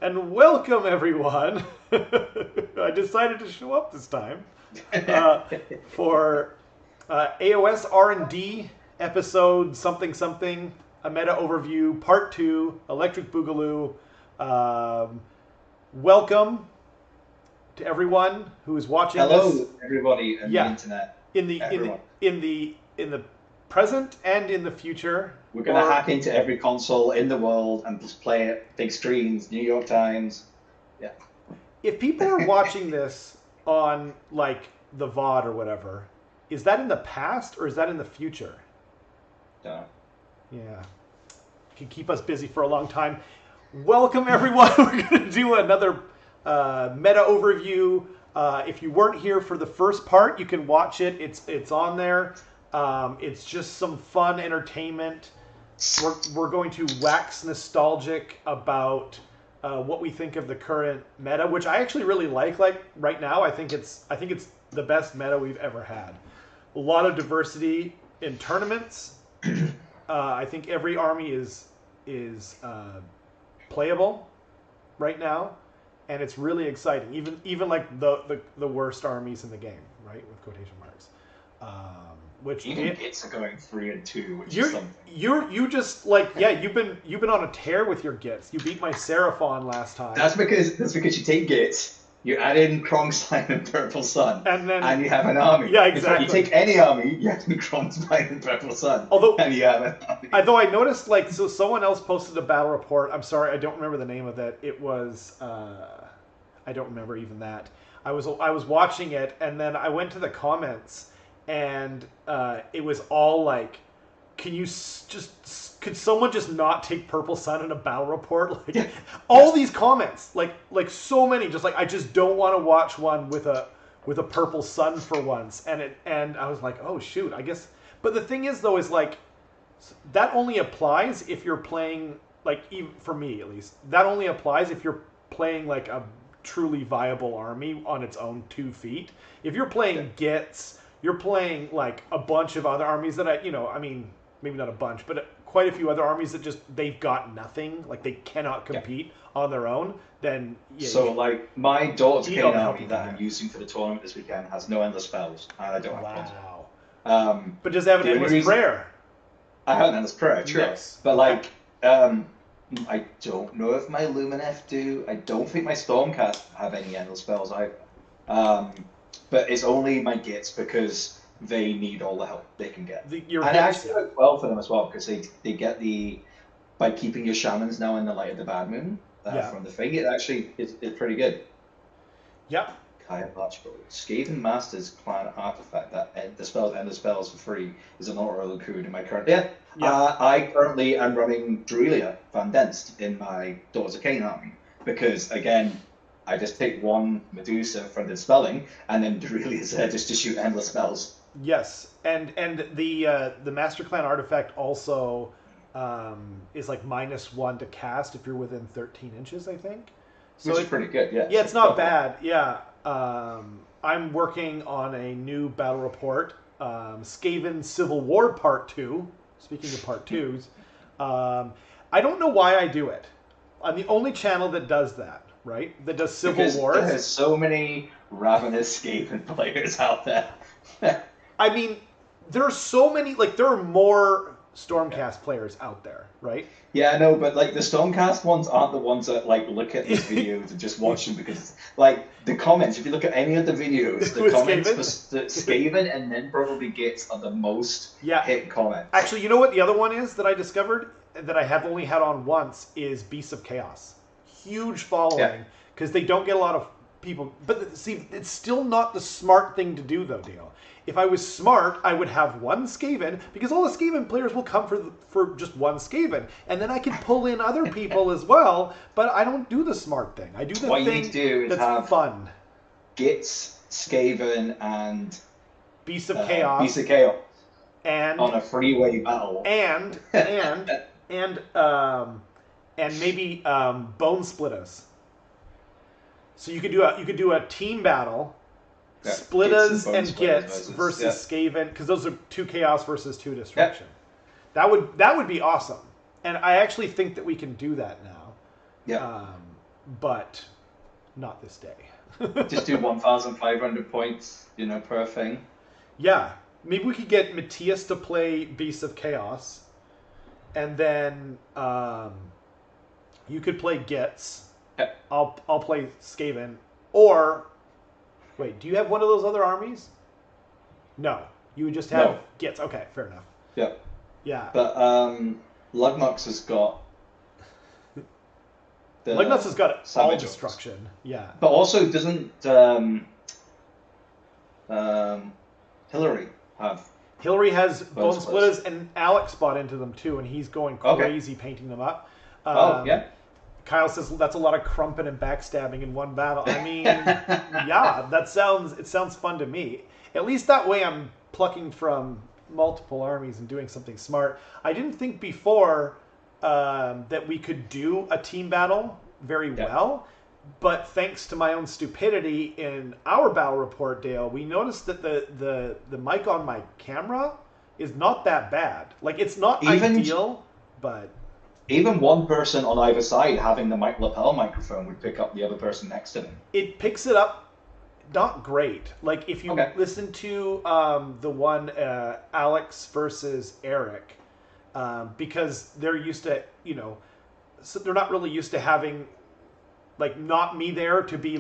And welcome everyone. I decided to show up this time for AoS R&D episode something something, a meta overview part 2, Electric Boogaloo. Um, Welcome to everyone who is watching this. Hello, everybody on the Yeah, internet. in the in the Everyone. in the present and in the future, We're going to or hack into every console in the world and just play it. Big screens, New York Times. Yeah. if people are watching this on like the VOD or whatever, is that in the past or is that in the future? Don't Yeah, can keep us busy for a long time. Welcome everyone. We're going to do another meta overview. If you weren't here for the first part, you can watch it. It's on there. It's just some fun entertainment. We're going to wax nostalgic about what we think of the current meta, which I actually really like. Like right now, I think it's the best meta we've ever had. A lot of diversity in tournaments. I think every army is playable right now, and it's really exciting. Even like the worst armies in the game, right, with quotation marks. Which Even Gits are going 3-2, which is you're something. you just like, yeah, you've been on a tear with your gits. You beat my Seraphon last time, That's because you take Gits, you add in Krongspine and Purple Sun, and then and you have an army. yeah, In fact, you exactly. take any army, you add in Krongspine and Purple Sun, Although and you have an army. I noticed, like, so someone else posted a battle report. I'm sorry, I don't remember the name of it. It was I don't remember even that. I was watching it, and then I went to the comments, and it was all like, "Can you could someone just not take Purple Sun in a battle report?" Like Yeah. all these comments, like so many, just like, I just don't want to watch one with a Purple Sun for once, and I was like, oh shoot, I guess. But the thing is though, is like, that only applies if you're playing, like, even for me at least, that only applies if you're playing like a truly viable army on its own 2 feet. If you're Yeah. playing Gits, you're playing like a bunch of other armies that I mean, maybe not a bunch, but quite a few other armies that just, they've got nothing, like they cannot Yeah. compete on their own. Then yeah, So, like, my Daughter's you Kane don't help army them that there. I'm using for the tournament this weekend has no endless spells, and I don't have Krongspine. Wow. Um, But does it have an the only endless reason prayer? I haven't done this prayer, true. Yes. But Okay. like, I don't know if my Lumineth do. I don't think my Stormcast have any endless spells either. Um, but it's only my Gits because they need all the help they can get. Your And it Gits, actually works well for them as well because they get the by keeping your shamans now in the light of the bad moon yeah. from the thing. It actually it's pretty good. Yep. Kaya Blatchford. Skaven Masters clan artifact that the spells end the spells for free is an auto include in my current. Yeah. Yeah. I currently am running Druilia Van Denst in my Daughters of Cain army because again I just take one Medusa from the spelling and then Druilia's there just to shoot endless spells. Yes, and the Master Clan artifact also is like -1 to cast if you're within 13 inches, I think. So Which is pretty good, yeah. yeah, it's not bad. Yeah, I'm working on a new battle report, Skaven Civil War Part 2. Speaking of Part 2s, I don't know why I do it. I'm the only channel that does that, right? That does Civil Because Wars. there's so many ravenous Skaven players out there. I mean, there are so many, like, there are more Stormcast players out there, right? Yeah, I know, but like the Stormcast ones aren't the ones that like look at these videos and just watch them because like the comments. If you look at any of the videos, the With comments Skaven? for Skaven and then probably Gits are the most Yeah. hit comments. Actually, you know what the other one is that I discovered that I have only had on once is Beasts of Chaos. Huge following because they don't get a lot of people. But see, it's still not the smart thing to do, though, Dale. If I was smart, I would have one Skaven because all the Skaven players will come for just one Skaven, and then I can pull in other people as well. But I don't do the smart thing. I do the What you thing need to do is that's have fun. Gits, Skaven, and Beasts of Chaos Beast of Chaos and on a freeway battle. And maybe Bone Splitters. So you could do a team battle, Yeah, Splitters Bone and Splitters Gits versus Skaven, because those are 2 chaos versus 2 destruction. Yeah. That would be awesome, and I actually think that we can do that now. Yeah. but not this day. Just do 1,500 points, per thing. Yeah, maybe we could get Matthias to play Beasts of Chaos, and then you could play Gitz. Yeah. I'll play Skaven. Or wait, do you have one of those other armies? No, you would just have Gitz. Okay, fair enough. Yeah. Yeah. But Lugnux has got. Lugnux has got all Savage destruction. Yeah. But also, doesn't Hillary have? Hillary has Bone Splitters. Splitters, and Alex bought into them too, and he's going crazy painting them up. Yeah. Kyle says that's a lot of crumping and backstabbing in one battle. I mean, yeah, it sounds fun to me. At least that way I'm plucking from multiple armies and doing something smart. I didn't think before that we could do a team battle very well, but thanks to my own stupidity in our battle report, Dale, we noticed that the mic on my camera is not that bad. Like, it's not ideal, but even one person on either side having the lapel microphone would pick up the other person next to them. It picks it up not great. Like, if you listen to the one Alex versus Eric, because they're used to, so they're not really used to having, like, not me there to be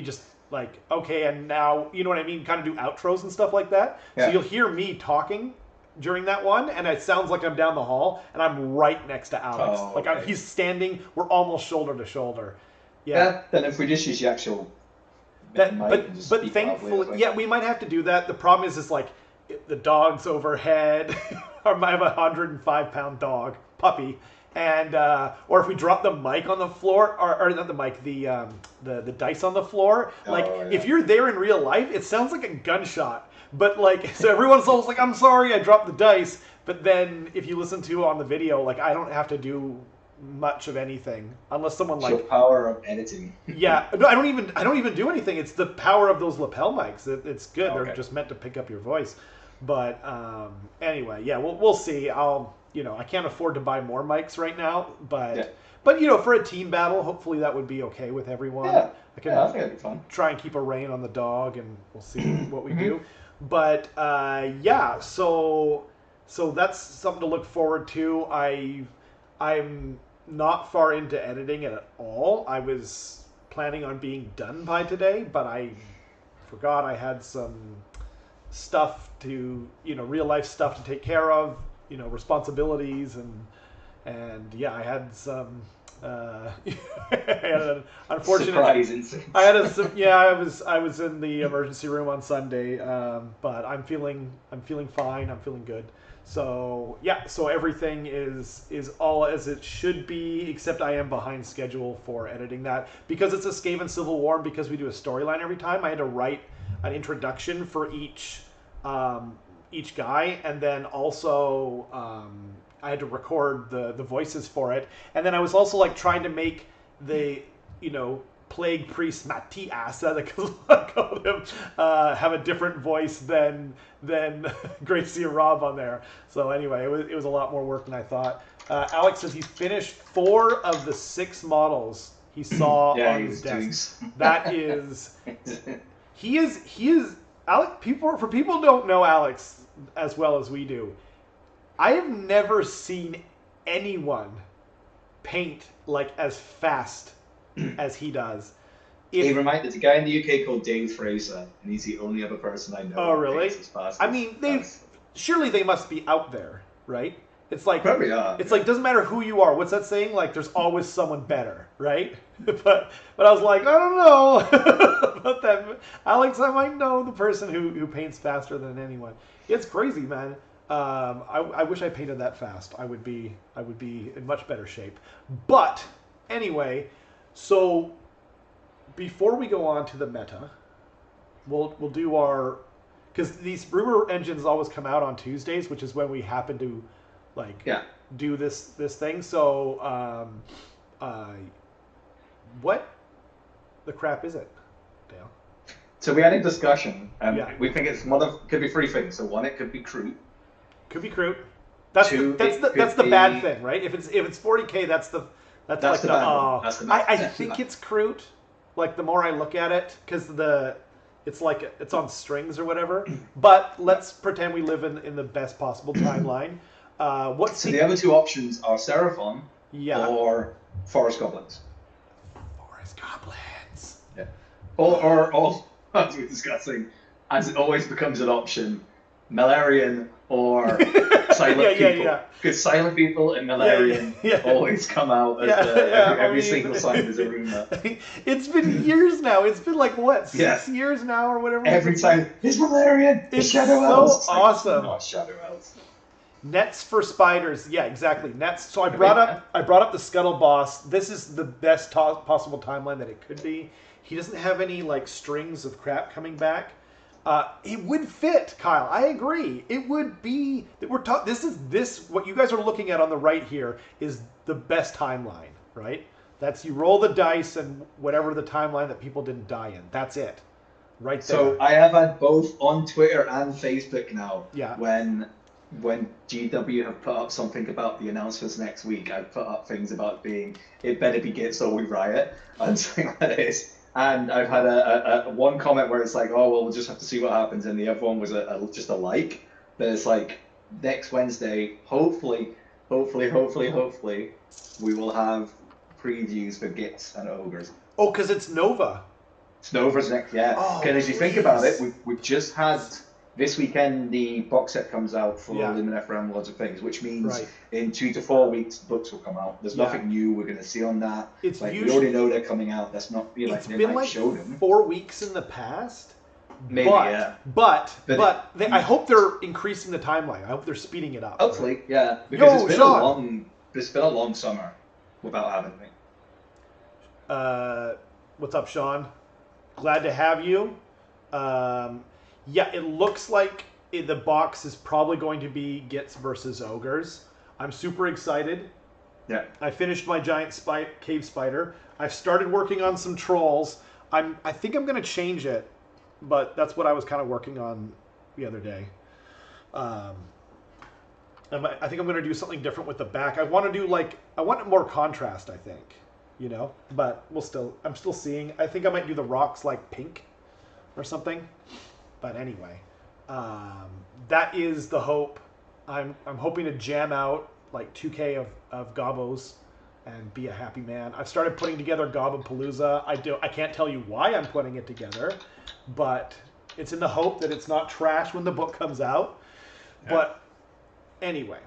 just like, okay, and now, you know what I mean, kind of do outros and stuff like that. Yeah. So you'll hear me talking during that one, and it sounds like I'm down the hall, and I'm right next to Alex. Oh, like, he's standing, we're almost shoulder to shoulder. Yeah. Then if we just use the actual... but thankfully, we might have to do that. The problem is like, the dog's overhead. I have a 105-pound dog, puppy. And or if we drop the mic on the floor, or not the mic, the dice on the floor, if you're there in real life, it sounds like a gunshot. But like, so everyone's almost like, I'm sorry, I dropped the dice. But then if you listen to on the video, like, I don't have to do much of anything unless someone like the power of editing. Yeah, no, I don't even do anything. It's the power of those lapel mics. It's good. Okay. They're just meant to pick up your voice. But anyway, yeah, we'll see. I can't afford to buy more mics right now, but for a team battle, hopefully that would be okay with everyone. I think that'd be fun. Try and keep a rein on the dog, and we'll see what we do. But so that's something to look forward to. I'm not far into editing it at all. I was planning on being done by today, but I forgot I had some stuff to, real life stuff to take care of, responsibilities, and yeah, I had some I had an unfortunate surprise. I was in the emergency room on Sunday, but I'm feeling fine. I'm feeling good. So so everything is all as it should be, except I am behind schedule for editing that because it's a Skaven Civil War, and because we do a storyline every time. I had to write an introduction for each guy, and then also I had to record the voices for it, and then I was also like trying to make the plague priest Matthias, I call him, have a different voice than Gracie and Rob on there. So anyway, it was a lot more work than I thought. Alex says he finished 4 of the 6 models he saw on his desk. That is, he is Alex. For people who don't know Alex as well as we do, I have never seen anyone paint like as fast as he does. There's a guy in the UK called Dave Fraser, and he's the only other person I know. Oh, really? As fast I mean, surely they must be out there, right? It's like probably are. It's like, doesn't matter who you are. What's that saying? Like, there's always someone better, right? but I was like, I don't know about that. Alex, I might know the person who paints faster than anyone. It's crazy, man. I wish I painted that fast. I would be in much better shape. But anyway. So, before we go on to the meta, we'll do our, because these rumor engines always come out on Tuesdays, which is when we happen to do this thing. So, what the crap is it, Dale? So we had a discussion, and we think it's could be 3 things. So 1, it could be Kroot. Could be Kroot. That's 2, that's the bad thing, right? If it's 40K, that's That's That's like the the. bad one. That's the bad I one. think it's Kroot. Like the more I look at it, because it's like it's on strings or whatever. But let's pretend we live in the best possible timeline. What's So the other two options are Seraphon Yeah. or Forest Goblins. Forest goblins. Yeah. Or as we're discussing, as it always becomes an option, Malarian or silent people. Because silent people and Malarian always come out as every single time there's a rumor. It's been years now. It's been like what, 6 years now or whatever. Every time it's Malarian, it's Shadow Elves. So awesome. Not Shadow Elves. Nets for spiders. Yeah, exactly. Nets. So I brought up the Scuttle Boss. This is the best possible timeline that it could be. He doesn't have any like strings of crap coming back. It would fit, Kyle. I agree. It would be that we're talking. This what you guys are looking at on the right here is the best timeline, right? That's you roll the dice and whatever the timeline that people didn't die in. That's it, right there. So I have had both on Twitter and Facebook now. Yeah. When GW have put up something about the announcements next week, I've put up things about it better be Git so we riot and something like this. And I've had a one comment where it's like, oh well, we'll just have to see what happens, and the other one was just a like. But it's like next Wednesday, hopefully, we will have previews for Gits and Ogres. Oh, because it's Nova. It's Nova's next, yeah. Because if you think about it, we've just had. This weekend, the box set comes out for Lumineth Realm Lords of Things, which means in 2 to 4 weeks, books will come out. There's nothing new we're going to see on that. We already know they're coming out. That's not it's been like show them. 4 weeks in the past. Maybe, But I hope they're increasing the timeline. I hope they're speeding it up. Hopefully, yeah. Because it's been a long summer without having me. What's up, Sean? Glad to have you. Yeah, it looks like the box is probably going to be Gits versus Ogres. I'm super excited. Yeah. I finished my giant cave spider. I've started working on some trolls. I think I'm going to change it, but that's what I was kind of working on the other day. I think I'm going to do something different with the back. I want more contrast, I think, but I'm still seeing. I think I might do the rocks like pink or something. But anyway, that is the hope. I'm hoping to jam out like 2K of Gobos and be a happy man. I've started putting together Gobapalooza. I can't tell you why I'm putting it together, but it's in the hope that it's not trash when the book comes out. Yeah. But anyway,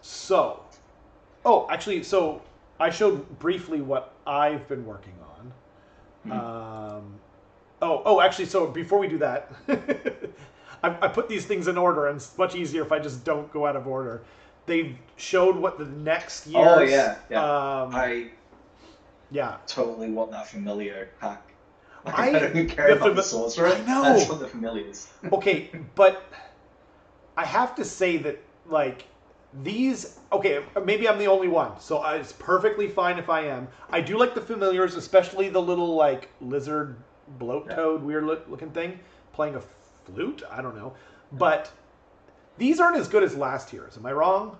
so I showed briefly what I've been working on. Actually, so before we do that, I put these things in order, and it's much easier if I just don't go out of order. They've showed what the next year. Oh yeah. I totally want that familiar pack. I don't care about the sorcerer. I know. That's what the familiars. Okay, but I have to say that like these. Okay, maybe I'm the only one, so it's perfectly fine if I am. I do like the familiars, especially the little like lizard. Bloat toad, weird looking thing, playing a flute. I don't know, but these aren't as good as last year's. Am I wrong?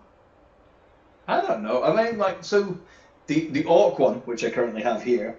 I don't know. I mean, like, so the orc one, which I currently have here,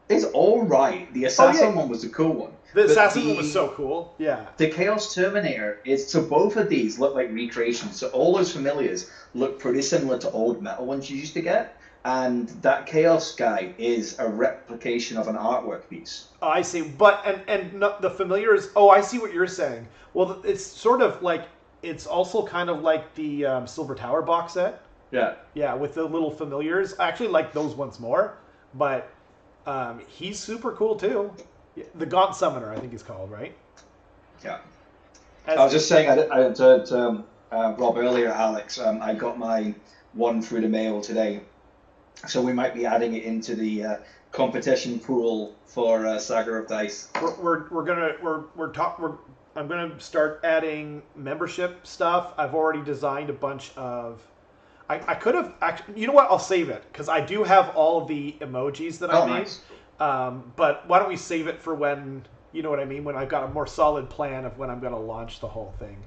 is all right. The assassin one was a cool one. The assassin one was so cool. Yeah. The Chaos Terminator is so both of these look like recreations. So all those familiars look pretty similar to old metal ones you used to get. And that Chaos guy is a replication of an artwork piece. Oh, I see. But and not the familiars. Oh, I see what you're saying. Well, it's sort of like it's also kind of like the Silver Tower box set. Yeah. Yeah, with the little familiars. I actually like those ones more. But he's super cool too. The Gaunt Summoner, I think he's called, right? Yeah. I was just saying, I told Rob earlier, Alex, I got my one through the mail today. So we might be adding it into the competition pool for Saga of Dice. I'm gonna start adding membership stuff. I've already designed a bunch of. I could have actually. You know what? I'll save it because I do have all of the emojis that I made. Nice. But why don't we save it for when you know what I mean? When I've got a more solid plan of when I'm gonna launch the whole thing.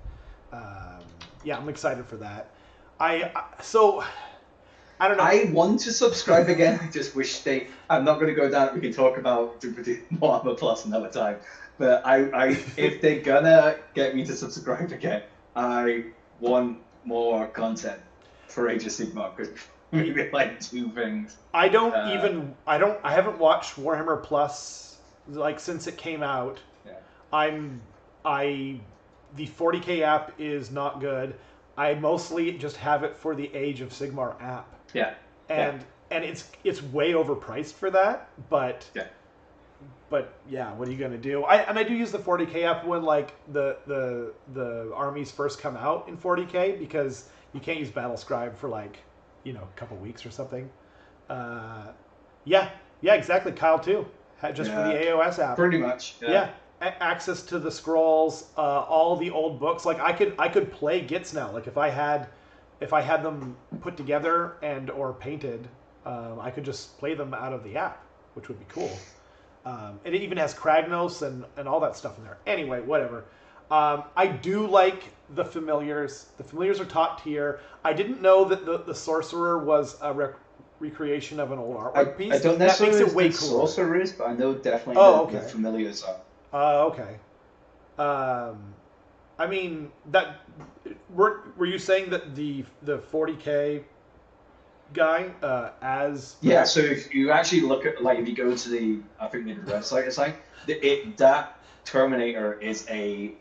Yeah, I'm excited for that. I don't know. I want to subscribe again. I just wish they. I'm not going to go down. We can talk about Warhammer Plus another time. But if they're gonna get me to subscribe again, I want more content for Age of Sigmar, because maybe like 2 things. I haven't watched Warhammer Plus like since it came out. Yeah. The 40K app is not good. I mostly just have it for the Age of Sigmar app. Yeah. And it's way overpriced for that, but yeah. But yeah, what are you gonna do? I do use the 40K app when like the armies first come out in 40K, because you can't use Battlescribe for like, a couple weeks or something. Yeah, exactly. Kyle too, just for the AoS app. Pretty much. Yeah. Access to the scrolls, all the old books. Like I could play Gits now. Like if I had them put together and or painted, I could just play them out of the app, which would be cool. And it even has Kragnos and all that stuff in there. Anyway, whatever. I do like the familiars. The familiars are top tier. I didn't know that the sorcerer was a recreation of an old artwork piece. I don't necessarily know what the sorcerer is, but I know definitely the familiars are. Okay. I mean, that were you saying that the 40K guy as yeah? So if you actually look at, like, if you go to the, I think the website, it's like that Terminator is a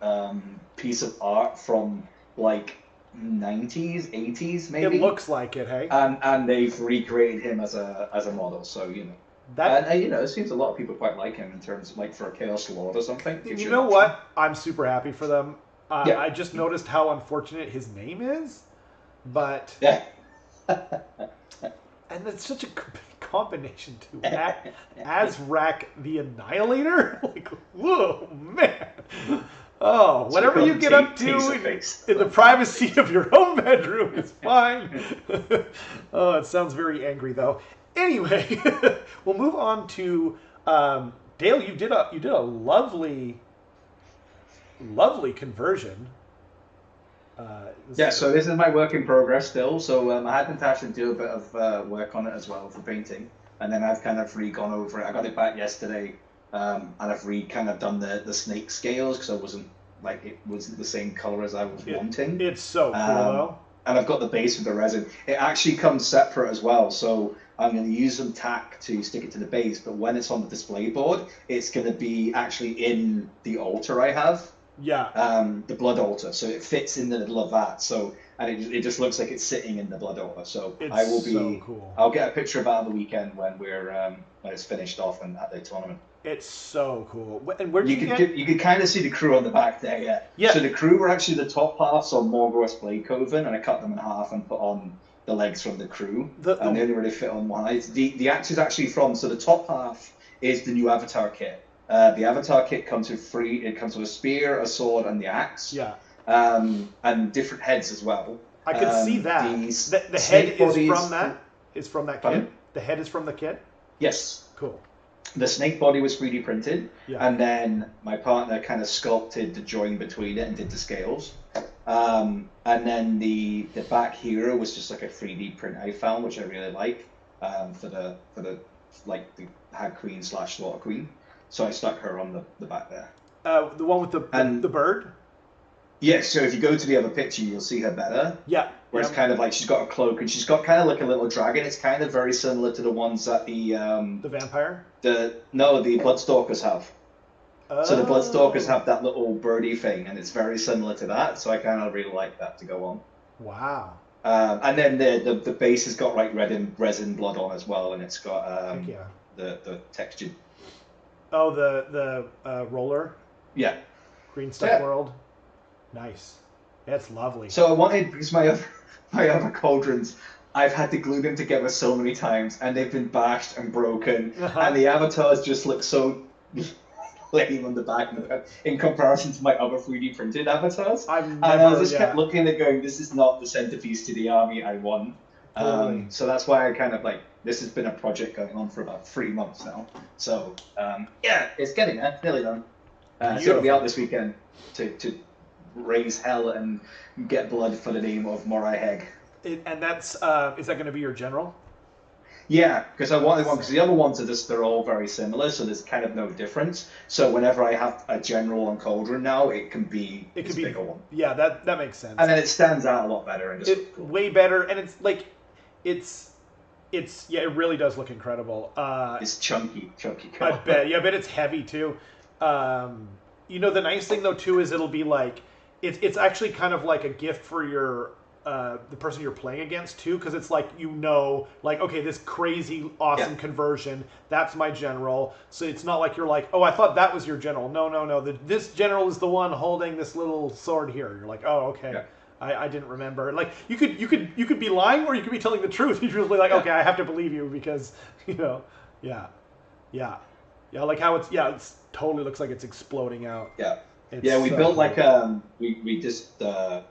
piece of art from like 90s, 80s maybe. It looks like it, hey. And they've recreated him as a model, so that, and it seems a lot of people quite like him in terms of, like, for a Chaos Lord or something. You know what? I'm super happy for them. I just noticed how unfortunate his name is, but yeah. And it's such a combination too. Azrak the Annihilator? Like, whoa, man. Oh, whatever you get up to in the privacy of your own bedroom is fine. Oh, it sounds very angry though. Anyway, we'll move on to Dale. You did a lovely conversion. So this is my work in progress still. So I had Natasha do a bit of work on it as well for painting, and then I've kind of gone over it. I got it back yesterday, and I've kind of done the snake scales, because it wasn't the same color as I was wanting. It's so cool though. And I've got the base with the resin. It actually comes separate as well, so I'm going to use some tack to stick it to the base, but when it's on the display board, it's going to be actually in the altar I have. Yeah. The blood altar, so it fits in the middle of that. So, and it just looks like it's sitting in the blood altar. So I will be. So cool. I'll get a picture of that on the weekend when when it's finished off and at the tournament. It's so cool. And where you could kind of see the crew on the back there, yeah. Yeah. So the crew were actually the top halves on Morgros Blade Coven, and I cut them in half and put on the legs from the crew, and they only really fit on one. The axe is actually from, so the top half is the new Avatar kit. The Avatar kit comes with it comes with a spear, a sword, and the axe. Yeah. And different heads as well. I could see that. The head is from that kit. The head is from the kit. Yes. Cool. The snake body was 3D printed, yeah. And then my partner kind of sculpted the join between it and did the scales. And then the back hero was just like a 3D print I found, which I really like, for the Hag Queen / Slaughter Queen. So I stuck her on the back there. The one with the bird? Yes, so if you go to the other picture, you'll see her better. Yeah. Where it's kind of like she's got a cloak, and she's got kind of like a little dragon. It's kind of very similar to the ones that the vampire? The Bloodstalkers have. Oh. So the Bloodstalkers have that little birdie thing, and it's very similar to that. So I kind of really like that to go on. Wow. And then the base has got like resin blood on as well, and it's got the textured. Oh, the roller. Yeah. Green Stuff World. Nice. That's lovely. So I wanted, because my other cauldrons, I've had to glue them together so many times, and they've been bashed and broken, and the avatars just look so lame on the back in comparison to my other 3D printed avatars. I just kept looking and going, this is not the centerpiece to the army I want. So that's why I kind of this has been a project going on for about 3 months now. So it's getting there, nearly done. So it'll be out this weekend to raise hell and get blood for the name of Morai Heg. And that's is that going to be your general? Yeah, because I wanted one, because the other ones are just, they're all very similar, so there's kind of no difference. So whenever I have a general on Cauldron now, it can be this bigger one. Yeah, that makes sense. And then it stands out a lot better and just cool. Way better, and it's like it's yeah, it really does look incredible. It's chunky. I bet. Yeah, I bet it's heavy too. You know, the nice thing though too is it'll be like it's actually kind of like a gift for your the person you're playing against too, because it's like, you know, like, okay, this crazy awesome conversion, that's my general. So it's not like you're like, oh, I thought that was your general. No. This general is the one holding this little sword here. You're like, oh, okay. Yeah. I didn't remember. Like, you could be lying, or you could be telling the truth. You're usually like, okay, I have to believe you because, you know, yeah, like how it's totally looks like it's exploding out. Yeah. We built like we just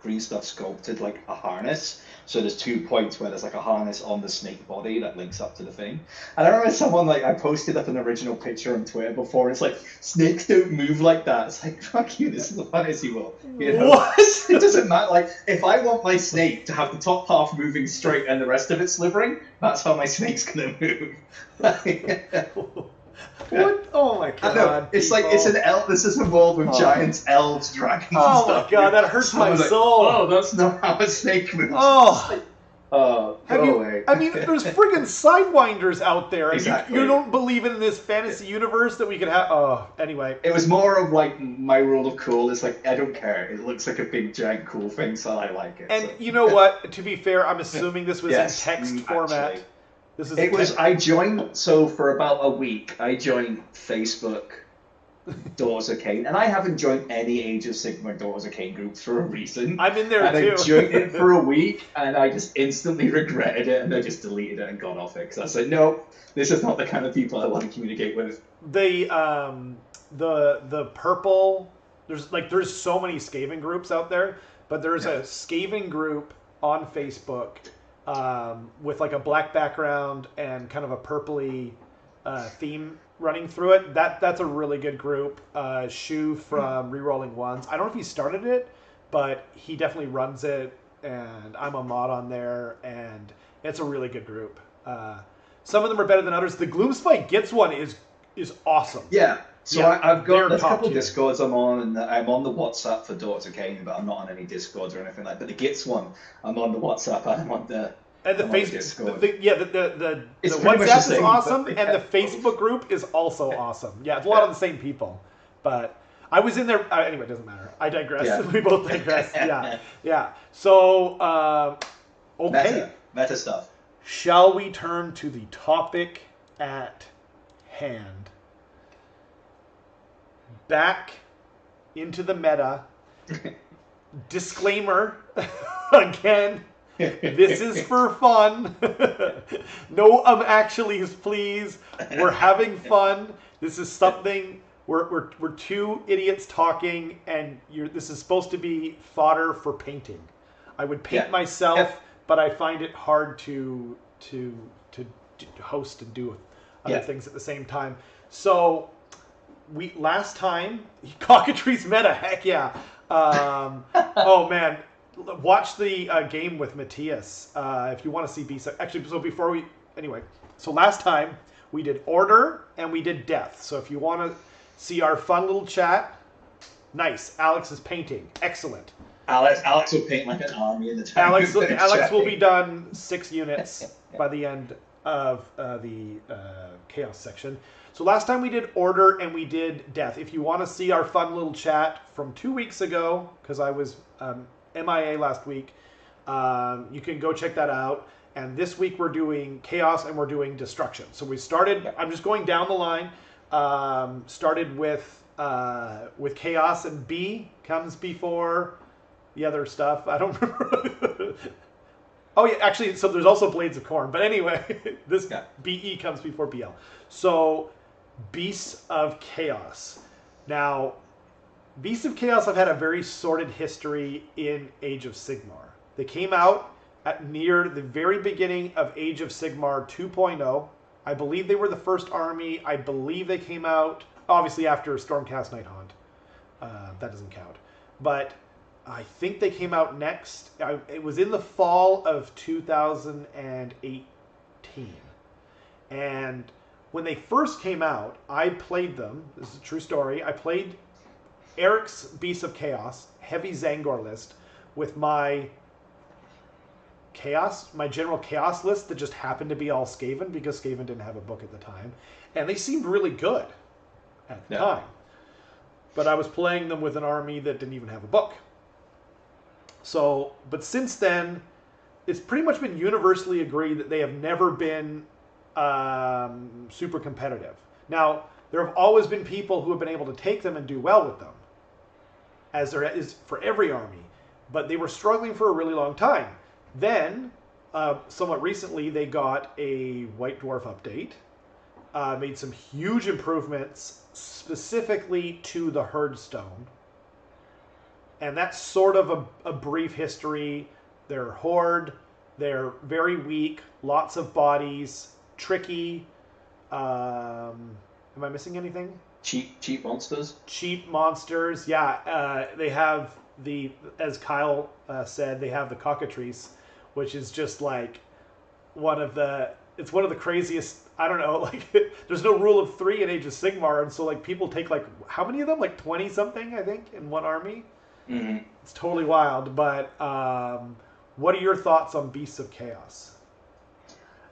green stuff sculpted like a harness. So there's 2 points where there's like a harness on the snake body that links up to the thing. And I remember someone, like, I posted up an original picture on Twitter before. It's like, snakes don't move like that. It's like, fuck you, this is a fantasy world. You know? What? It doesn't matter. Like, if I want my snake to have the top half moving straight and the rest of it slithering, that's how my snake's gonna move. What? Oh my god! No, it's like it's an elf. This is a world with giants, elves, dragons. Oh and stuff. My god, that hurts my soul. Oh, that's not how a snake moves. Oh, go away. I mean, there's friggin' sidewinders out there. Exactly. You don't believe in this fantasy universe that we could have. Oh, anyway. It was more of like my rule of cool. It's like, I don't care. It looks like a big giant cool thing, so I like it. And so. You know what? To be fair, I'm assuming this was in text format. Actually. I joined, so for about a week, I joined Facebook Daughters of Cain, and I haven't joined any Age of Sigmar Daughters of Cain groups for a reason. I'm in there and too. I joined it for a week, and I just instantly regretted it, and I just deleted it and got off it, because I said, no, this is not the kind of people I want to communicate with. The purple, there's so many Skaven groups out there, but there's a Skaven group on Facebook with like a black background and kind of a purpley theme running through it. That's a really good group. Shu from Rerolling Ones. I don't know if he started it, but he definitely runs it, and I'm a mod on there, and it's a really good group. Some of them are better than others. The Gloomspite Gets one is awesome. Yeah. So I've got a couple Discords I'm on, and I'm on the WhatsApp for Daughters of Cain, but I'm not on any Discords or anything like that. But the Gits one, I'm on the WhatsApp, and I'm on the Facebook. The WhatsApp is awesome, and the Facebook group is also awesome. Yeah, it's a lot of the same people. But I was in there. Anyway, it doesn't matter. I digress. Yeah. We both digress. Yeah. So, okay. Meta stuff. Shall we turn to the topic at hand? Back into the meta. Disclaimer again. This is for fun. No actuallys, please. We're having fun. This is something. We're two idiots talking, and this is supposed to be fodder for painting. I would paint myself, but I find it hard to host and do other things at the same time. So last time cockatrice meta, heck yeah. Oh man, watch the game with Matthias if you want to see B-side. Actually, so last time we did order and we did death. So if you want to see our fun little chat, nice. Alex is painting, excellent. Alex will paint like an army in the time. Alex will be done 6 units by the end of the chaos section. So last time we did order and we did death. If you want to see our fun little chat from 2 weeks ago, because I was MIA last week, you can go check that out. And this week we're doing chaos and we're doing destruction. So we started. I'm just going down the line. Started with chaos, and B comes before the other stuff. I don't remember. Oh yeah, actually, so there's also Blades of Corn. But anyway, this BE comes before BL. So Beasts of Chaos. Now, Beasts of Chaos have had a very sordid history in Age of Sigmar. They came out at near the very beginning of Age of Sigmar 2.0. I believe they were the first army. I believe they came out, obviously, after Stormcast Nighthaunt. That doesn't count. But I think they came out next. It was in the fall of 2018. And when they first came out, I played them. This is a true story. I played Eric's Beasts of Chaos, heavy Zangor list, with my general Chaos list that just happened to be all Skaven because Skaven didn't have a book at the time. And they seemed really good at the time. But I was playing them with an army that didn't even have a book. So, but since then, it's pretty much been universally agreed that they have never been super competitive. Now, there have always been people who have been able to take them and do well with them, as there is for every army. But they were struggling for a really long time. Then, somewhat recently, they got a White Dwarf update, made some huge improvements specifically to the Herdstone. And that's sort of a brief history. They're Horde, they're very weak, lots of bodies, tricky. Am I missing anything? Cheap monsters. Cheap monsters, yeah. They have as Kyle said, they have the cockatrice, which is just like it's one of the craziest. I don't know, like there's no rule of 3 in Age of Sigmar, and so like people take like how many of them? Like 20 something, I think, in one army. Mm-hmm. It's totally wild. But what are your thoughts on Beasts of Chaos?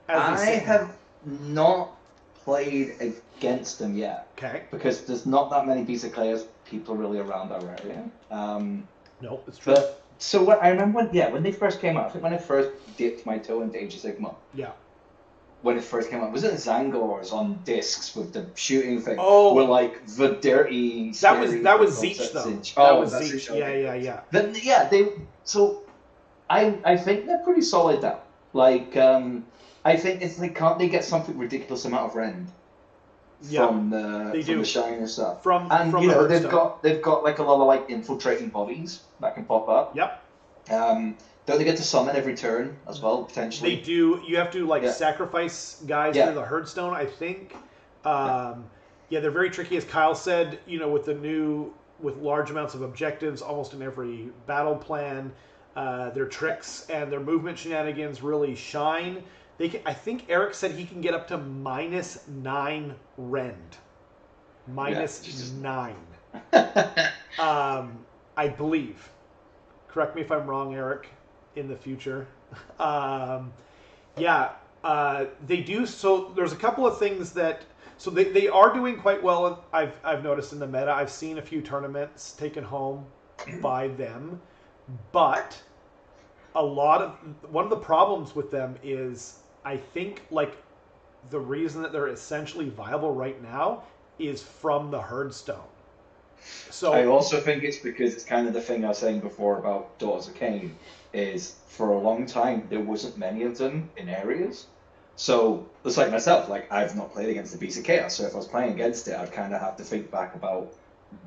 I have not played against them yet. Okay. Because there's not that many Beasts of Chaos people really around our area. No, it's true. But so what I remember when they first came out, I think when I first dipped my toe into Age of Sigmar. Yeah. When it first came out, was it Zangors on discs with the shooting thing? Oh, were like the dirty. That was Zeech though. That was Zeech. Yeah. Then I think they're pretty solid now. Like I think it's like can't they get something ridiculous amount of rend from the Shiner stuff? From you know the they've got like a lot of like infiltrating bodies that can pop up. Yep. Don't they get to summon every turn as well, potentially? They do. You have to sacrifice guys through the Herdstone, I think. They're very tricky, as Kyle said. You know, with large amounts of objectives, almost in every battle plan, their tricks and their movement shenanigans really shine. I think Eric said he can get up to -9 rend. -9. I believe. Correct me if I'm wrong, Eric. In the future, they do. So there's a couple of things that they are doing quite well. I've noticed in the meta. I've seen a few tournaments taken home by them, but one of the problems with them is I think like the reason that they're essentially viable right now is from the Herdstone. So I also think it's because it's kind of the thing I was saying before about Daughters of Cain is for a long time there wasn't many of them in areas. So it's like myself, like I've not played against the Beast of Chaos, so if I was playing against it, I'd kind of have to think back about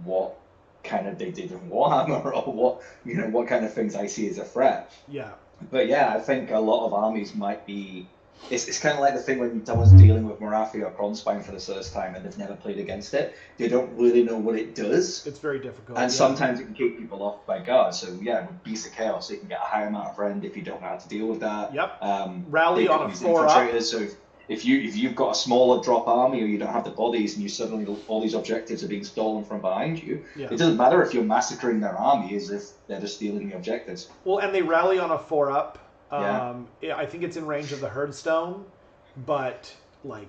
what kind of they did in Warhammer or what kind of things I see as a threat. Yeah. But yeah, I think a lot of armies might be. It's kind of like the thing when someone's dealing with Morathi or Kronspine for the first time and they've never played against it. They don't really know what it does. It's very difficult. And sometimes it can keep people off by guard. So yeah, with Beast of Chaos, you can get a high amount of rend if you don't know how to deal with that. Yep. Rally on a 4-up. So if you've got a smaller drop army or you don't have the bodies and you suddenly all these objectives are being stolen from behind you, it doesn't matter if you're massacring their army as if they're just stealing the objectives. Well, and they rally on a 4-up. I think it's in range of the Herdstone, but like,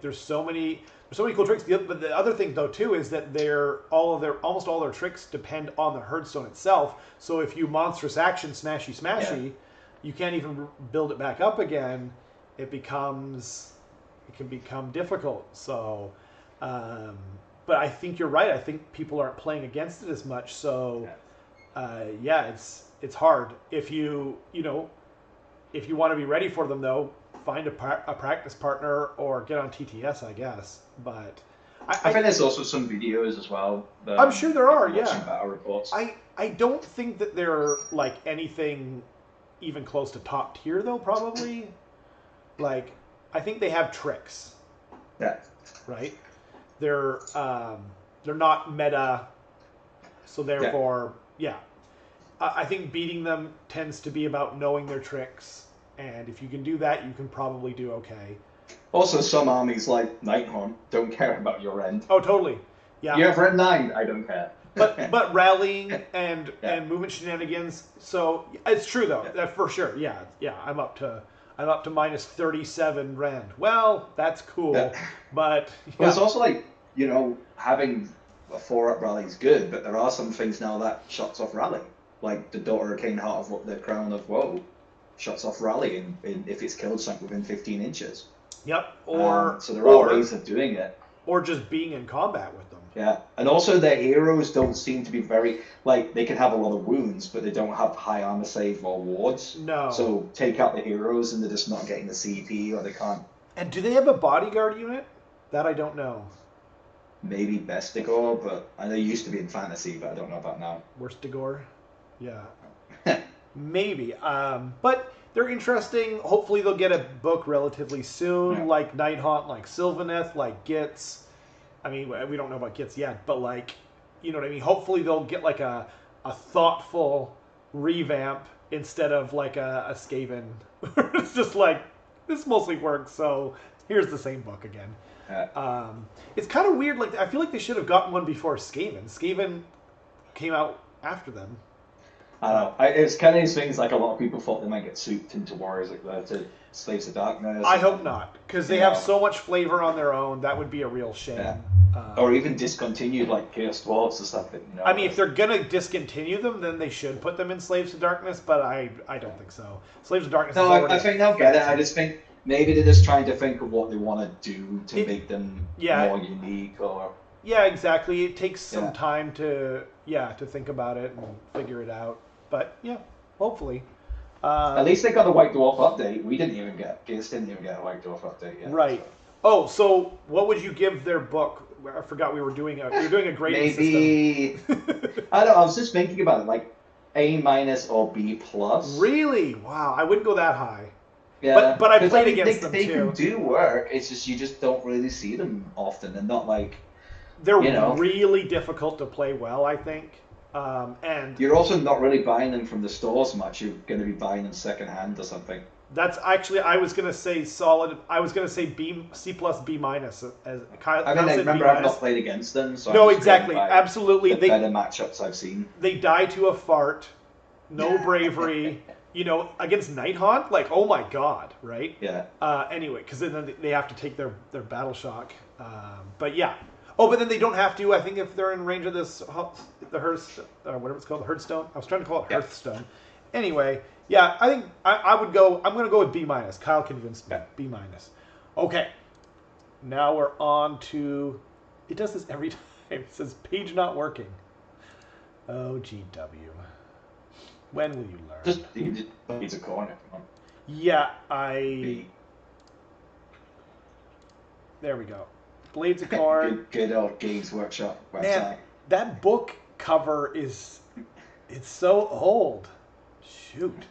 there's so many cool tricks. But the other thing though too is that almost all their tricks depend on the Herdstone itself. So if you monstrous action smashy, you can't even build it back up again. It can become difficult. So, but I think you're right. I think people aren't playing against it as much. So, it's hard. If you want to be ready for them though, find a practice partner or get on TTS, I guess. But I think there's also some videos as well. I'm sure there are. Yeah. Battle reports. I don't think that they're like anything even close to top tier though. Probably. Like, I think they have tricks. Yeah. Right. They're not meta, so therefore Yeah. I think beating them tends to be about knowing their tricks, and if you can do that, you can probably do okay. Also, some armies like Nighthorn don't care about your end. Oh, totally. Yeah. You have red 9, I don't care. but rallying and Yeah. and movement shenanigans. So it's true though. Yeah. That for sure. Yeah. Yeah. I'm up to minus 37 rand. Well, that's cool. Yeah. But But it's also like, you know, having a 4-up rally is good, but there are some things now that shuts off rally. Like the Daughter of Cain Heart of the Crown of Woe shuts off rally in if it's killed something within 15 inches. Yep. Or so there are ways of doing it. Or just being in combat with them. Yeah, and also their heroes don't seem to be very, like, they can have a lot of wounds, but they don't have high armor save or wards. No. So take out the heroes and they're just not getting the CP, or they can't. And do they have a bodyguard unit? That I don't know. Maybe Bestigor, but I know it used to be in fantasy, but I don't know about now. Worstigor? Yeah. Maybe. But they're interesting. Hopefully they'll get a book relatively soon, Yeah. like Nighthaunt, like Sylvaneth, like Gitz. I mean, we don't know about Gitz yet, but like, you know what I mean? Hopefully they'll get like a thoughtful revamp instead of like a Skaven. It's just like, this mostly works, so here's the same book again. It's kind of weird. Like, I feel like they should have gotten one before Skaven. Skaven came out after them. I don't know. It's kind of these things, like a lot of people thought they might get souped into Warriors like that, to Slaves of Darkness. I hope not, because they have so much flavor on their own. That would be a real shame. Yeah. Or even discontinued, like Chaos Dwarves or something. You know? I mean, if they're gonna discontinue them, then they should put them in Slaves of Darkness. But I don't think so. Slaves of Darkness. No, I think they'll get it. I just think maybe they're just trying to think of what they want to do to make them more unique, or. Yeah, exactly. It takes some time to think about it and figure it out. But yeah, hopefully. At least they got a White Dwarf update. We didn't even get. Gears didn't even get a White Dwarf update yet. Right. So. Oh, so what would you give their book? I forgot we were doing a grading maybe, system. I don't know. I was just thinking about it, like A- or B+. Really? Wow. I wouldn't go that high. Yeah. But I played against them they too. They can do work. It's just you just don't really see them often, and not like. They're really difficult to play well, I think. And you're also not really buying them from the stores much. You're going to be buying them secondhand or something. That's actually, I was going to say solid. I was going to say C plus B minus. As Kyle, I mean, I remember I've not played against them, so no, exactly, absolutely. The better matchups I've seen. They die to a fart, no bravery. You know, against Nighthaunt, like, oh my god, right? Yeah. Anyway, because then they have to take their battle shock. But yeah. Oh, but then they don't have to. I think if they're in range of this, the Hearthstone, whatever it's called, the Hearthstone. I was trying to call it Hearthstone. Anyway, yeah, I think I would go. I'm going to go with B minus. Kyle convinced me. B minus. Okay. Now we're on to. It does this every time. It says page not working. Oh, GW. When will you learn? You just Blades of Corn. Yeah, There we go. Blades of Corn. Good old Games Workshop website. Man, that book cover it's so old. Shoot.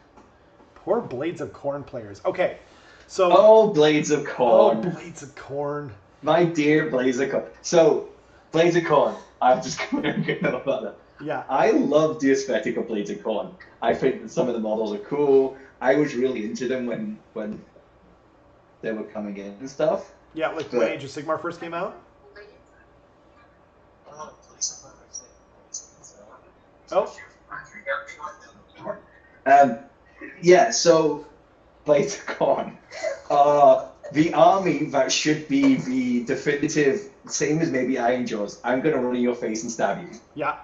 Poor Blades of Corn players. Okay, so. Oh, Blades of Corn. Oh, Blades of Corn. My dear Blades of Corn. So, Blades of Corn. I'm just going to get about that. Yeah. I love the aesthetic of Blades of Corn. I think that some of the models are cool. I was really into them when they were coming in and stuff. Yeah, like when Age of Sigmar first came out. Oh. Yeah, so Blades of Corn. The army that should be the definitive, same as maybe Iron Jaws. I'm going to run in your face and stab you. Yeah.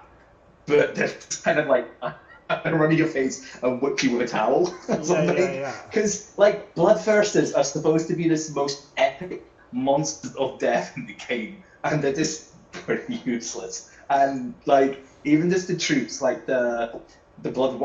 But they're kind of like, I'm going to run in your face and whip you with a towel. Yeah. Because, like, Bloodthirsters are supposed to be this most epic monsters of death in the game, and they're just pretty useless. And, like, even just the troops, like the Blood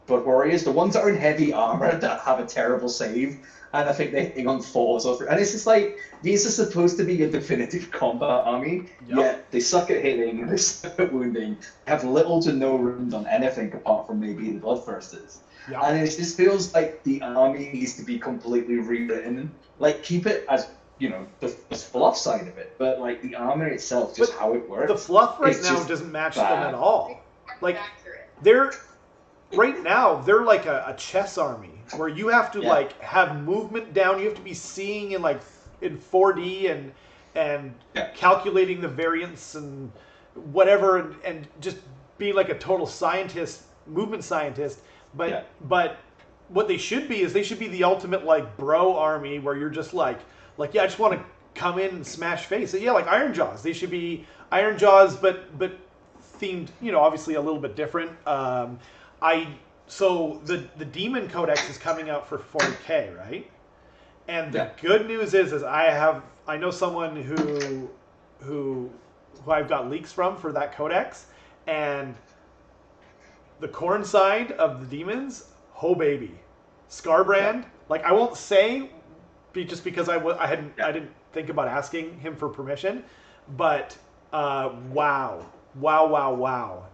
Warriors, the ones that are in heavy armor that have a terrible save, and I think they're hitting on 4s or 3. And it's just like, these are supposed to be your definitive combat army, yet they suck at hitting, they suck at wounding, have little to no runes on anything apart from maybe the Bloodthirsters. Yep. And it just feels like the army needs to be completely rewritten. Like, keep it as, you know, the fluff side of it, but like the armor itself, just how it works. The fluff right now doesn't match them at all. Like, they're right now they're like a chess army where you have to like have movement down. You have to be seeing in like in 4D and calculating the variance and whatever and just being like a total scientist, movement scientist. But what they should be is they should be the ultimate like bro army where you're just like yeah, I just want to come in and smash face. So, yeah, like Iron Jaws. They should be Iron Jaws, but themed, you know, obviously a little bit different. So the Demon Codex is coming out for 40K, right? And the good news is I know someone who I've got leaks from for that codex, and the Khorne side of the demons, oh baby, Scarbrand. Like I won't say, just because I didn't think about asking him for permission, but wow,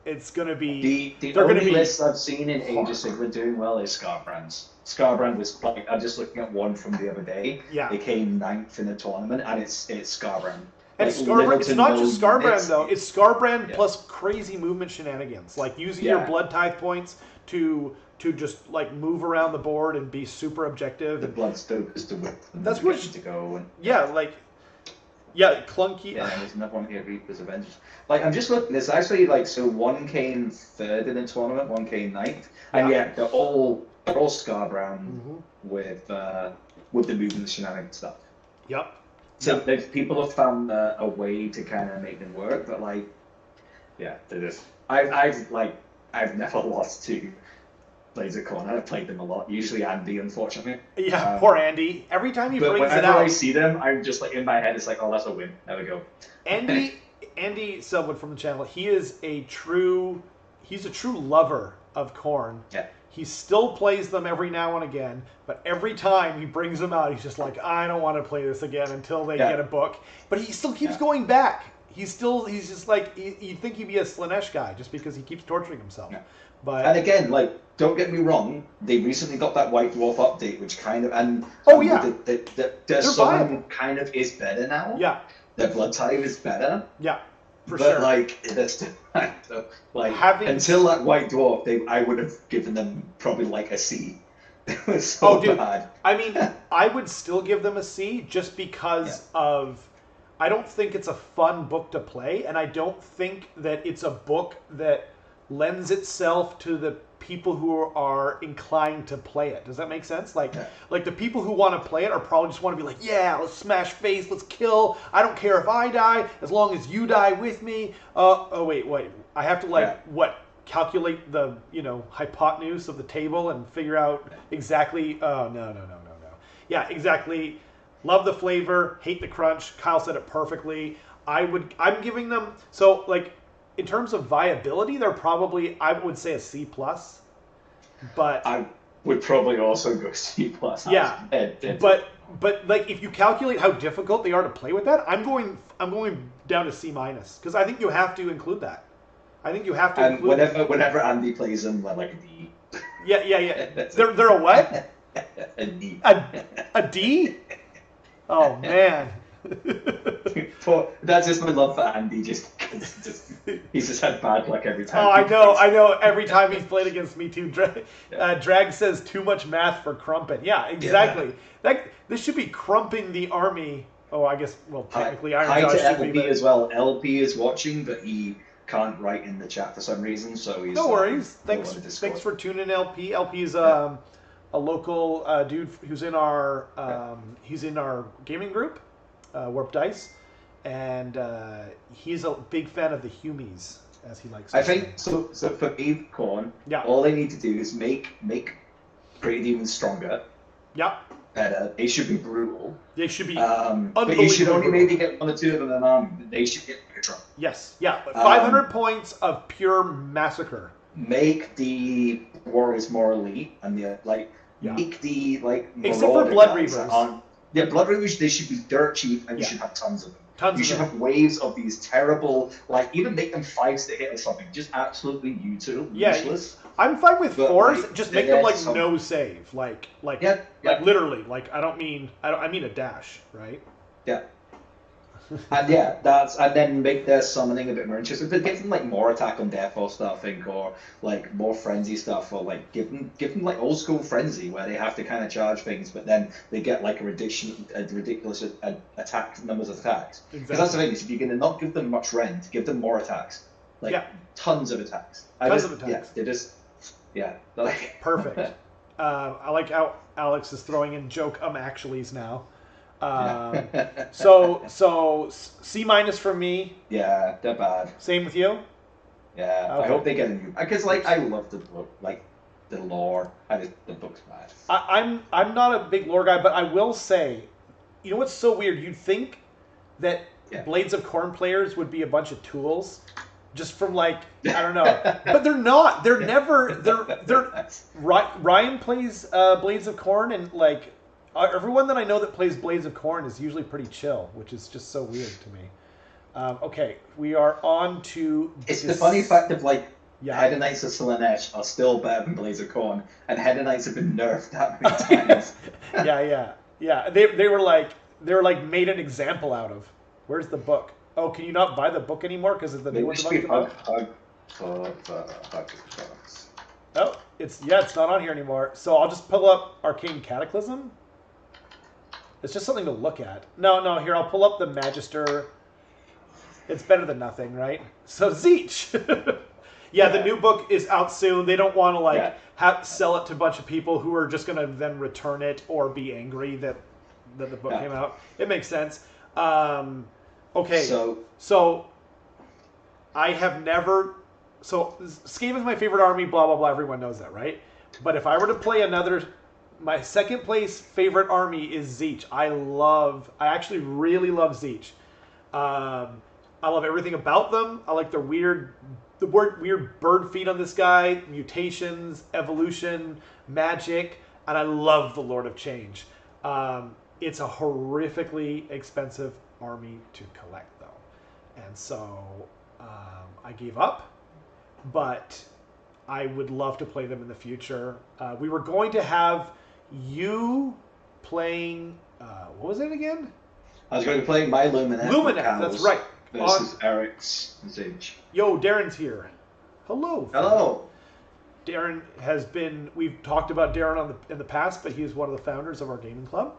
it's gonna be the only list I've seen in Age of Sigmar doing well is Scarbrand's. Scarbrand was like, I'm just looking at one from the other day. Yeah, they came 9th in the tournament, and it's Scarbrand. And like, Scarbrand, it's not just Scarbrand though. It's Scarbrand plus crazy movement shenanigans, like using your blood tithe points to just like move around the board and be super objective. The Bloodstoke is to whip. That's where to go. And, clunky. Yeah, there's another one here, Reaper's Avengers. Like I'm just looking. There's actually like one came 3rd in the tournament, one came 9th, and they're all Scarbrand with the movement shenanigans stuff. Yep. So people have found a way to kind of make them work, but like, they're just. I've never lost to Laser Corner. I've played them a lot. Usually Andy, unfortunately. Yeah, poor Andy. Every time he brings it out. Whenever I see them, I'm just like in my head. It's like, oh, that's a win. There we go. Andy Selwood from the channel. He's a true lover of Khorne. Yeah. He still plays them every now and again, but every time he brings them out, he's just like, I don't want to play this again until they get a book. But he still keeps going back. He's just like, you'd think he'd be a Slanesh guy just because he keeps torturing himself. Yeah. But and again, like, don't get me wrong, they recently got that White Dwarf update, which kind of, their summon kind of is better now. Yeah. Their blood type is better. Yeah. But like that's still until that White Dwarf, I would have given them probably like a C. It was so bad. I mean, I would still give them a C just because of. I don't think it's a fun book to play, and I don't think that it's a book that lends itself to the people who are inclined to play it. Does that make sense? Like the people who want to play it are probably just want to be like, yeah, let's smash face, let's kill. I don't care if I die, as long as you die with me. Wait. I have to calculate the, hypotenuse of the table and figure out exactly. Oh, no. Yeah, exactly. Love the flavor, hate the crunch. Kyle said it perfectly. I'm giving them, so like, in terms of viability, they're probably, I would say, a C+. But I would probably also go C+. Yeah, but like if you calculate how difficult they are to play with that, I'm going down to C- because I think you have to include that. I think you have to. And whenever Andy plays them, they're like a D. Yeah. They're a what? A D. A D? Oh man. That's just my love for Andy. Just he's just had bad luck every time. Oh, I know. Every time he's played against me too. Drag says too much math for Crumpin. Yeah, exactly. This should be crumping the army. Oh, I guess. Well, technically, Iron Josh should be. LP as well. LP is watching, but he can't write in the chat for some reason. So he's no worries. Thanks for tuning in, LP. LP is a local dude who's in our gaming group. Warp Dice, and he's a big fan of the Humies, as he likes to say. think so. So for me, Khorne, all they need to do is make Pretty Demons stronger. Yeah. Better. They should be brutal. They should be. But you should only maybe get 1 or 2 of them in an army. They should get Megatron. Yes. Yeah. 500 points of pure massacre. Make the warriors more elite, and make the except for Blood Reavers. Yeah, Blood Reavers, they should be dirt cheap, and you should have tons of them. You should have waves of these terrible, even make them 5s to hit or something, just absolutely useless. I'm fine with 4s, just make them no save, literally. I mean a dash, right? Yeah. And yeah, and then make their summoning a bit more interesting. But give them like more attack on death or stuff, I think, or like more frenzy stuff, or like give them like old school frenzy where they have to kind of charge things, but then they get like a ridiculous attack numbers of attacks. Because that's the thing, is if you're gonna not give them much rend, give them more attacks, like tons of attacks. Tons of attacks. Yeah, they just like perfect. I like how Alex is throwing in joke actuallys now. So C- from me. Yeah, they're bad. Same with you. Yeah, okay. I hope they get a new, because like I love the book, like the lore. The book's bad. I'm not a big lore guy, but I will say, you know what's so weird? You'd think that Blades of Corn players would be a bunch of tools, just from like I don't know, but they're not. They're never. They're Ryan plays Blades of Corn, and like everyone that I know that plays Blades of Corn is usually pretty chill, which is just so weird to me. Okay, we are on to. It's the funny fact of like Hedonites of Slaanesh are still better than Blades of Corn, and Hedonites have been nerfed that many times. yeah. They were like made an example out of. Where's the book? Oh, can you not buy the book anymore because of the new one's about to come out? Oh, it's not on here anymore. So I'll just pull up Arcane Cataclysm. It's just something to look at. No, here, I'll pull up the Magister. It's better than nothing, right? So Zeech. The new book is out soon. They don't want to sell it to a bunch of people who are just going to then return it or be angry that the book came out. It makes sense. Okay, so I have never... So Skaven's my favorite army, blah, blah, blah. Everyone knows that, right? But if I were to play another... My second place favorite army is Zeech. I actually really love Zeech. I love everything about them. I like the weird bird feet on this guy, mutations, evolution, magic, and I love the Lord of Change. It's a horrifically expensive army to collect, though. And so I gave up, but I would love to play them in the future. We were going to have you playing, what was it again? I was going to be playing my Lumineth. That's right. Versus Eric's Zeech. Yo, Darren's here. Hello. Hello. Darren has been, we've talked about Darren in the past, but he is one of the founders of our gaming club.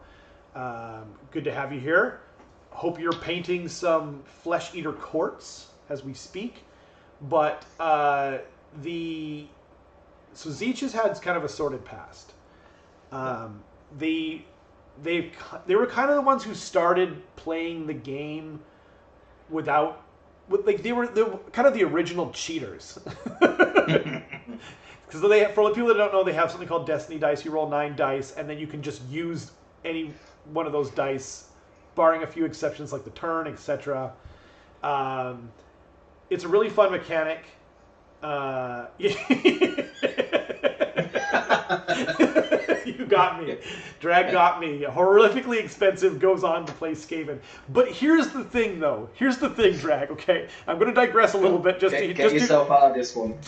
Good to have you here. Hope you're painting some Flesh Eater courts as we speak. But so Zeech has had kind of a sordid past. They were kind of the ones who started playing the game they were kind of the original cheaters. Because for the people that don't know, they have something called Destiny Dice. You roll 9 dice, and then you can just use any one of those dice, barring a few exceptions like the turn, etc. It's a really fun mechanic. You got me. Drag got me. Horrifically expensive, goes on to play Skaven. But here's the thing, though. Here's the thing, Drag, okay? I'm going to digress a little bit. Get yourself out of this one.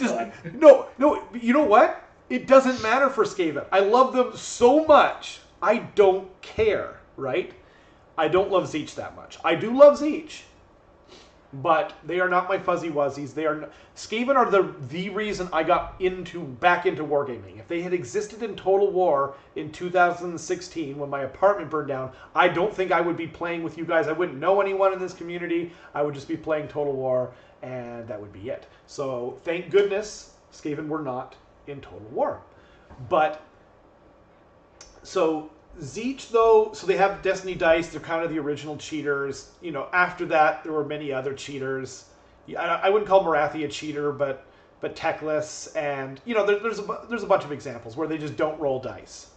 No, you know what? It doesn't matter for Skaven. I love them so much. I don't care, right? I don't love Zeech that much. I do love Zeech, but they are not my fuzzy wuzzies. Skaven are the reason I got back into wargaming. If they had existed in Total War in 2016 when my apartment burned down, I don't think I would be playing with you guys. I wouldn't know anyone in this community. I would just be playing Total War, and that would be it. So thank goodness Skaven were not in Total War. But so Zeech, though, so they have Destiny Dice. They're kind of the original cheaters. You know, after that, there were many other cheaters. I wouldn't call Marathi a cheater, but Techless, and you know, there's a bunch of examples where they just don't roll dice.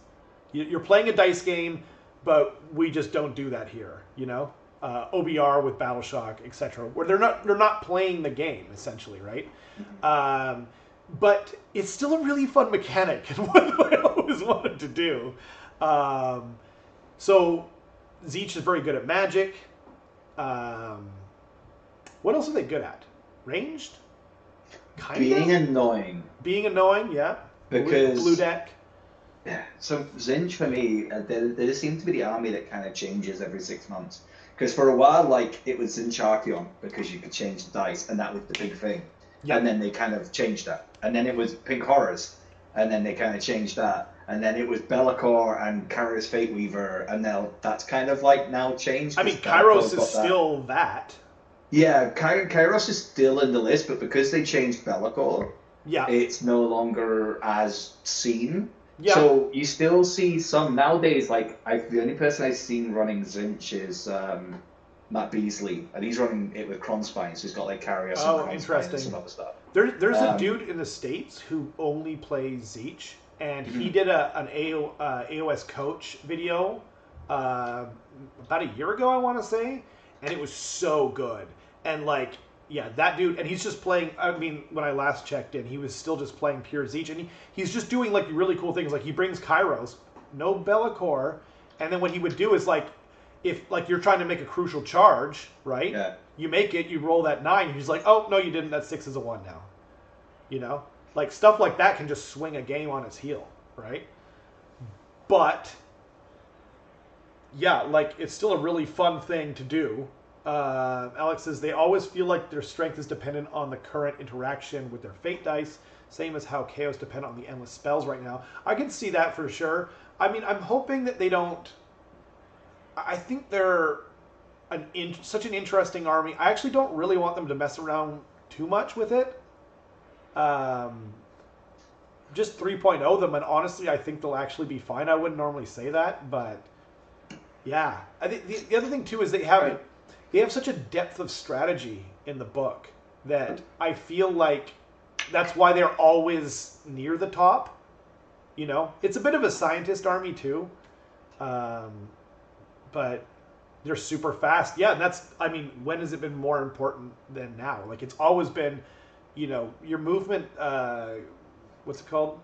You're playing a dice game, but we just don't do that here. You know, OBR with Battleshock, etc., where they're not playing the game essentially, right? But it's still a really fun mechanic and what I always wanted to do. So Zeech is very good at magic. What else are they good at? Ranged? Being annoying. Being annoying, yeah. Because blue deck. Yeah. So Zinj for me, they seem to be the army that kind of changes every 6 months. Because for a while, like, it was in Charkion because you could change the dice, and that was the big thing. Yep. And then they kind of changed that. And then it was Pink Horrors, and then they kind of changed that. And then it was Be'lakor and Kairos Fate Weaver, and now that's kind of like now changed. I mean, Kairos is still that. Yeah, Kairos is still in the list, but because they changed Be'lakor, yeah, it's no longer as seen. Yeah. So you still see some nowadays. Like the only person I've seen running Zinch is Matt Beasley, and he's running it with Kronspine, so he's got like Karius and Kronspine and some other stuff. There's a dude in the States who only plays Zinch, and he did an AoS coach video about a year ago, I want to say, and it was so good. And like, yeah, that dude, and he's just playing, I mean, when I last checked in, he was still just playing pure Zinch, and he's just doing like really cool things. Like he brings Kairos, no Be'lakor, and then what he would do is like, if like you're trying to make a crucial charge, right? Yeah. You make it, you roll that 9, and he's like, oh, no, you didn't, that 6 is a 1 now. You know? Like stuff like that can just swing a game on its heel, right? But, yeah, like it's still a really fun thing to do. Alex says they always feel like their strength is dependent on the current interaction with their fate dice, same as how chaos depend on the endless spells right now. I can see that for sure. I mean, I'm hoping that they don't. I think they're such an interesting army. I actually don't really want them to mess around too much with it. Just 3.0 them, and honestly, I think they'll actually be fine. I wouldn't normally say that, but yeah. I think the other thing too is they have such a depth of strategy in the book that I feel like that's why they're always near the top. You know, it's a bit of a scientist army too, but they're super fast. Yeah, and that's, I mean, when has it been more important than now? Like it's always been, you know, your movement. What's it called?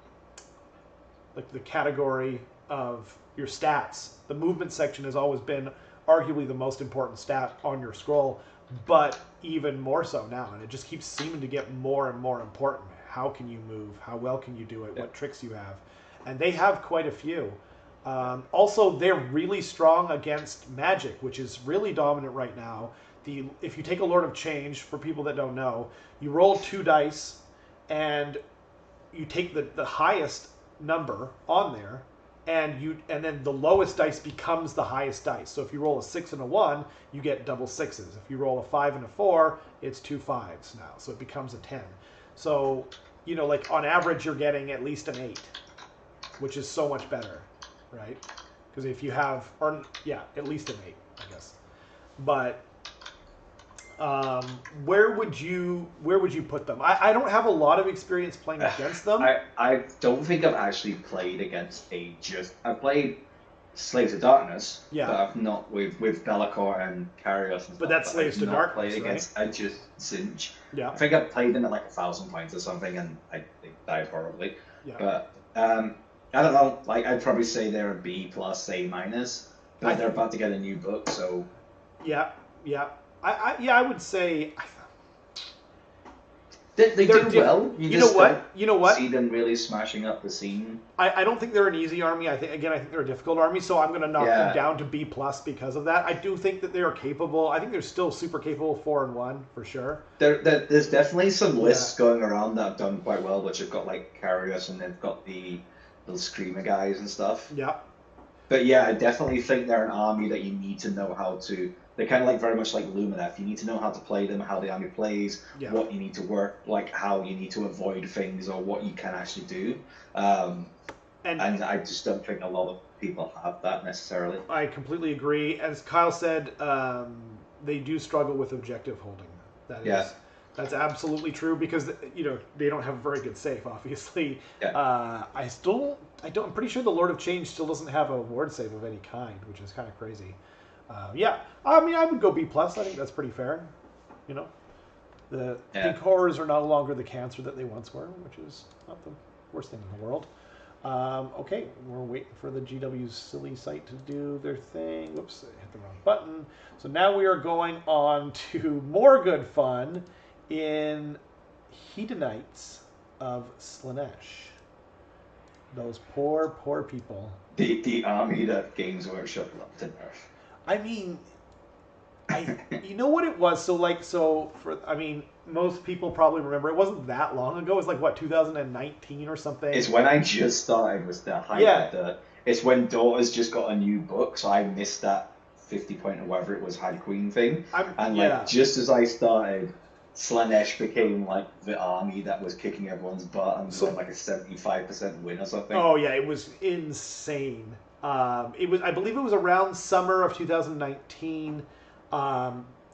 Like the category of your stats. The movement section has always been arguably the most important stat on your scroll, but even more so now, and it just keeps seeming to get more and more important. How can you move? How well can you do it? What tricks you have? And they have quite a few. Also, they're really strong against magic, which is really dominant right now. If you take a Lord of Change, for people that don't know, you roll 2 dice, and you take the highest number on there, and then the lowest dice becomes the highest dice. So if you roll a 6 and a 1, you get double 6s. If you roll a 5 and a 4, it's 2 5s now. So it becomes a 10. So, you know, like on average, you're getting at least an 8, which is so much better, right? Because if you have, at least an 8, I guess. But where would you put them? I don't have a lot of experience playing against them. I don't think I've actually played against I've played Slaves of Darkness, but I've not with Be'lakor and Karios. But that's Slaves to Darkness, played against just Zinch. Yeah. I think I played them at like 1,000 points or something, and I died horribly. Yeah. But I don't know. Like I'd probably say they're a B plus, A minus. But they're about to get a new book, so. Yeah. I would say they do well. You know what? See them really smashing up the scene. I don't think they're an easy army. I think they're a difficult army. So I'm going to knock them down to B plus because of that. I do think that they are capable. I think they're still super capable 4-1 for sure. There's definitely some lists going around that have done quite well, which have got like Karius and they've got the little screamer guys and stuff. Yeah. But yeah, I definitely think they're an army that you need to know how to. They're kind of like very much like Lumineth. You need to know how to play them, how the army plays, what you need to work, like how you need to avoid things or what you can actually do. And I just don't think a lot of people have that necessarily. I completely agree. As Kyle said, they do struggle with objective holding. That's absolutely true because they don't have a very good save, obviously. Yeah. I'm pretty sure the Lord of Change still doesn't have a ward save of any kind, which is kind of crazy. I mean, I would go B plus. I think that's pretty fair. You know, the pink horrors are no longer the cancer that they once were, which is not the worst thing in the world. Okay, we're waiting for the GW's silly site to do their thing. Whoops, I hit the wrong button. So now we are going on to more good fun in Hedonites of Slaanesh. Those poor people. The army that Games Workshop loved to nerf. I mean, You know what it was? Most people probably remember it wasn't that long ago. It was like what, 2019 or something. It's when I just started was the height of the. It's when Daughter's just got a new book, so I missed that 50 point or whatever it was High Queen thing. Just as I started, Slaanesh became like the army that was kicking everyone's butt and got like a 75% win or something. Oh yeah, it was insane. I believe it was around summer of 2019.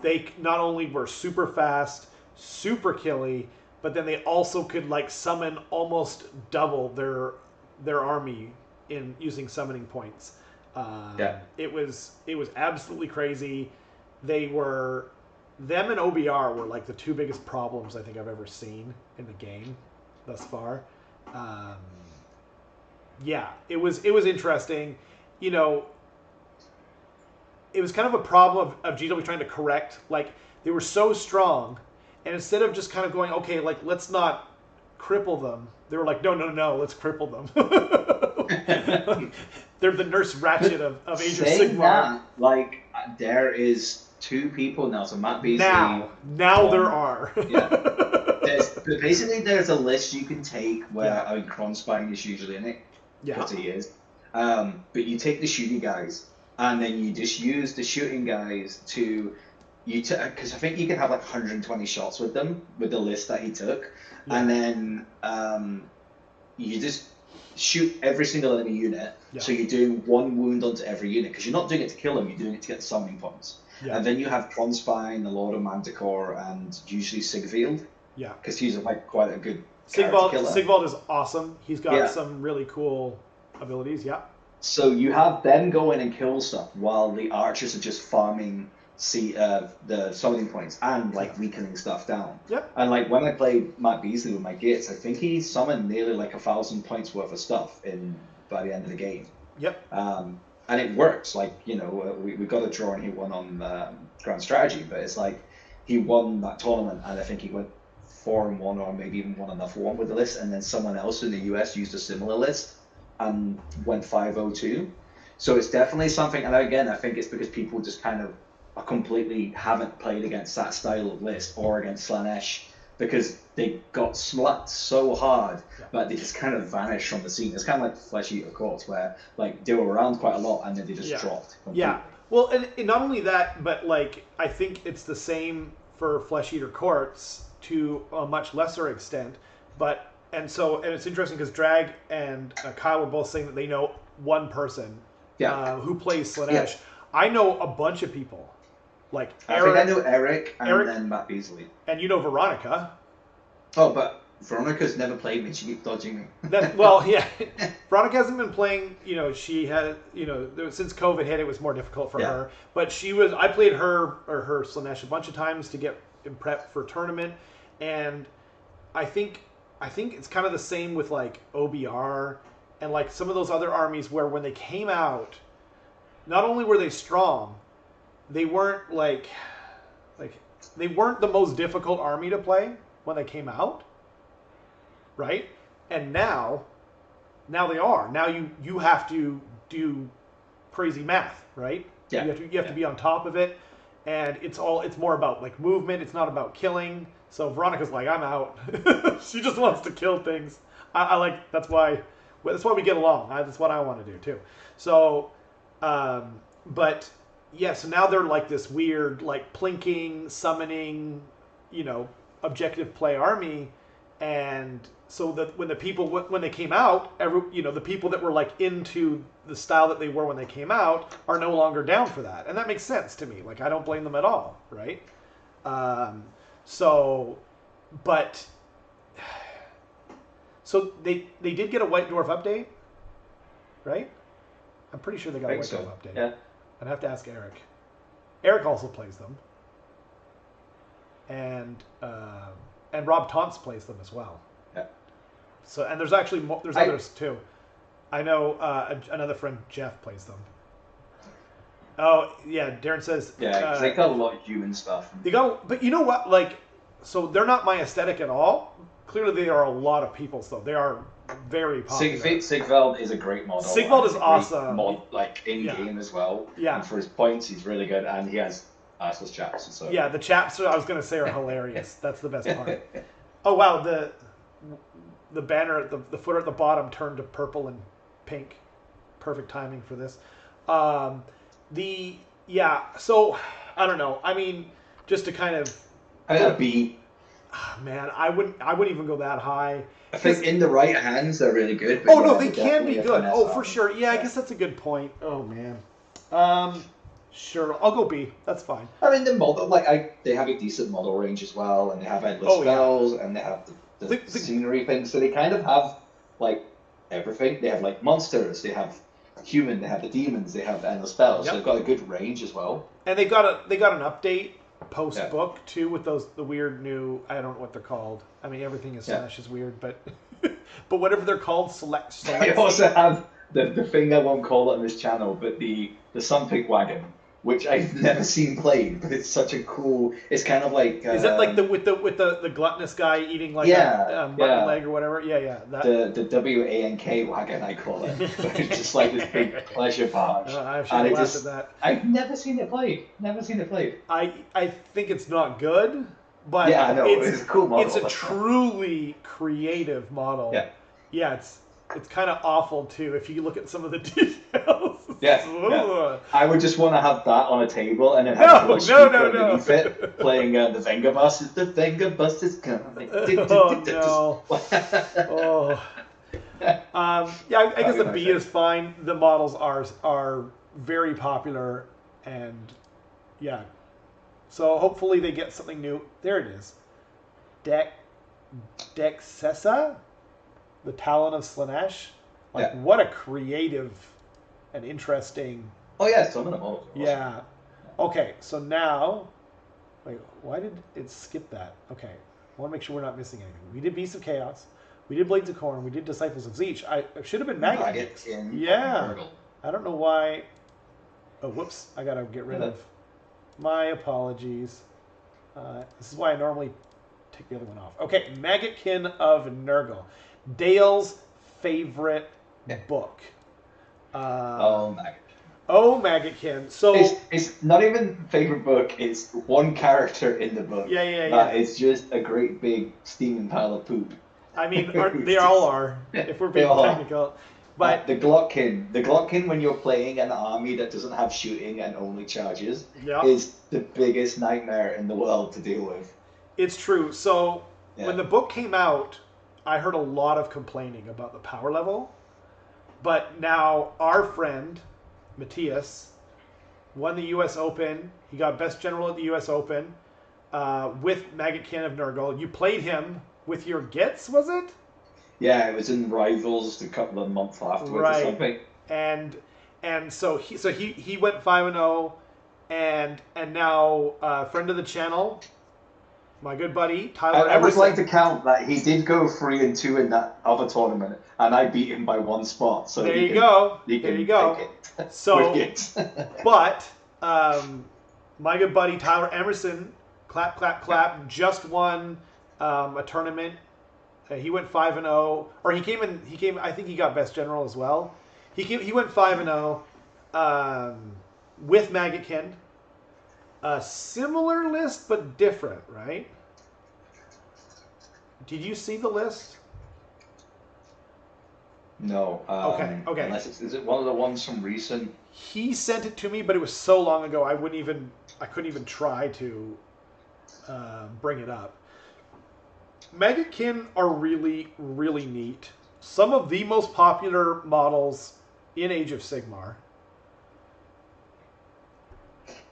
They not only were super fast, super killy, but then they also could like summon almost double their army in using summoning points. It was absolutely crazy. Them and OBR were like the two biggest problems I think I've ever seen in the game thus far. It was interesting. You know, it was kind of a problem of GW trying to correct. Like, they were so strong, and instead of just kind of going, okay, like, let's not cripple them, they were like, no, let's cripple them. They're the Nurse Ratchet of Age of Sigmar. There is 2 people now, so Matt Beasley. Now there are. Basically, there's a list you can take where, Kronspine is usually in it. Because he is. But you take the shooting guys, and then you just use the shooting guys because I think you can have like 120 shots with them with the list that he took, and then you just shoot every single enemy unit. So you're doing 1 wound onto every unit because you're not doing it to kill them, you're doing it to get the summoning points. And then you have Kronspine, the Lord of Manticore, and usually Sigvild. Because he's like quite a good Sigvald is awesome. He's got some really cool abilities. So you have them go in and kill stuff while the archers are just farming the summoning points and like weakening stuff down. And like when I played Matt Beasley with my Gates, I think he summoned nearly like 1,000 points worth of stuff by the end of the game. And it works. Like, you know, we got a draw and he won on Grand Strategy, but it's like he won that tournament and I think he went 4-1 or maybe even won another one with the list, and then someone else in the US used a similar list and went 5-0-2. So it's definitely something, and again, I think it's because people just kind of completely haven't played against that style of list or against Slaanesh because they got slapped so hard that they just kind of vanished from the scene. It's kind of like Flesh Eater Courts where like they were around quite a lot and then they just dropped completely. Well, and not only that, but like I think it's the same for Flesh Eater Courts to a much lesser extent, and it's interesting because Drag and Kyle were both saying that they know one person who plays Slaanesh. I know a bunch of people, like Eric. I think I know Eric and then Matt Beasley. And you know Veronica. Oh, but Veronica's never played me. She keeps dodging me. Veronica hasn't been playing. You know, she had. You know, since COVID hit, it was more difficult for her. But I played her Slaanesh a bunch of times to get in prep for tournament. And I think it's kind of the same with like OBR and like some of those other armies where when they came out, not only were they strong, they weren't like they weren't the most difficult army to play when they came out, right? And now they are. Now you have to do crazy math, right? You have to be on top of it, and it's more about like movement. It's not about killing. So Veronica's like, I'm out. She just wants to kill things. I like, that's why we get along. That's what I want to do too. So, but yeah, so now they're like this weird, like plinking, summoning, you know, objective play army. And so that when they came out, the people that were like into the style that they were when they came out are no longer down for that. And that makes sense to me. Like, I don't blame them at all. Right. So they did get a White Dwarf update, right? I'm pretty sure they got a White Dwarf update. Yeah. I'd have to ask Eric. Eric also plays them, and Rob Taunts plays them as well. Yeah. So there's actually others too. I know another friend Jeff plays them. Oh yeah, Darren says. Yeah, because they got a lot of human stuff. But you know what? Like, so they're not my aesthetic at all. Clearly, they are a lot of people's though. They are very popular. Sigvald is a great model. Sigvald is awesome. In game as well. Yeah. And for his points, he's really good, and he has assless chaps. So Yeah, the chaps I was gonna say are hilarious. That's the best part. Oh wow, the banner, the footer at the bottom turned to purple and pink. Perfect timing for this. So I don't know. I mean, just to kind of, I got a B. man, I wouldn't even go that high. I think in the right hands they're really good. Oh no, they can be good. Oh, for sure. Yeah, I guess that's a good point. Oh man. Sure, I'll go B. That's fine. I mean, the model, they have a decent model range as well, and they have endless spells, and they have the scenery thing. So they kind of have like everything. They have like monsters, they have human, they have the demons, they have the endless spells. So they've got a good range as well. And they got an update post book too with the weird new, I don't know what they're called. I mean, everything is Slash is weird, but but whatever they're called, select. I also have the thing I won't call it on this channel, but the Sunpig wagon, which I've never seen played, but it's such a cool. It's kind of like. Is that like with the gluttonous guy eating like a mutton leg or whatever? Yeah. The WANK wagon, I call it. It's just like this big pleasure barge. I should have laughed at that. I've never seen it played. I think it's not good, but yeah, I know it's a cool model. It's a truly creative model. Yeah, it's kind of awful too if you look at some of the details. Yeah. I would just want to have that on a table and then have a underneath it playing the Venga bus. The Venga bus is coming. Oh no. I guess the B is fine. The models are very popular, and so hopefully they get something new. There it is. Dexessa, the Talon of Slanesh. What a creative and interesting. Oh yeah, some of them all. Yeah. Okay, so now, wait, why did it skip that? Okay, I want to make sure we're not missing anything. We did Beasts of Chaos, we did Blades of Corn, we did Disciples of Zeech. I should have been Maggot. Yeah. I don't know why. Oh, whoops! I gotta get rid of. My apologies. This is why I normally take the other one off. Okay, Maggotkin of Nurgle, Dale's favorite book. Maggotkin. So it's not even favorite book. It's one character in the book. Yeah. It's just a great big steaming pile of poop. I mean, they all are. If we're being technical. But the Glockkin when you're playing an army that doesn't have shooting and only charges is the biggest nightmare in the world to deal with. It's true. So when the book came out, I heard a lot of complaining about the power level. But now our friend Matthias won the U.S. Open. He got Best General at the U.S. Open with Maggotkin of Nurgle. You played him with your Gits, was it? Yeah, it was in Rivals a couple of months afterwards or something. And so he went 5-0, and now friend of the channel, my good buddy Tyler Emerson. I would like to count that he did go 3-2 in that other tournament, and I beat him by one spot. So there you go. So, but my good buddy Tyler Emerson, clap, just won a tournament. He went 5-0, or he came. I think he got Best General as well. He went 5-0 with Maggotkin. A similar list, but different, right? Did you see the list? No. Okay. Unless is it one of the ones from recent? He sent it to me, but it was so long ago. I couldn't even try to bring it up. Maggotkin are really, really neat. Some of the most popular models in Age of Sigmar.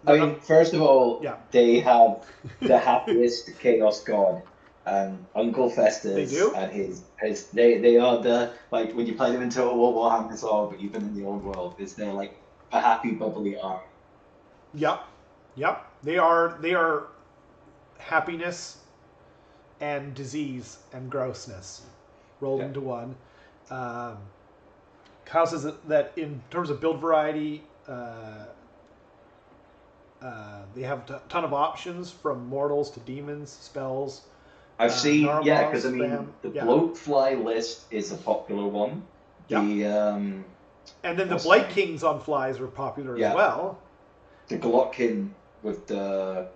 I mean, first of all, they have the happiest Chaos God, Uncle Festus. They do? And they are the, like, when you play them in Total War Warhammer, it's all, but even in the old world, they're like a happy, bubbly army. Yep. They are happiness and disease and grossness rolled into one. Kyle says that in terms of build variety, they have a ton of options from mortals to demons, spells. I've seen, because I mean, the Bloatfly list is a popular one. And then the Blight Kings on flies were popular as well. The Glockkin with the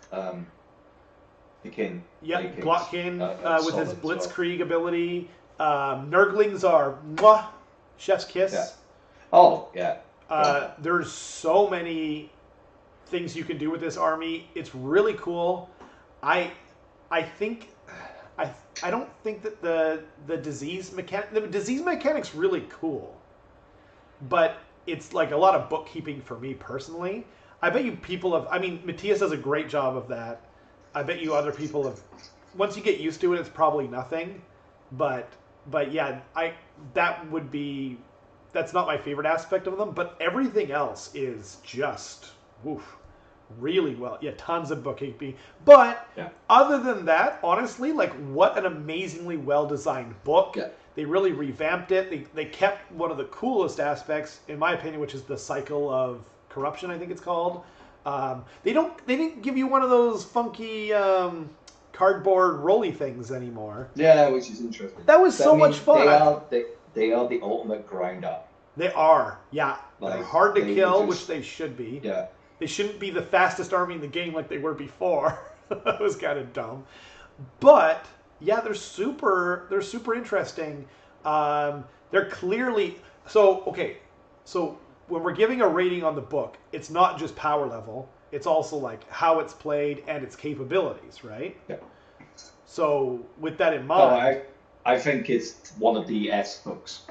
king. Yeah, Vikings, Glotkin with his solid as well. Blitzkrieg ability. Nurglings are mwah, chef's kiss. Yeah. Oh yeah. There's so many things you can do with this army. It's really cool. I think I don't think that the disease mechanic's really cool, but it's like a lot of bookkeeping for me personally. I bet you people have. I mean, Matthias does a great job of that. I bet you other people have. Once you get used to it, it's probably nothing. But yeah, that's not my favorite aspect of them. But everything else is just really well. Yeah, tons of bookkeeping. But other than that, honestly, like what an amazingly well designed book. Yeah. They really revamped it. They kept one of the coolest aspects, in my opinion, which is the cycle of corruption, I think it's called. They didn't give you one of those funky cardboard rolly things anymore. Yeah, which is interesting. That was so much fun. They are the ultimate grinder. They are, yeah. They're hard to kill, which they should be. Yeah. They shouldn't be the fastest army in the game like they were before. That was kind of dumb. But yeah, they're super interesting. They're clearly okay. So when we're giving a rating on the book, it's not just power level. It's also like how it's played and its capabilities, right? Yeah. So with that in mind, I think it's one of the S books.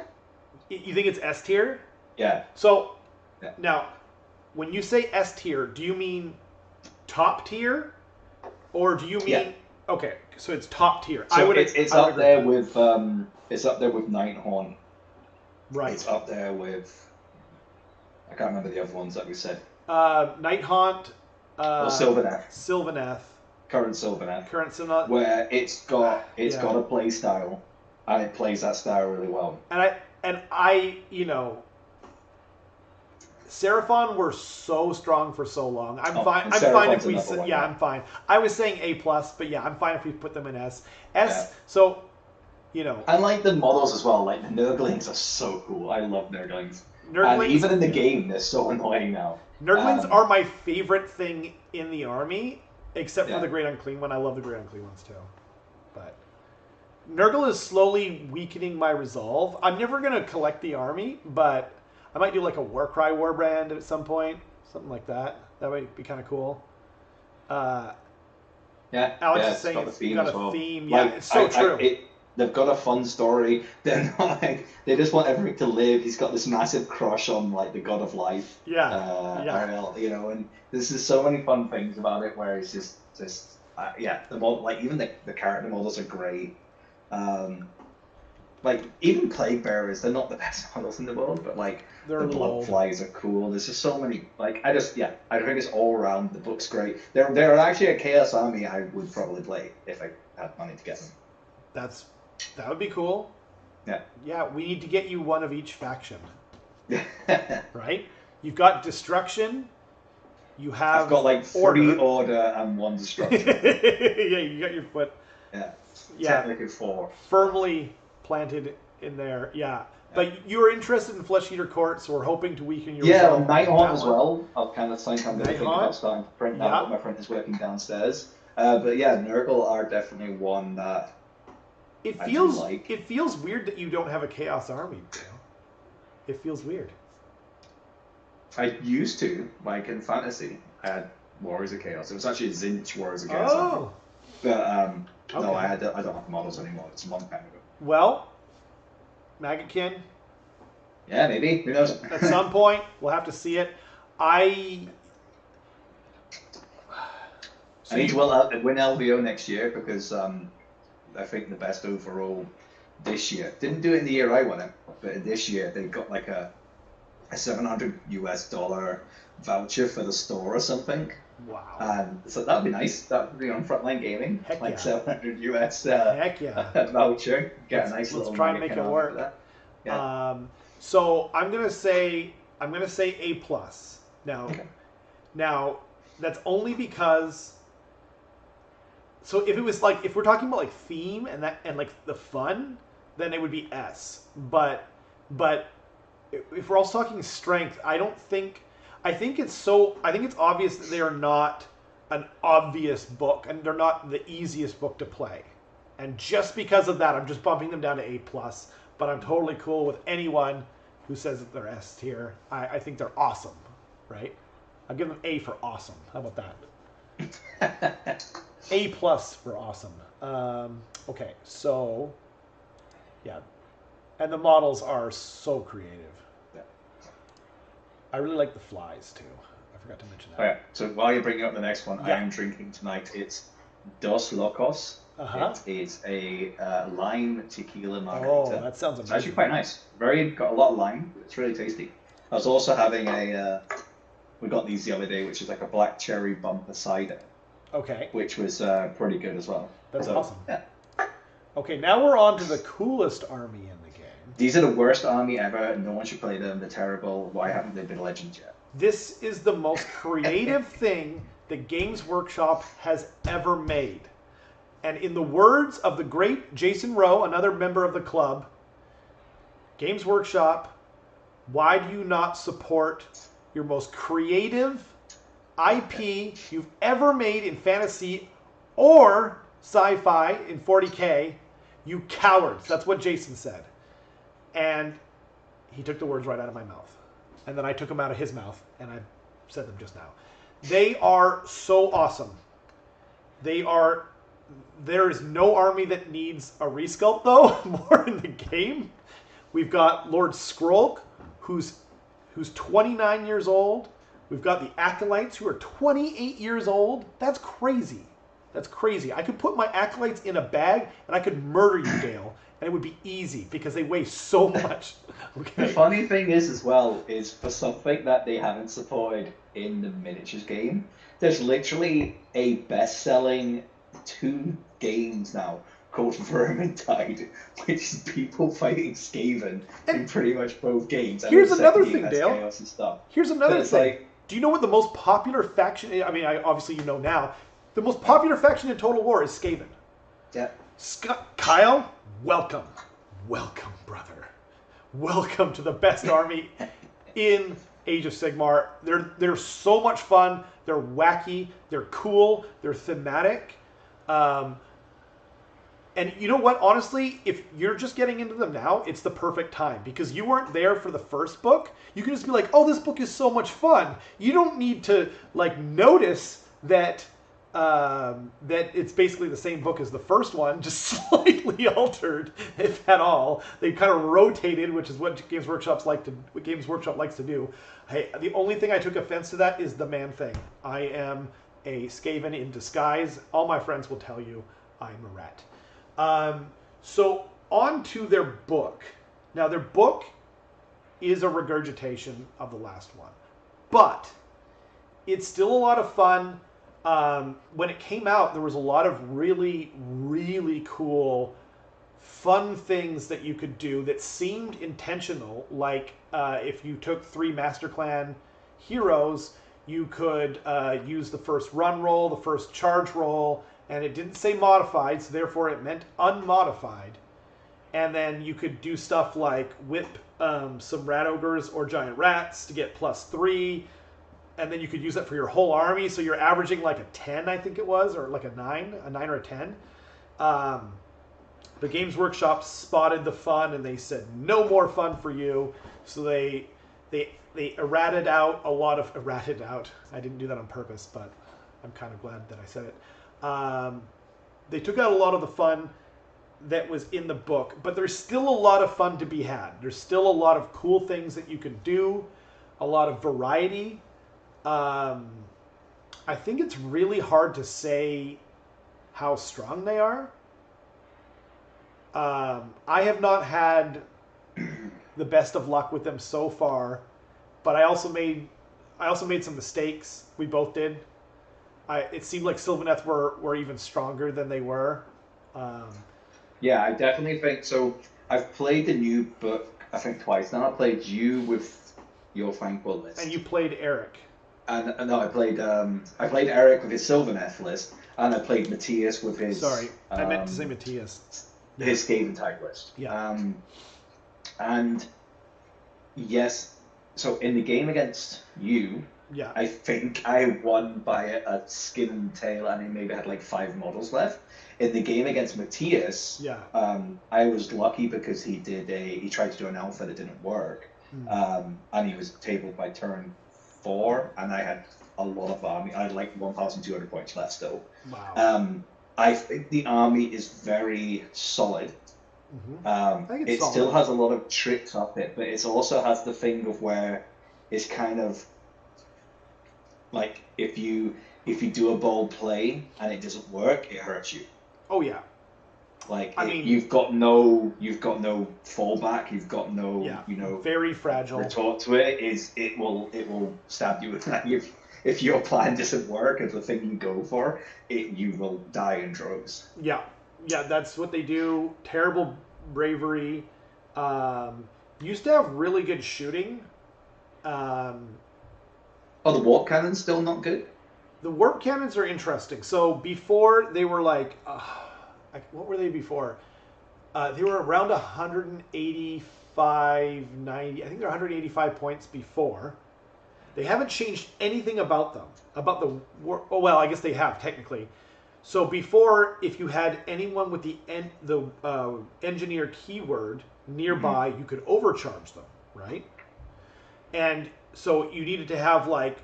You think it's S tier? Yeah. So now, when you say S tier, do you mean top tier, or do you mean okay? So it's top tier. So it's up there with Nighthorn. Right. It's up there with. I can't remember the other ones that we said. Nighthaunt. Sylvaneth. Sylvaneth. Current Sylvaneth. Current Sylvaneth. Where it's got a play style, and it plays that style really well. And I Seraphon were so strong for so long. I'm fine if we say, I'm fine. I was saying A+, but yeah, I'm fine if we put them in S. So, I like the models as well. Like the Nurglings are so cool. I love Nurglings. And even in the game, they're so annoying now. Nurglings are my favorite thing in the army, except for the Great Unclean one. I love the Great Unclean ones too. But Nurgle is slowly weakening my resolve. I'm never going to collect the army, but I might do like a Warcry warband at some point. Something like that. That might be kind of cool. Alex is saying it's got a theme. Yeah, it's so true. They've got a fun story. They're not like they just want everything to live. He's got this massive crush on like the god of life. Ariel, and there's just so many fun things about it where it's just the model, like even the character models are great. Like even plague bearers, they're not the best models in the world, but like the blood flies are cool. There's just so many. Like I think it's all around. The book's great. They're actually a chaos army I would probably play if I had money to get them. That would be cool. Yeah. Yeah, we need to get you one of each faction. Right? You've got destruction. You have. I've got like 3 order and 1 destruction. Yeah, you got your foot. Yeah. Technically 4. Firmly planted in there. Yeah. But you were interested in Flesh Eater Court, so we're hoping to weaken your. Yeah, Nighthaunt as well. I'll kind of think I'm going to think about starting to print out what my friend is working downstairs. But yeah, Nurgle are definitely one that. It feels weird that you don't have a Chaos Army, Bill. It feels weird. I used to, like in Fantasy, I had Warriors of Chaos. It was actually a Zinch Warriors of Chaos Army. But no, I don't have the models anymore. It's a long time ago. Well, Maggotkin. Yeah, maybe. Who knows? At some point, we'll have to see it. I need to win LVO next year because I think the best overall this year. Didn't do it in the year I won it, but this year they got like a $700 voucher for the store or something. Wow. And so that would be nice. That would be on Frontline Gaming. Heck like yeah. $700 Heck yeah. voucher. Get a nice little. Let's try and make it work. That. Yeah. So I'm gonna say A+. Now that's only because. So if it was like if we're talking about like theme and like the fun, then it would be S. But if we're also talking strength, I think it's obvious that they are not an obvious book, and they're not the easiest book to play. And just because of that, I'm just bumping them down to A+. But I'm totally cool with anyone who says that they're S tier. I think they're awesome, right? I'll give them A for awesome. How about that? A+ for awesome. Okay, so yeah, and the models are so creative. Yeah. I really like the flies too. I forgot to mention that. Oh, yeah. So while you're bringing up the next one, Yeah. I am drinking tonight. It's Dos Locos. Uh-huh. It is a lime tequila Oh, margarita. that sounds It's amazing. actually quite nice. Got a lot of lime. It's really tasty. I was also having we got these the other day, which is like a black cherry bumper cider, Okay, which was pretty good as well. that's So, awesome. Yeah. Okay, now we're on to the coolest army in the game. These are the worst army ever. No one should play them. They're terrible. Why haven't they been legends yet? This is the most creative thing that Games Workshop has ever made. And in the words of the great Jason Rowe, another member of the club, Games Workshop, why do you not support your most creative IP you've ever made in fantasy or sci-fi in 40K? You cowards. That's what Jason said. And he took the words right out of my mouth. And then I took them out of his mouth, and I said them just now. They are so awesome. There is no army that needs a resculpt, though, more in the game. We've got Lord Skrolk, who's 29 years old. We've got the Acolytes, who are 28 years old. That's crazy. That's crazy. I could put my Acolytes in a bag, and I could murder you, Dale, and it would be easy, because they weigh so much. Okay. The funny thing is, as well, is for something that they haven't supported in the miniatures game, there's literally a best-selling 2 games now called Vermintide, which is people fighting Skaven in pretty much both games. And Here's the another second thing, game has Dale. Chaos and stuff. Here's another But it's thing. like- Do you know what the most popular faction is? I mean, obviously you know now. The most popular faction in Total War is Skaven. Yeah. Kyle, welcome. Welcome, brother. Welcome to the best army in Age of Sigmar. They're so much fun. They're wacky. They're cool. They're thematic. And you know what? Honestly, if you're just getting into them now, it's the perfect time, because you weren't there for the first book. You can just be like, "Oh, this book is so much fun." You don't need to like notice that that it's basically the same book as the first one, just slightly altered, if at all. They kind of rotated, which is what Games Workshop likes to do. Hey, the only thing I took offense to that is the man thing. I am a Skaven in disguise. All my friends will tell you I'm a rat. So on to their book. Now their book is a regurgitation of the last one, but it's still a lot of fun. When it came out, there was a lot of really, really cool, fun things that you could do that seemed intentional. Like if you took 3 Master Clan heroes, you could use the first run roll, the first charge roll, and it didn't say modified, so therefore it meant unmodified. And then you could do stuff like whip some rat ogres or giant rats to get +3, and then you could use that for your whole army, so you're averaging like a 10, I think it was, or like a 9 or a 10. The Games Workshop spotted the fun, and they said, no more fun for you. So they errated out a lot of... Errated out. I didn't do that on purpose, but I'm kind of glad that I said it. They took out a lot of the fun that was in the book, but there's still a lot of fun to be had. There's still a lot of cool things that you can do, a lot of variety. I think it's really hard to say how strong they are. I have not had the best of luck with them so far, but I also made some mistakes. We both did. It seemed like Sylvaneth were even stronger than they were. Yeah, I definitely think so. I've played the new book, I think, twice. Then I played you with your Thankful list. And you played Eric. And no, I played Eric with his Sylvaneth list, and I played Matthias with his... Sorry, I meant to say Matthias. His Skaven type list. Yeah. And yes, so in the game against you, Yeah. I think I won by a skin and tail, and I maybe had like 5 models left. In the game against Matthias, Yeah. I was lucky because he tried to do an alpha that didn't work, and he was tabled by turn 4, and I had a lot of army. I had like 1,200 points left still. Wow. I think the army is very solid. I think it's It solid. still has a lot of tricks up it, but it also has the thing of where it's kind of like if you do a bold play and it doesn't work, it hurts you. Oh yeah. Like I mean, you've got no fallback, you've got no very fragile. retort to it. It will stab you with that. If your plan doesn't work, if the thing you go for, you will die in droves. Yeah, that's what they do. Terrible bravery. Used to have really good shooting. Oh, the warp cannon's still not good? The warp cannons are interesting. So before they were like, what were they before? They were around 185, 90. I think they're 185 points before. They haven't changed anything about them. About the oh well, I guess they have technically. So before, if you had anyone with the engineer keyword nearby, you could overcharge them, right? And so you needed to have like,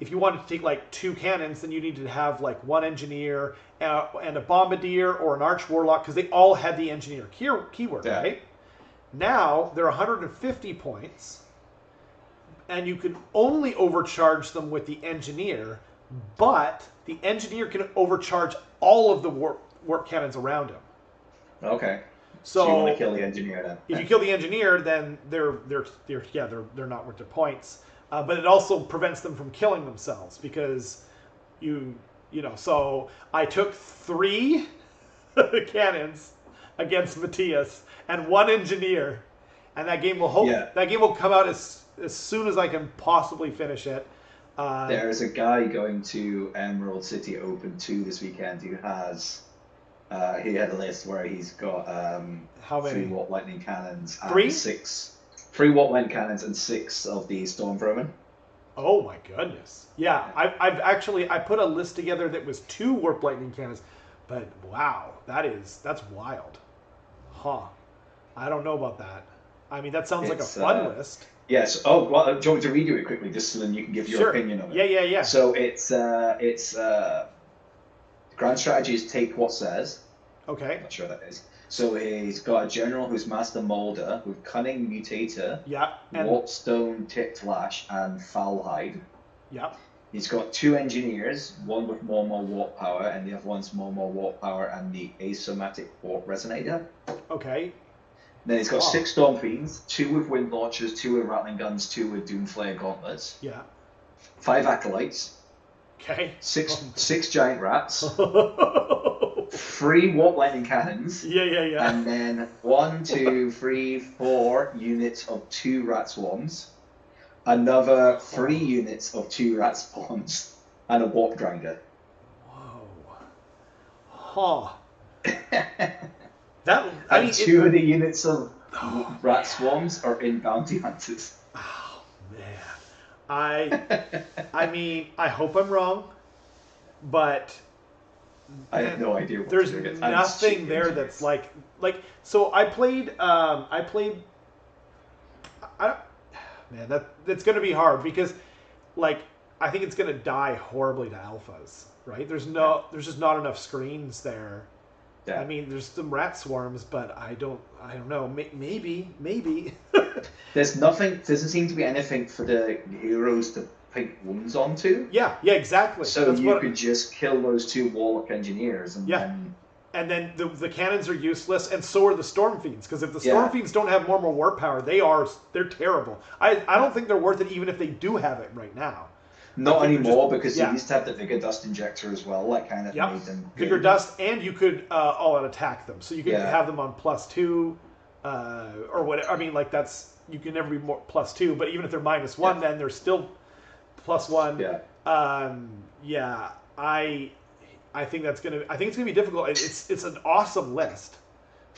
if you wanted to take like 2 cannons, then you needed to have like 1 engineer and a bombardier or an arch warlock, because they all had the engineer keyword, right? Now they're 150 points, and you can only overcharge them with the engineer, but the engineer can overcharge all of the warp cannons around him. Okay. So you want to kill the engineer then? If you kill the engineer, then they're not worth their points. But it also prevents them from killing themselves, because So I took 3 cannons against Matthias and 1 engineer, and that game will come out as soon as I can possibly finish it. There's a guy going to Emerald City Open 2 this weekend who has he had a list where he's got how many 3 watt lightning cannons and 3 3 watt lightning cannons and 6 of the storm vermin. Oh my goodness! Yeah, I put a list together that was 2 warp lightning cannons, but wow, that's wild, huh? I don't know about that. I mean, that sounds like a fun list. Yes. Oh, well, do you want me to redo it quickly, just so then you can give your opinion on it? Yeah. So it's grand strategy is take what says. Okay. I'm not sure what that is. So he's got a general who's Master Molder with Cunning Mutator, Warpstone Tipped Lash, and Foul Hide. Yeah. He's got 2 engineers, one with more warp power, and the other one's more warp power and the Asomatic Warp Resonator. Okay. Then he's got 6 Storm Fiends, 2 with Wind Launchers, 2 with Rattling Guns, 2 with Doomflayer Gauntlets. Yeah. 5 Acolytes. Okay. 6 Giant Rats. 3 Warp Lightning Cannons. Yeah. And then 1, 2, 3, 4 units of 2 Rat Swarms. Another 3 units of 2 Rat Swarms. And a Warp Grinder. Whoa. Huh. I mean, 2 of the units of Rat Swarms are in Bounty Hunters. Oh, man. I mean, I hope I'm wrong, but I have no idea what there's nothing there that's like so I played that's going to be hard, because like I think it's going to die horribly to alphas, right? There's just not enough screens there. Yeah. I mean, there's some rat swarms, but I don't know. Maybe. Doesn't seem to be anything for the heroes to pick wounds onto. Yeah, exactly. So you could just kill those 2 Warlock Engineers. And then the cannons are useless, and so are the Storm Fiends, because if the Storm Fiends don't have more warp power, they're terrible. I don't think they're worth it, even if they do have it right now. Not anymore, because they used to have the Vigor Dust Injector as well. That kind of made them good. Vigor Dust, and you could all-out attack them. So you could have them on +2, or whatever. I mean, like you can never be more +2, but even if they're -1, then they're still +1. Yeah. I think it's gonna be difficult. It's an awesome list.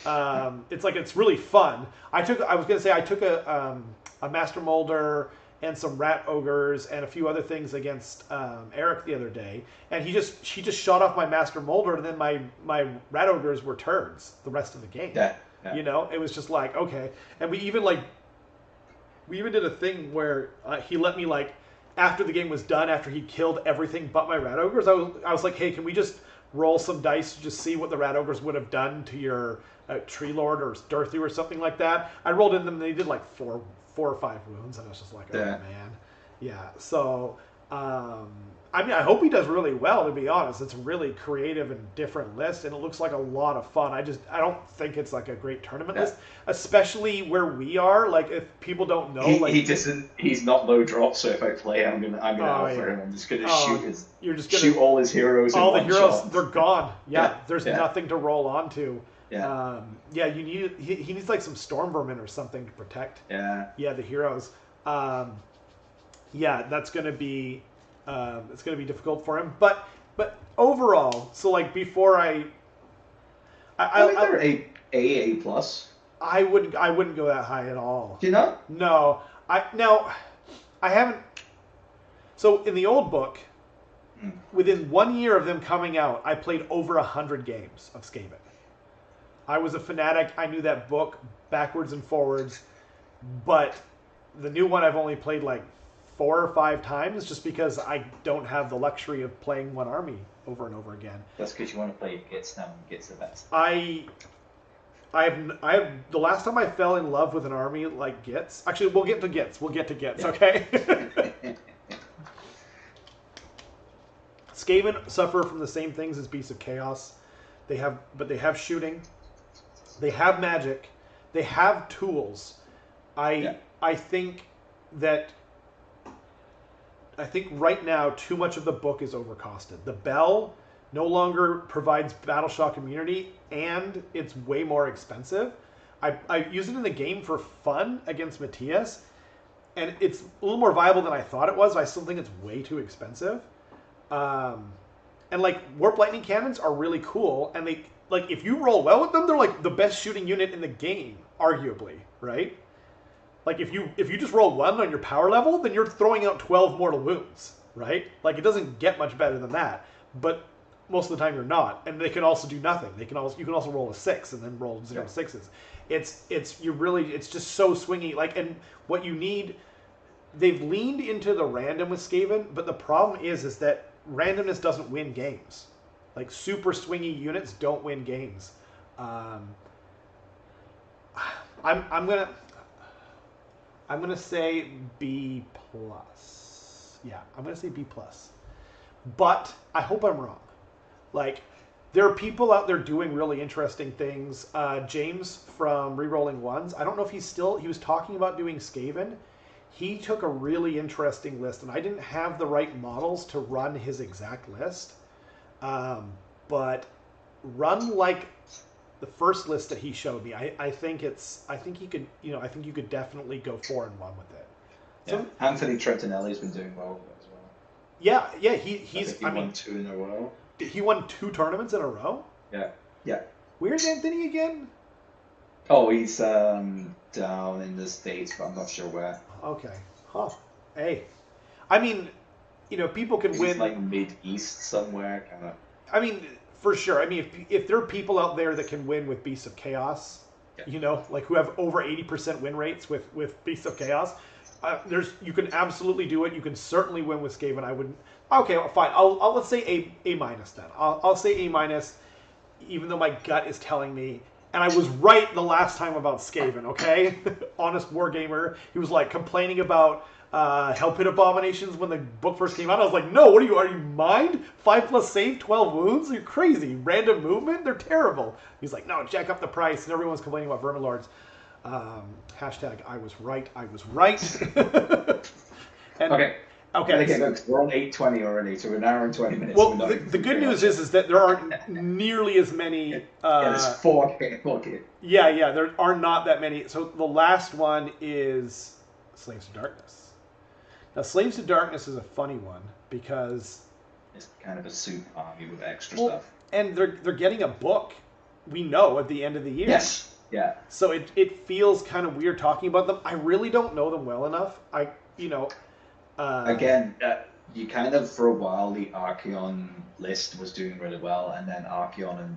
It's really fun. I took a Master Molder and some rat ogres and a few other things against Eric the other day, and she just shot off my master molder, and then my rat ogres were turds the rest of the game. Yeah. You know, it was just like, okay, and we even did a thing where he let me, like, after the game was done, after he killed everything but my rat ogres, I was like, hey, can we just roll some dice to just see what the rat ogres would have done to your tree lord or Dorothy or something like that? I rolled in them, and they did like four or five wounds, and I was just like, oh man, yeah. So I mean, I hope he does really well, to be honest. It's a really creative and different list, and it looks like a lot of fun. I don't think it's like a great tournament list, especially where we are. Like, if people don't know, he's not low drop, so if I play, I'm gonna offer him. I'm just gonna shoot all his heroes. All the heroes, they're gone. Yeah, there's nothing to roll onto. Yeah. You need he needs like some storm vermin or something to protect. Yeah. Yeah, the heroes. That's gonna be it's gonna be difficult for him. But overall, so like before I think they're AA plus. I wouldn't go that high at all. Do you not? No. I haven't. So in the old book, within 1 year of them coming out, I played over 100 games of Skaven. I was a fanatic. I knew that book backwards and forwards, but the new one I've only played like 4 or 5 times, just because I don't have the luxury of playing one army over and over again. That's because you want to play Gits now, and Gits the best. I have the last time I fell in love with an army like Gits. Actually, we'll get to Gits. Okay. Skaven suffer from the same things as Beasts of Chaos. They have shooting. They have magic. They have tools. I think right now too much of the book is overcosted. The bell no longer provides battle shock immunity, and it's way more expensive. I use it in the game for fun against Matthias, and it's a little more viable than I thought it was. But I still think it's way too expensive. And like warp lightning cannons are really cool, and they, like, if you roll well with them, they're like the best shooting unit in the game, arguably, right? Like if you just roll 1 on your power level, then you're throwing out 12 mortal wounds, right? Like, it doesn't get much better than that, but most of the time you're not. And they can also do nothing. You can also roll a 6 and then roll 0 6s. It's just so swingy. Like, and what you need, they've leaned into the random with Skaven, but the problem is that randomness doesn't win games. Like, super swingy units don't win games. I'm gonna say B plus. Yeah, I'm gonna say B plus. But I hope I'm wrong. Like, there are people out there doing really interesting things. James from Rerolling Ones, I don't know if he was talking about doing Skaven. He took a really interesting list, and I didn't have the right models to run his exact list. But run like the first list that he showed me. I think you could definitely go 4-1 with it. So, Anthony Trentinelli's been doing well as well. Yeah, He won 2 in a row. He won 2 tournaments in a row? Yeah. Where's Anthony again? Oh, he's down in the States, but I'm not sure where. Okay. Huh. Hey. I mean, people can win. He's like mid-east somewhere, kind of. I mean, for sure. I mean, if there are people out there that can win with Beasts of Chaos, like who have over 80% win rates with Beasts of Chaos, you can absolutely do it. You can certainly win with Skaven. I wouldn't. Okay, well, fine. I'll let's say A minus then. I'll say A minus, even though my gut is telling me. And I was right the last time about Skaven, okay? Honest Wargamer. He was like complaining about Hell Pit Abominations when the book first came out. I was like, no, are you mind? 5+ save, 12 wounds? You're crazy. Random movement? They're terrible. He's like, no, jack up the price. And everyone's complaining about Vermin Lords. Hashtag I was right. And, okay. Look, we're on 8:20 already, so we're an hour and 20 minutes. Well, the good news is that there aren't nearly as many. There's 4. Yeah, there are not that many. So the last one is Slaves to Darkness. Now, Slaves to Darkness is a funny one because it's kind of a soup army with extra stuff. And they're getting a book, we know, at the end of the year. Yes. Yeah. So it feels kind of weird talking about them. I really don't know them well enough. you know, Again, you kind of, for a while, the Archeon list was doing really well, and then Archeon and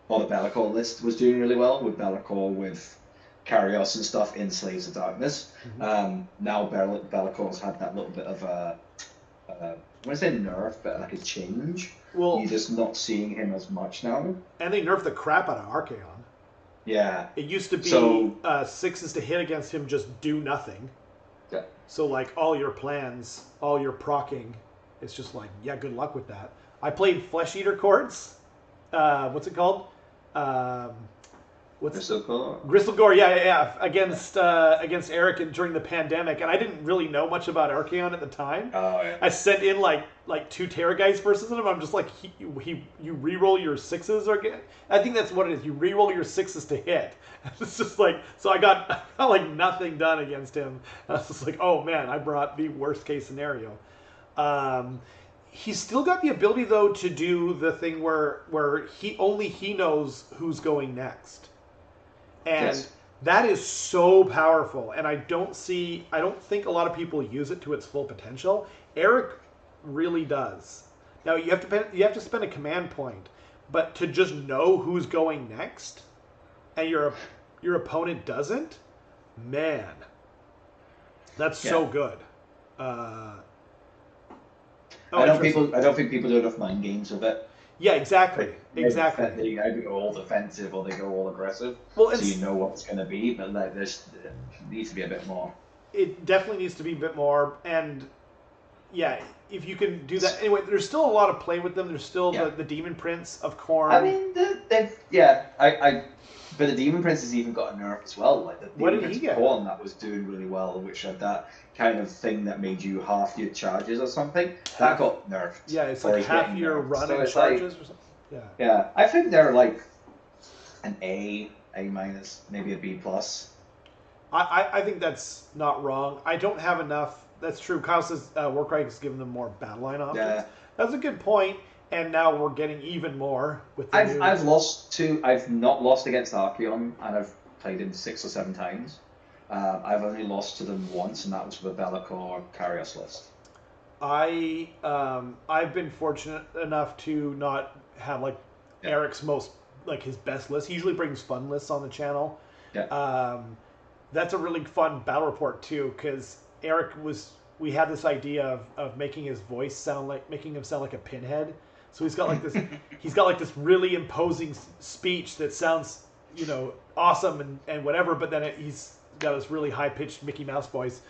or the Be'lakor list was doing really well with Be'lakor, with Karios and stuff in Slaves of Darkness. Now Bellacor's had that little bit of a, I want to say nerf, but like a change. Well, you're just not seeing him as much now. And they nerfed the crap out of Archeon. Yeah. It used to be 6s to hit against him, just do nothing. Yeah. So like all your plans, all your procking, it's just like, yeah, good luck with that. I played Flesh Eater Courts. What's it called? Gristlegore, yeah, against Eric during the pandemic, and I didn't really know much about Archeon at the time. Oh, yeah. I sent in like 2 Terrorgeist versus him. I'm just like, you reroll your 6s, or I think that's what it is. You reroll your 6s to hit. It's just like, so I got like nothing done against him. I was just like, oh man, I brought the worst case scenario. He's still got the ability though to do the thing where he knows who's going next. And yes. That is so powerful, and I don't think a lot of people use it to its full potential. Eric really does. Now you have to spend a command point, but to just know who's going next, and your opponent doesn't, man, that's so good. I don't think people do enough mind games with it. Yeah, exactly. They either go all defensive or they go all aggressive. Well, so you know what's going to be, but like there needs to be a bit more. It definitely needs to be a bit more, and yeah, if you can do that. Anyway, there's still a lot of play with them. There's still the Demon Prince of Khorne. I mean, but the Demon Prince has even got a nerf as well. Like the Demon Prince of Khorne that was doing really well, which had that kind of thing that made you half your charges or something. That got nerfed. Yeah, it's like half your run and charges or something. Yeah. Yeah, I think they're like an A minus, maybe a B plus. I think that's not wrong. I don't have enough. That's true. Kyle says Warcry has given them more battle line options. Yeah. That's a good point. And now we're getting even more with the I've not lost against Archeon, and I've played him 6 or 7 times. I've only lost to them once, and that was with the Be'lakor Karios list. I've been fortunate enough to not have like Eric's his best list. He usually brings fun lists on the channel. Yeah. That's a really fun battle report too, because we had this idea of making his voice making him sound like a pinhead. So he's got like this really imposing speech that sounds, awesome and whatever, but then he's got this really high pitched Mickey Mouse voice.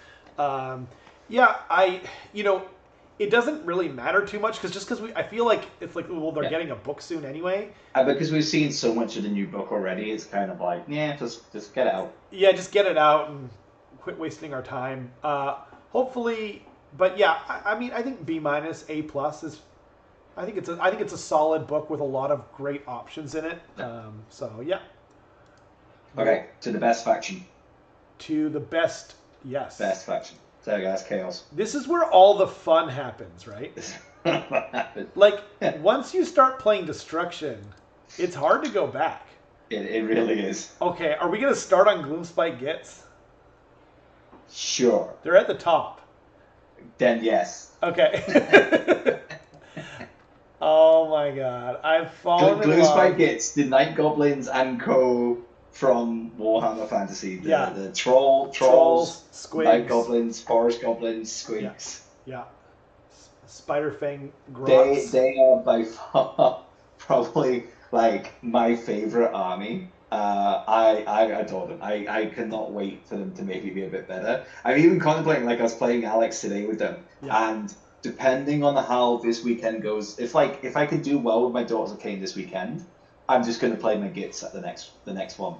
It doesn't really matter too much because I feel like it's like, well, they're getting a book soon anyway. Because we've seen so much of the new book already, it's kind of like, just get it out. Yeah, just get it out and quit wasting our time. Hopefully, but yeah, I think B minus, A plus is. I think it's a solid book with a lot of great options in it. So yeah. Okay, to the best faction. To the best, yes. Best faction. So guys, Chaos. This is where all the fun happens, right? Like once you start playing Destruction, it's hard to go back. It really is. Okay, are we gonna start on Gloomspite Gits? Sure. They're at the top. Then yes. Okay. Oh my god, I've fallen in love. Gloomspite Gits, the Night Goblins and Co. from Warhammer Fantasy. The trolls, squigs, Night Goblins, Forest Goblins, squigs. Yeah. Spiderfang grots. They are by far probably like my favorite army. I adore them. I cannot wait for them to maybe be a bit better. I'm even contemplating, like I was playing Alex today with them, and depending on how this weekend goes, if I can do well with my Daughters of Cain this weekend, I'm just going to play my Gits at the next one.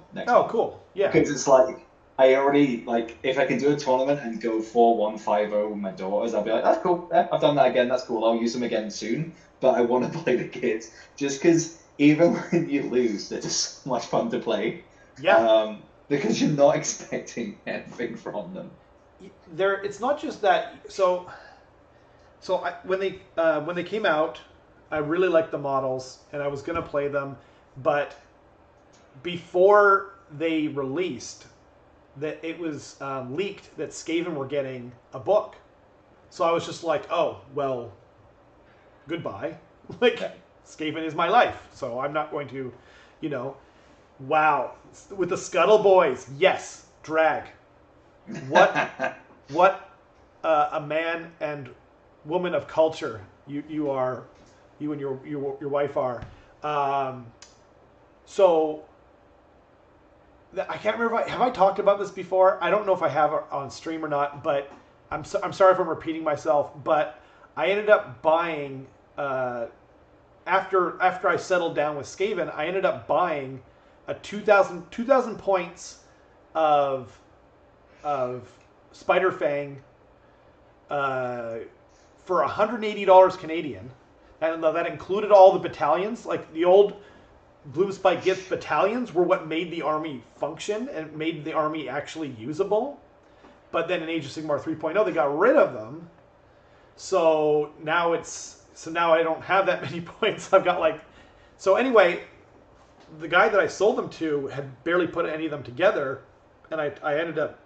Cool. Yeah. Because it's like, I already, like, if I can do a tournament and go 4-1-5-0 with my daughters, I'll be like, that's cool. Yeah, I've done that again. That's cool. I'll use them again soon. But I want to play the Gits just because even when you lose, they're just so much fun to play. Yeah. Because you're not expecting anything from them. It's not just that. When they came out, I really liked the models, and I was going to play them. But before they released, that it was leaked that Skaven were getting a book. So I was just like, oh, well, goodbye. Like, Skaven is my life, so I'm not going to, wow. With the Scuttle Boys, yes, drag. What a man and woman of culture you are, you and your wife are. So I can't remember have I talked about this before. I don't know if I have on stream or not, but I'm sorry if I'm repeating myself. But I ended up buying after I settled down with Skaven, I ended up buying a 2,000 points of Spider Fang for $180 Canadian, and that included all the battalions. Like the old Bloom Spike Gith battalions were what made the army function and made the army actually usable. But then in Age of Sigmar 3.0, they got rid of them. So now I don't have that many points. I've got so anyway, the guy that I sold them to had barely put any of them together, and I ended up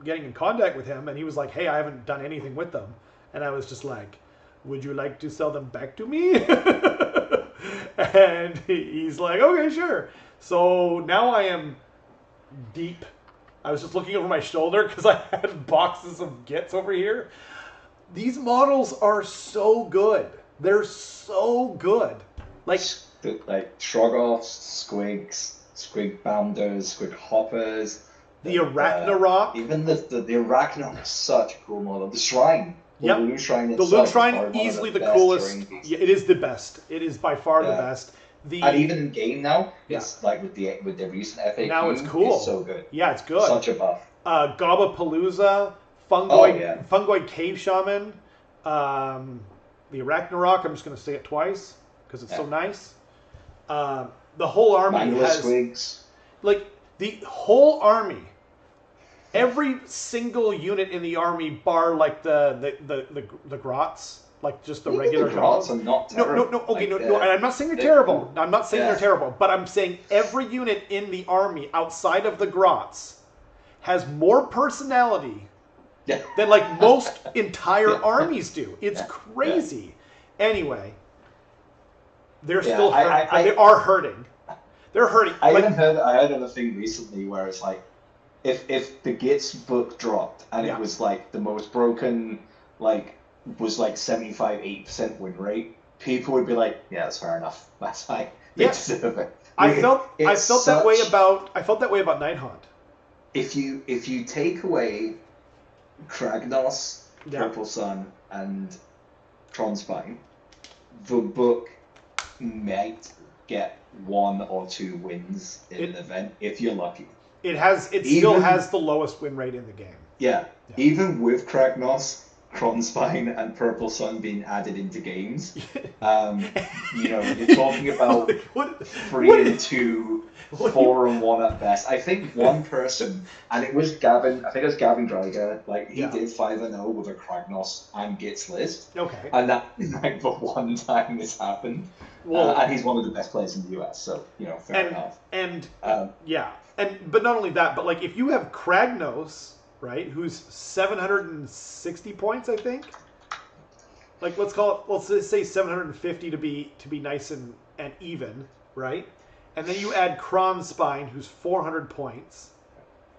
getting in contact with him, and he was like, hey, I haven't done anything with them. And I was just like, would you like to sell them back to me? And he's like, okay, sure. So now I am deep. I was just looking over my shoulder because I had boxes of Gits over here. These models are so good. They're so good. Like Shoggoths, Squigs, Squig Bounders, Squig Hoppers. The Arachnarok. Even the Arachnarok is such a cool model. The Shrine. The Loon Shrine itself. The Loon Shrine, easily the coolest. Yeah, it is the best. It is by far the best. And even in game now, it's like with the recent FAQ, now it's cool. It's so good. Yeah, it's good. Such a buff. Gobapalooza, Fungoid Cave Shaman, the Arachnarok. I'm just going to say it twice because it's so nice. The whole army has Squigs. Like the whole army. Every single unit in the army, bar like the grots, like just the regular grots, are not terrible. No. Okay, no. And I'm not saying they're terrible. I'm not saying they're terrible. But I'm saying every unit in the army outside of the grots has more personality than like most entire armies do. It's crazy. Anyway, they're still hurting. They are hurting. They're hurting. I heard of a thing recently where it's like, if the Gits book dropped and it was like the most broken, was 75-80% win rate, people would be like, yeah, that's fair enough. That's fine. They deserve it. I felt that way about Nighthaunt. If you take away Kragnos, Purple Sun, and Tronspine, the book might get 1 or 2 wins in an event if you're lucky. It still has the lowest win rate in the game. Yeah. Even with Kragnos, Kronspine, and Purple Sun being added into games, you're talking about 3-2, 4-1 at best. I think one person, and it was Gavin. I think it was Gavin Dreiger. He did 5-0 with a Kragnos and Gits list. Okay. And that is the one time this happened. And he's one of the best players in the US, so fair enough. But not only that, but if you have Kragnos, right, who's 760 points, I think. Let's just say 750 to be nice and even, right? And then you add Kronspine, who's 400 points.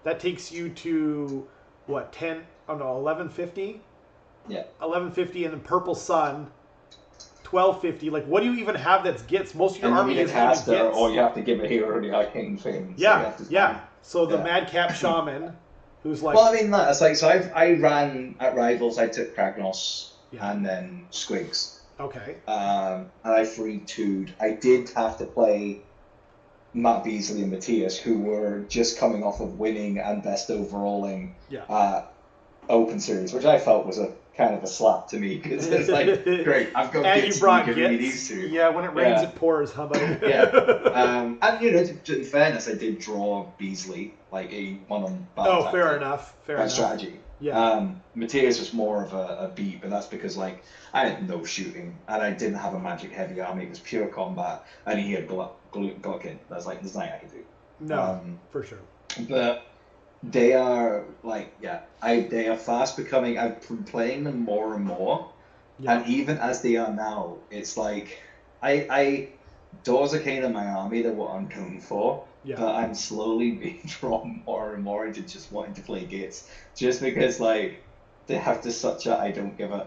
That takes you to what, 1150? Yeah. 1150, and then Purple Sun, 1250. What do you even have that's Gits? Most of your army is Gits. Or you have to give a hero the arcane thing. So the Madcap Shaman, who's Well, I mean, that's so I ran at Rivals. I took Kragnos and then Squigs. Okay. And I 3-2'd. I did have to play Matt Beasley and Matthias, who were just coming off of winning and best overalling Open Series, which I felt was a kind of a slap to me, because it's great, I've got and Gits, you brought giving me these two. Yeah, when it rains it pours, huh, buddy? And in fairness, I did draw Beasley, a one-on battle fair enough. Strategy. Yeah. Matthias was more of a beat, but that's because I had no shooting and I didn't have a magic heavy army. It was pure combat, and he had Gluckin. That's there's nothing I could do. No, for sure. But They are like, they are fast becoming. I've been playing them more and more, Yeah. and even as they are now, it's like I Doors are kind of my army. They're what I'm known for, Yeah. but I'm slowly being drawn more and more into just wanting to play Gates, just because like they have this such a I don't give a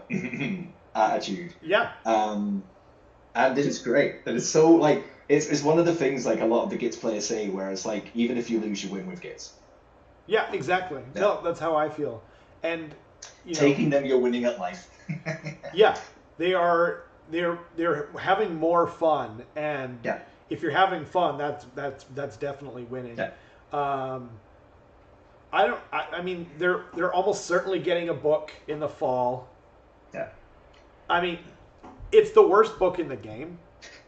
attitude. Yeah. And it is great. It is so like it's one of the things like a lot of the Gits players say, where it's like even if you lose, you win with Gits. Yeah, exactly. Yeah. No, that's how I feel. And Taking them, you're winning at life. yeah, they're having more fun, and Yeah. if you're having fun, that's definitely winning. Yeah. I mean, they're almost certainly getting a book in the fall. Yeah. I mean, it's the worst book in the game.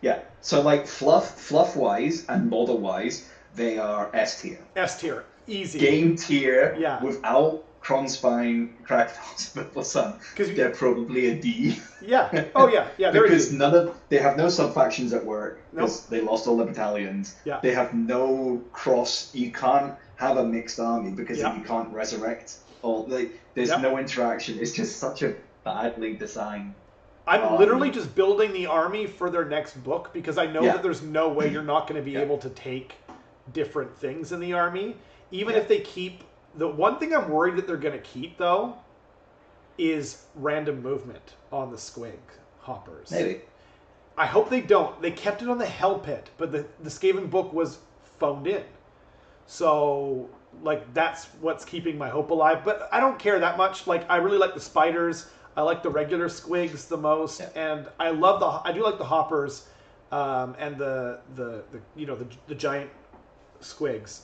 Yeah. So like fluff wise and model wise, they are S tier. S tier, easy. Game tier. Yeah. Without Kronspine, Cracked Hospital Sun, they're probably a D. Yeah. Oh yeah. Yeah. Because they have no sub factions at work because they lost all the battalions. Yeah. They have no cross. You can't have a mixed army because you can't resurrect. There's no interaction. It's just such a badly designed. I'm literally just building the army for their next book because I know that there's no way you're not going to be able to take different things in the army. Even if they keep... The one thing I'm worried that they're going to keep, though, is random movement on the squig hoppers. Maybe. I hope they don't. They kept it on the Hell Pit, but the Skaven book was phoned in. So, like, that's what's keeping my hope alive. But I don't care that much. Like, I really like the spiders. I like the regular squigs the most, and I do like the hoppers, and the giant squigs.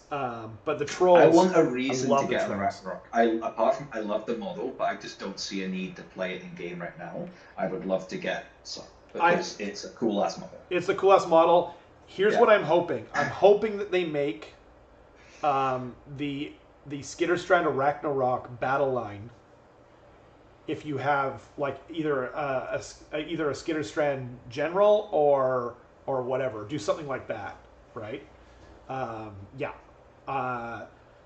But the trolls, I want a reason to get the on Ragnarok. I love the model, but I just don't see a need to play it in game right now. I would love to get some because it's a cool ass model. It's a cool ass model. Here's what I'm hoping. I'm hoping that they make the Skitterstrand of Ragnarok battle line. If you have like either a Skitterstrand general or whatever, do something like that, right?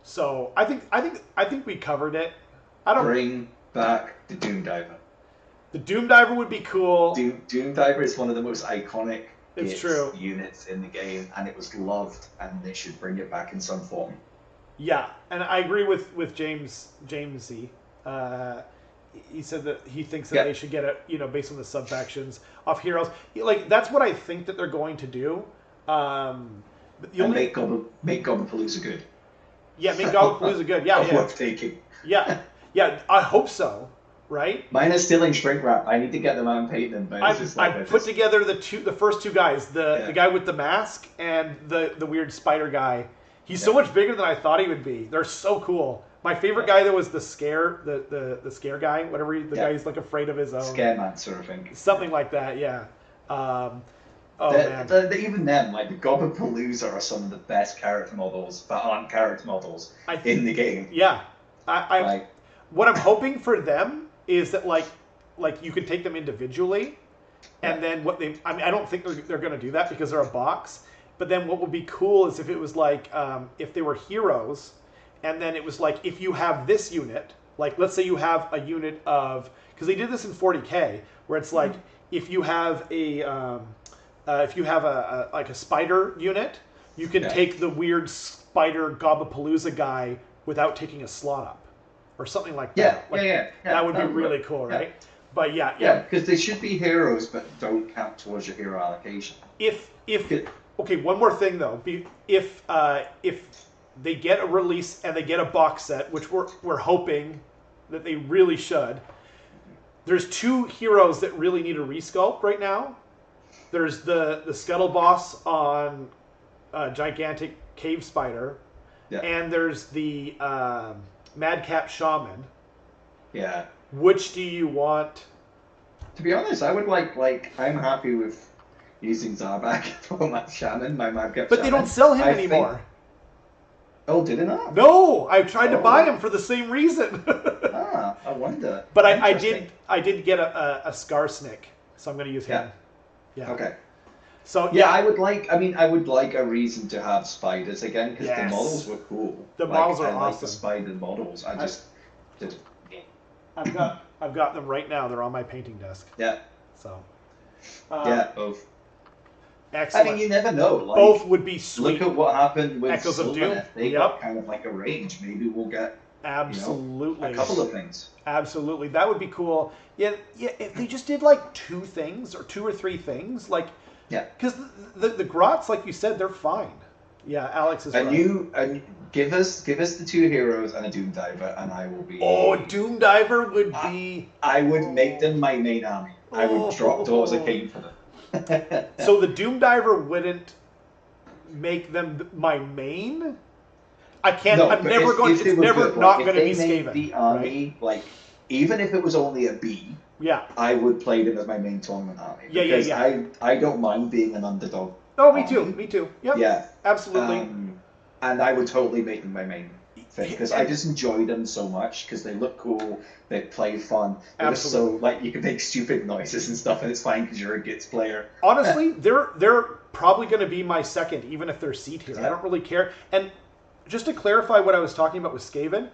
So I think we covered it. Bring back the Doom Diver. The Doom Diver would be cool. Doom Diver is one of the most iconic units in the game, and it was loved, and they should bring it back in some form. Yeah, and I agree with Jamesy. He said that he thinks that they should get it, based on the sub factions of heroes. Like that's what I think that they're going to do. Make Gobblepalooza good. Yeah, make Gobblepalooza good. Yeah, worth taking. Yeah. I hope so. Right. Mine is still in shrink wrap. I need to get them out and paint them. But I put together the first two guys, the guy with the mask and the weird spider guy. He's so much bigger than I thought he would be. They're so cool. My favorite guy though was the scare guy, whatever the guy who's like afraid of his own. Scareman sort of thing. Something like that, yeah. Man. Even them, like the Gobblepalooza are some of the best character models that aren't character models in the game. Yeah. What I'm hoping for them is that like you could take them individually, and then I don't think they're going to do that because they're a box. But then what would be cool is if it was like if they were heroes. And then it was like, if you have this unit, like let's say you have a unit of, because they did this in 40K, where it's like, if you have a spider unit, you can take the weird spider Gobblepalooza guy without taking a slot up, or something like that. That would be really cool, right? But yeah, because they should be heroes, but don't count towards your hero allocation. Okay, one more thing though, if they get a release and they get a box set, which we're hoping that they really should. There's two heroes that really need a resculpt right now. There's the Scuttle Boss on Gigantic Cave Spider, and there's the Madcap Shaman. Yeah. Which do you want? To be honest, I would like I'm happy with using Zarbak for my Shaman, my Madcap. But they don't sell him anymore. Oh, did it not? No, I tried to buy him for the same reason. I wonder. But I did get a Skarsnik, so I'm going to use him. Yeah. Okay. So Yeah, I would like. I mean, I would like a reason to have spiders again because the Yes. models were cool. The Like, models are I like the awesome. spider models. I just did. I've got them right now. They're on my painting desk. Yeah, So yeah, both. excellent. I mean, you never know. Like, Both would be sweet. look at what happened with Echoes of Doom. Sylvaneth. They got kind of like a range. Maybe we'll get Absolutely. a couple of things. Absolutely, that would be cool. Yeah. If they just did like 2 things or 2 or 3 things, like because the grots, like you said, they're fine. Yeah, Alex is right. And give us the 2 heroes and a Doom Diver, and I will be. Oh, Doom Diver would be. I would make them my main army. I would drop Daughters of Cain for them. So the Doom Diver wouldn't make them my main. I can't. No, I'm never going. It's never good, not like, going to be if they made Skaven. the army, like even if it was only a B, I would play them as my main tournament army. Because I don't mind being an underdog. Oh, me too. Me too. Yep. Yeah. Absolutely. And I would totally make them my main thing because I just enjoy them so much because they look cool, they play fun. They're just so like you can make stupid noises and stuff, and it's fine because you're a Gits player. Honestly, they're probably going to be my second, even if they're seed here. I don't really care. And just to clarify what I was talking about with Skaven,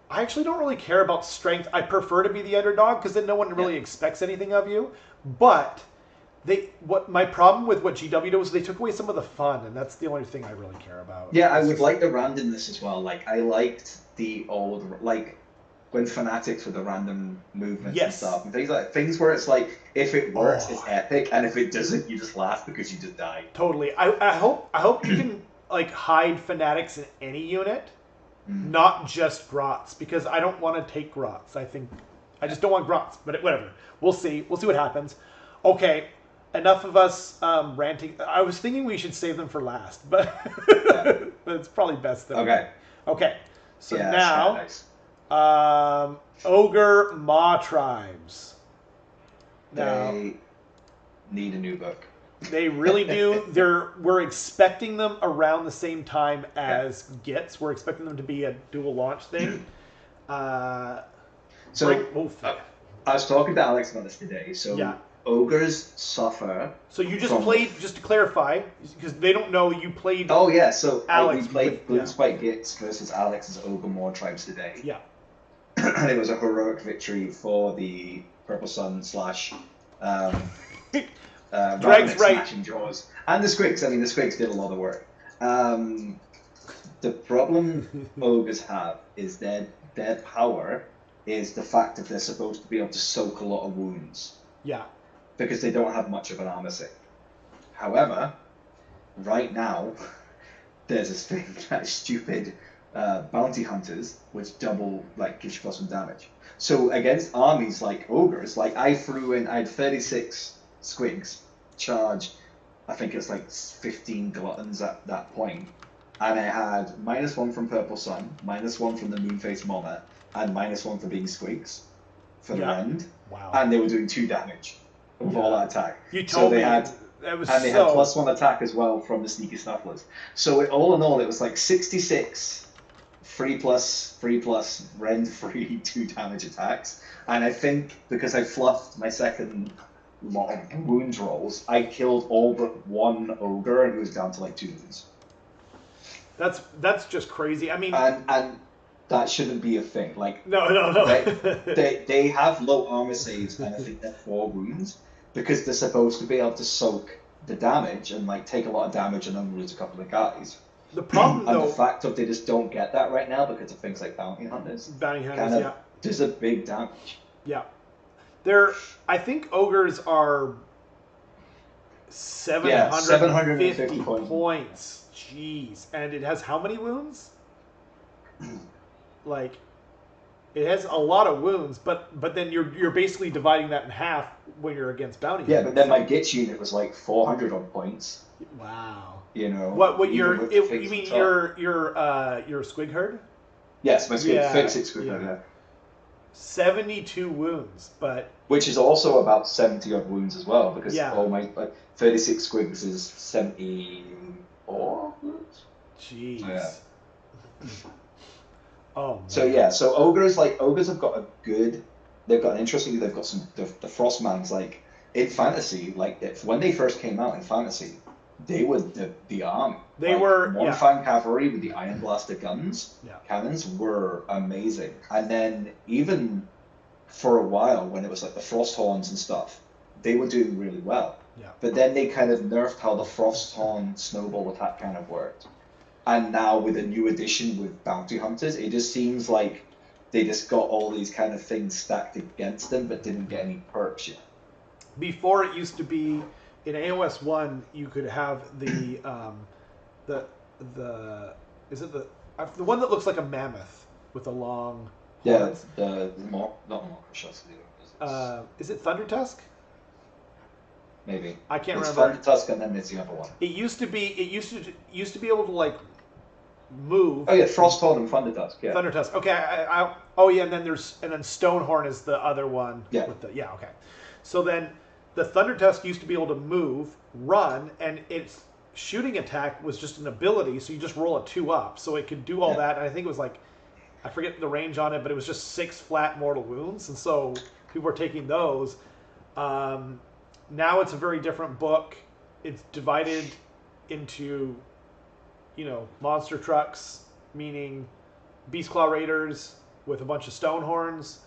I actually don't really care about strength. I prefer to be the underdog because then no one really expects anything of you. But my problem with what GW did was they took away some of the fun, and that's the only thing I really care about. Yeah, I would like the randomness as well. Like I liked the old when Fanatics with the random movements and stuff, and things where it's like if it works, it's epic, and if it doesn't, you just laugh because you just die. Totally. I hope you can like hide Fanatics in any unit, not just Grots, because I don't want to take Grots. I just don't want Grots, but whatever. We'll see. We'll see what happens. Okay. Enough of us ranting. I was thinking we should save them for last, but but it's probably best that. Okay. So now, Ogre Maw Tribes. Now, they need a new book. They really do. We're expecting them around the same time as Gits. We're expecting them to be a dual launch thing. I was talking to Alex about this today. So ogres suffer. So you just played, just to clarify, because they don't know you played. Oh yeah, so Alex, we played Gloomspite Gits versus Alex's Ogre Maw Tribes today. Yeah. And it was a heroic victory for the Purple Sun / Greg's right. Smashing Jaws. And the Squigs. I mean, the Squigs did a lot of work. The problem ogres have is their power is the fact that they're supposed to be able to soak a lot of wounds. Yeah. Because they don't have much of an armor set. However, right now, there's this thing that stupid bounty hunters, which double, gives you +1 damage. So against armies like ogres, I had 36 squigs charge, I think it's 15 gluttons at that point, and I had -1 from Purple Sun, -1 from the Moonface Monarch, and -1 for being squigs for the end. Wow. And they were doing 2 damage with all that attack. You told me they had +1 attack as well from the Sneaky Snufflers. So all in all, it was 66 free plus, rend free 2 damage attacks. And I think because I fluffed my second lot of wounds rolls, I killed all but 1 ogre and it was down to 2 wounds. That's just crazy. I mean, and that shouldn't be a thing. No. They have low armor saves, and I think they're 4 wounds because they're supposed to be able to soak the damage and take a lot of damage and then lose a couple of guys. The problem, and the fact that they just don't get that right now because of things like bounty hunters. Does a big damage. Yeah, I think ogres are 750 points. Jeez, and it has how many wounds? It has a lot of wounds, but then you're basically dividing that in half when you're against bounty hunters. Yeah, but then my Gits unit was 400 odd points. Wow. You know. What you mean your squig herd? Yes, my squig 36 squig herd. Yeah. 72 wounds, but which is also about 70 odd wounds as well because all my 36 squigs is 74 wounds. Jeez. Yeah. Oh. Man. So ogres have got they've got an interesting. They've got some the Frostman's in fantasy, like when they first came out in fantasy, they were the army. They like, were Mornfang cavalry with the Iron Blaster guns. Yeah. Cannons were amazing, and then even for a while when it was like the Frosthorns and stuff, they were doing really well. Yeah. But then they kind of nerfed how the Frosthorn snowball attack kind of worked. And now with a new edition with Bounty Hunters, it just seems like they just got all these kind of things stacked against them but didn't get any perks yet. Before it used to be, in AoS 1, you could have the is it the one that looks like a mammoth with a long horns? Is it Thunder Tusk? Maybe. I can't it's remember. Thunder Tusk and then it's the other one. It used to be able to like move. Oh yeah, Frosthorn and Thunder Tusk. Yeah. Thunder Tusk. Okay. Oh yeah, and then Stonehorn is the other one. Yeah. Okay. So then the Thunder Tusk used to be able to move, run, and its shooting attack was just an ability. So you just roll a 2-up, so it could do all that. And I think it was like, I forget the range on it, but it was just 6 flat mortal wounds, and so people were taking those. Now it's a very different book. It's divided into, monster trucks, meaning Beastclaw Raiders with a bunch of Stonehorns,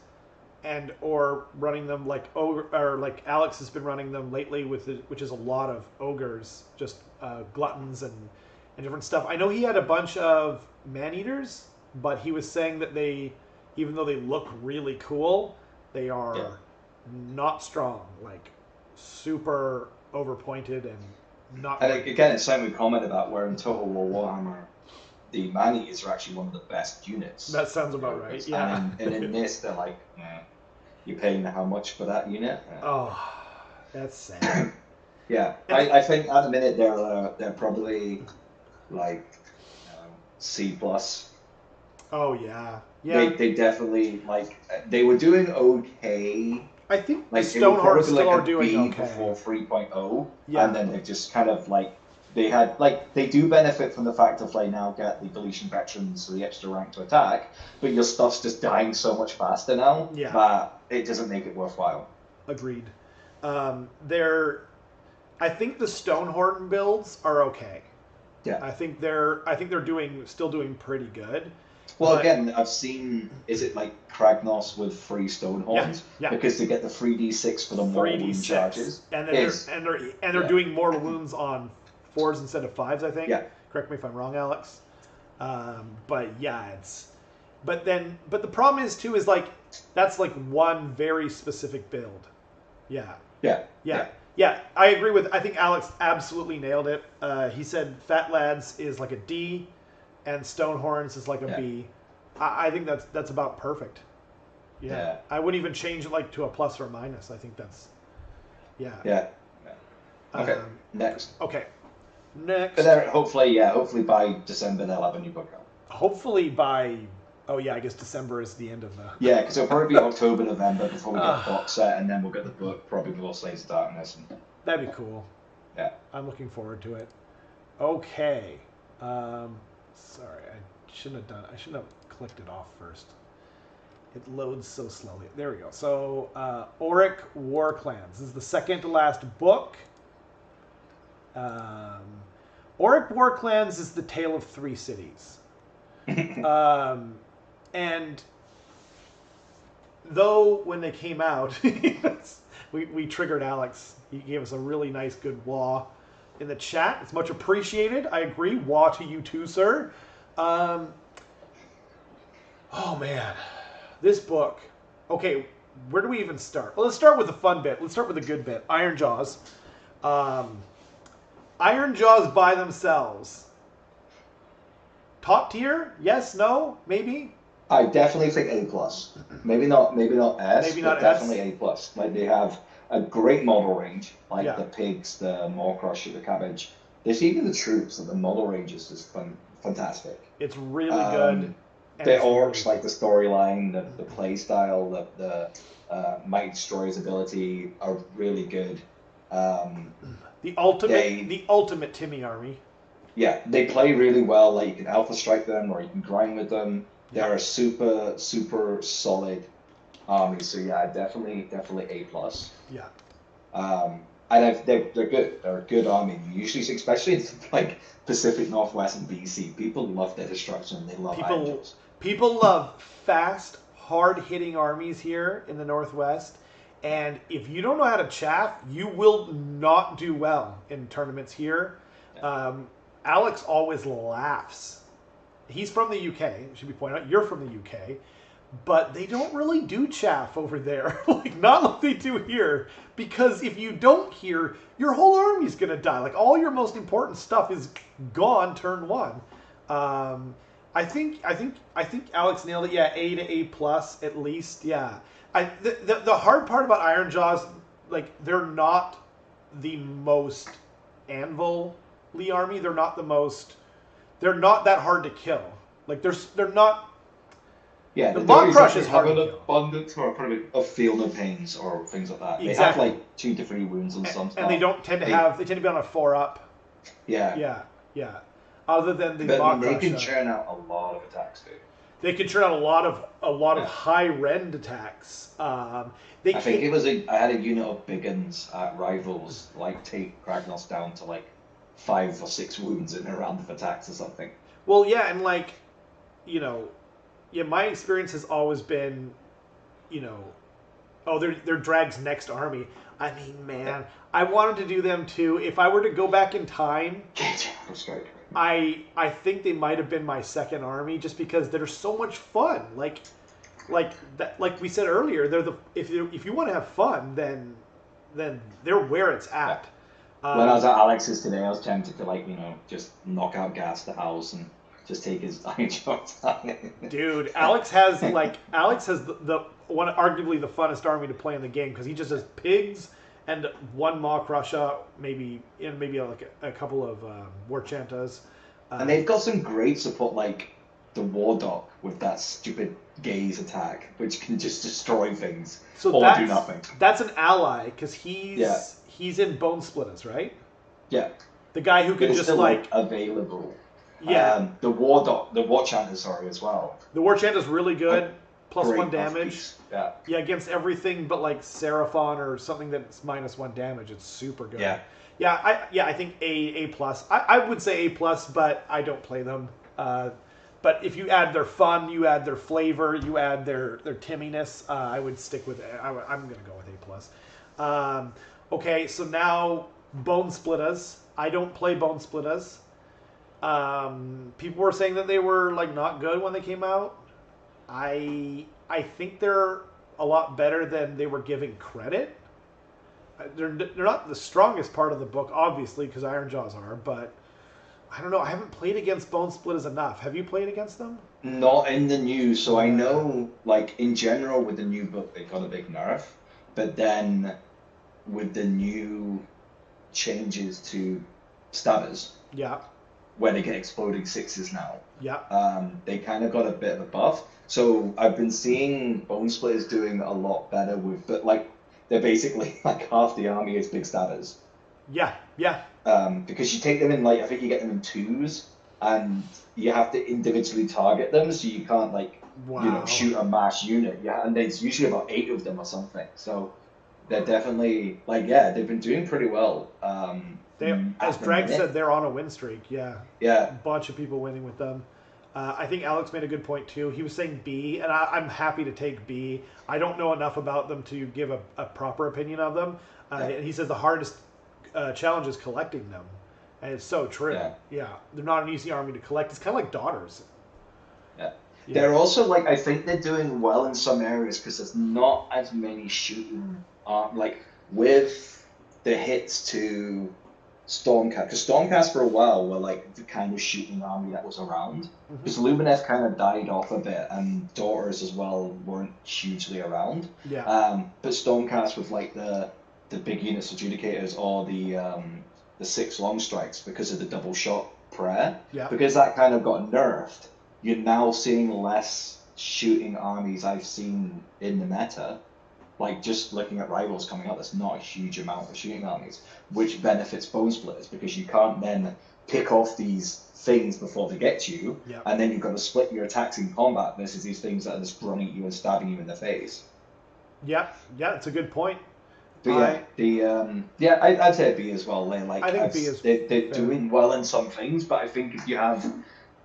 or running them like ogre, or like Alex has been running them lately which is a lot of ogres, just gluttons and different stuff. I know he had a bunch of man-eaters, but he was saying that even though they look really cool, they are not strong, like super overpointed and not. And again, it's something we comment about where in Total War Warhammer, the man-eaters are actually one of the best units. That sounds about right. Yeah. And in this, they're like, you're paying how much for that unit? Oh, that's sad. Yeah, I think at the minute they're probably like C+. Oh yeah, yeah. They definitely they were doing okay. I think like the Stonehorns still are doing B okay before 3.0, yeah. And then they've just kind of they do benefit from the fact of now get the deletion veterans, so the extra rank to attack, but your stuff's just dying so much faster now that it doesn't make it worthwhile. Agreed. I think the Stonehorn builds are okay. Yeah. I think they're still doing pretty good. Well, again, I've seen, is it like Kragnos with 3 Stonehorns? Yeah. Because they get the 3d6 for the mortal wound charges. And they're doing mortal wounds on 4s instead of 5s, I think. Yeah. Correct me if I'm wrong, Alex. But the problem is too is that's one very specific build. Yeah. I agree I think Alex absolutely nailed it. He said Fat Lads is like a D, and Stonehorns is like a B. I think that's about perfect. Yeah. I wouldn't even change it to a plus or a minus. I think that's Yeah. Okay. Next. Okay. Next. But then hopefully by December they'll have a new book out. Hopefully by I guess December is the end of the. Yeah, because it'll probably be October, November before we get the box set, and then we'll get the book probably before Slaves of Darkness. That'd be cool. Yeah. I'm looking forward to it. Okay. Sorry, I shouldn't have clicked it off first. It loads so slowly. There we go. So, Auric War Clans. This is the second to last book. Auric War Clans is the tale of 3 cities. And though when they came out, we triggered Alex. He gave us a really nice, good wah in the chat. It's much appreciated. I agree. Wah to you too, sir. Oh man, this book. Okay, where do we even start? Well, let's start with the fun bit. Let's start with the good bit. Iron Jaws. Iron Jaws by themselves. Top tier? Yes, no, maybe? I definitely think A+. Maybe not S, maybe but not definitely S. A+. They have a great model range, the pigs, the Maw-Crusher, the cabbage. There's even the troops, the model range is just fantastic. It's really good. The orcs, the storyline, the play style, the Mighty Destroyer's ability are really good. The ultimate Timmy army. Yeah, they play really well. You can alpha strike them or you can grind with them. They're a super, super solid army. So yeah, definitely A+. Yeah. And they're good. They're a good army. Usually, especially in like Pacific Northwest and BC, people love their destruction and they love Iron Jaws. People love fast, hard-hitting armies here in the Northwest, and if you don't know how to chaff, you will not do well in tournaments here. Alex always laughs. He's from the UK. It should be pointed out. You're from the UK. But they don't really do chaff over there. Like, not like they do here. Because if you don't here, your whole army's going to die. Like, all your most important stuff is gone turn one. I think Alex nailed it. Yeah, A to A plus at least. Yeah. The hard part about Iron Jaws, like, they're not the most anvil-y army. They're not that hard to kill. Like, they're not. Yeah, the Mob Crush is have hard an to kill. abundance or probably of Field of Pains or things like that. Exactly. They have like 2 to 3 wounds on some stuff. And they don't tend to have. They tend to be on a 4-up. Yeah. Yeah. Other than the But Mob they Crush, can churn out a lot of attacks, dude. they can churn out a lot of high rend attacks. I think I had a unit of big uns at Rivals like take Kragnos down to like 5 or 6 wounds in a round of attacks or something. Well, yeah, and like, you know, yeah, my experience has always been, you know, oh, they're Drag's next army. I mean, man, I wanted to do them too. If I were to go back in time, I think they might have been my second army just because they're so much fun. Like we said earlier, if you want to have fun, then they're where it's at. When I was at Alex's today, I was tempted to just knock out Gas the house and just take his Iron Jaws. Dude, Alex has the one arguably the funnest army to play in the game because he just has pigs and 1 Maw Crusher, maybe like a couple of War Chantas. And they've got some great support, like the War Dog with that stupid gaze attack, which can just destroy things or do nothing. That's an ally because he's in Bone Splinters, right? Yeah. The guy who can just like available. Yeah. The War Chanter, as well. The War Chanter's really good. Plus 1 damage. Piece. Yeah. Yeah, against everything but like Seraphon or something that's -1 damage. It's super good. Yeah. Yeah, I think A plus. I would say A plus, but I don't play them. But if you add their fun, you add their flavor, you add their timminess, I would stick with it. I'm going to go with A plus. Okay, so now Bone Splitters. I don't play Bone Splitters. People were saying that they were like not good when they came out. I think they're a lot better than they were giving credit. They're not the strongest part of the book, obviously, because Iron Jaws are, but I don't know. I haven't played against Bone Splitters enough. Have you played against them? Not in the new. So I know, like, in general, with the new book, they got a big nerf. But then with the new changes to stabbers, where they get exploding 6s now, they kind of got a bit of a buff. So I've been seeing Bone Splitters doing a lot better with, but like, they're basically like half the army is big stabbers. Yeah. Because you take them in, like, I think you get them in 2s, and you have to individually target them, so you can't shoot a mass unit. Yeah, and there's usually about 8 of them or something. So they're definitely they've been doing pretty well. As Drag said, they're on a win streak. Yeah. Yeah. A bunch of people winning with them. I think Alex made a good point too. He was saying B, and I'm happy to take B. I don't know enough about them to give a proper opinion of them. And he says the hardest challenge is collecting them, and it's so true. Yeah, they're not an easy army to collect. It's kind of like Daughters. Yeah. They're also I think they're doing well in some areas because there's not as many shooting. With the hits to Stormcast, because Stormcast for a while were like the kind of shooting army that was around. Because Lumineth kind of died off a bit, and Daughters as well weren't hugely around. Yeah. But Stormcast with like the big units adjudicators or the 6 long strikes because of the double shot prayer. Yeah. Because that kind of got nerfed, you're now seeing less shooting armies I've seen in the meta. Like, just looking at Rivals coming up, there's not a huge amount of shooting armies, which benefits Bone Splitters because you can't then pick off these things before they get to you, and then you've got to split your attacks in combat versus these things that are just running at you and stabbing you in the face. Yeah, it's a good point. But yeah, I'd say B as well. Like I think B is they're fair. doing well in some things, but I think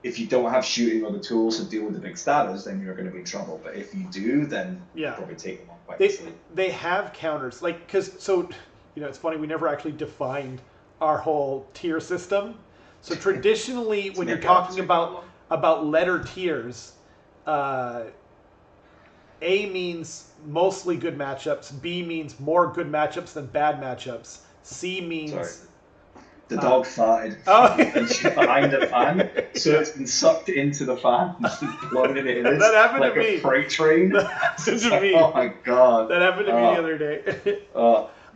if you don't have shooting or the tools to deal with the big status, then you're going to be in trouble. But if you do, then Yeah. you probably take them on quite easily. They have counters, like, it's funny, we never actually defined our whole tier system. So traditionally, when you're talking about letter tiers, A means mostly good matchups, B means more good matchups than bad matchups, C means... Sorry. The dog farted and she's behind the fan, so it's been sucked into the fan and she's blown it in. That happened like to me. A freight train. That happened to me. Oh my god. That happened to me the other day.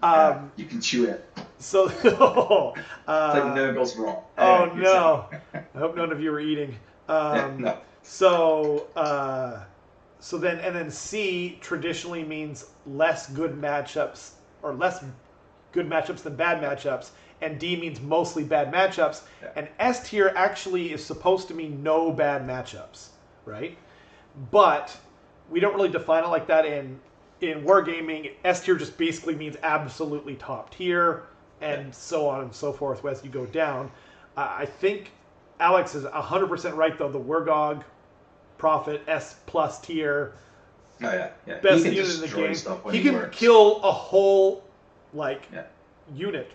Yeah, you can chew it. So, it's like Nurgle's raw. Oh no! I hope none of you were eating. No. So then C traditionally means less good matchups or less good matchups than bad matchups, and D means mostly bad matchups. Yeah. And S tier actually is supposed to mean no bad matchups, right? But we don't really define it like that in wargaming. S tier just basically means absolutely top tier, and so on and so forth as you go down. I think Alex is 100% right though. The Wargog Prophet S plus tier. Oh yeah. Best he can unit in the game. Stuff when he can works. kill a whole unit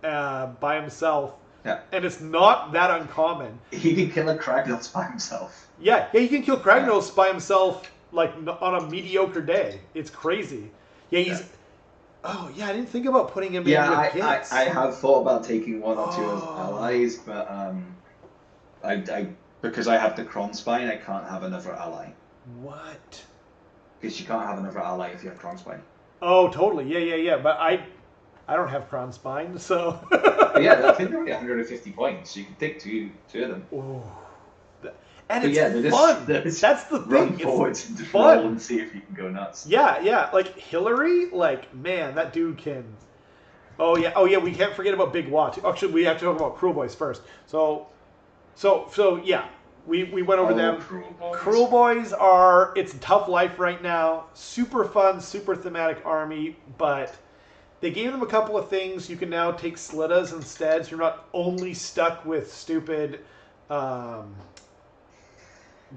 by himself. Yeah. And it's not that uncommon. He can kill a Kragnos by himself. Yeah, he can kill Kragnos by himself like on a mediocre day. It's crazy. Yeah, he's... Oh, yeah, I didn't think about putting him in with Gits. I have thought about taking one or two as allies, but I because I have the Kronspine, I can't have another ally. What? Because you can't have another ally if you have Kronspine. Oh, totally. Yeah. But I don't have Kronspine, so... Yeah, I think they're only 150 points, so you can take two of them. Ooh. And it's fun. That's the thing. Run forwards and just roll and see if you can go nuts. Yeah. Like Hillary, like, man, that dude can... Oh yeah, we can't forget about Big Wat. Actually, we have to talk about Cruel Boys first. So yeah, we went over them. Cruel Boys are... It's a tough life right now. Super fun, super thematic army, but... They gave them a couple of things. You can now take Slitas instead, so you're not only stuck with stupid Gut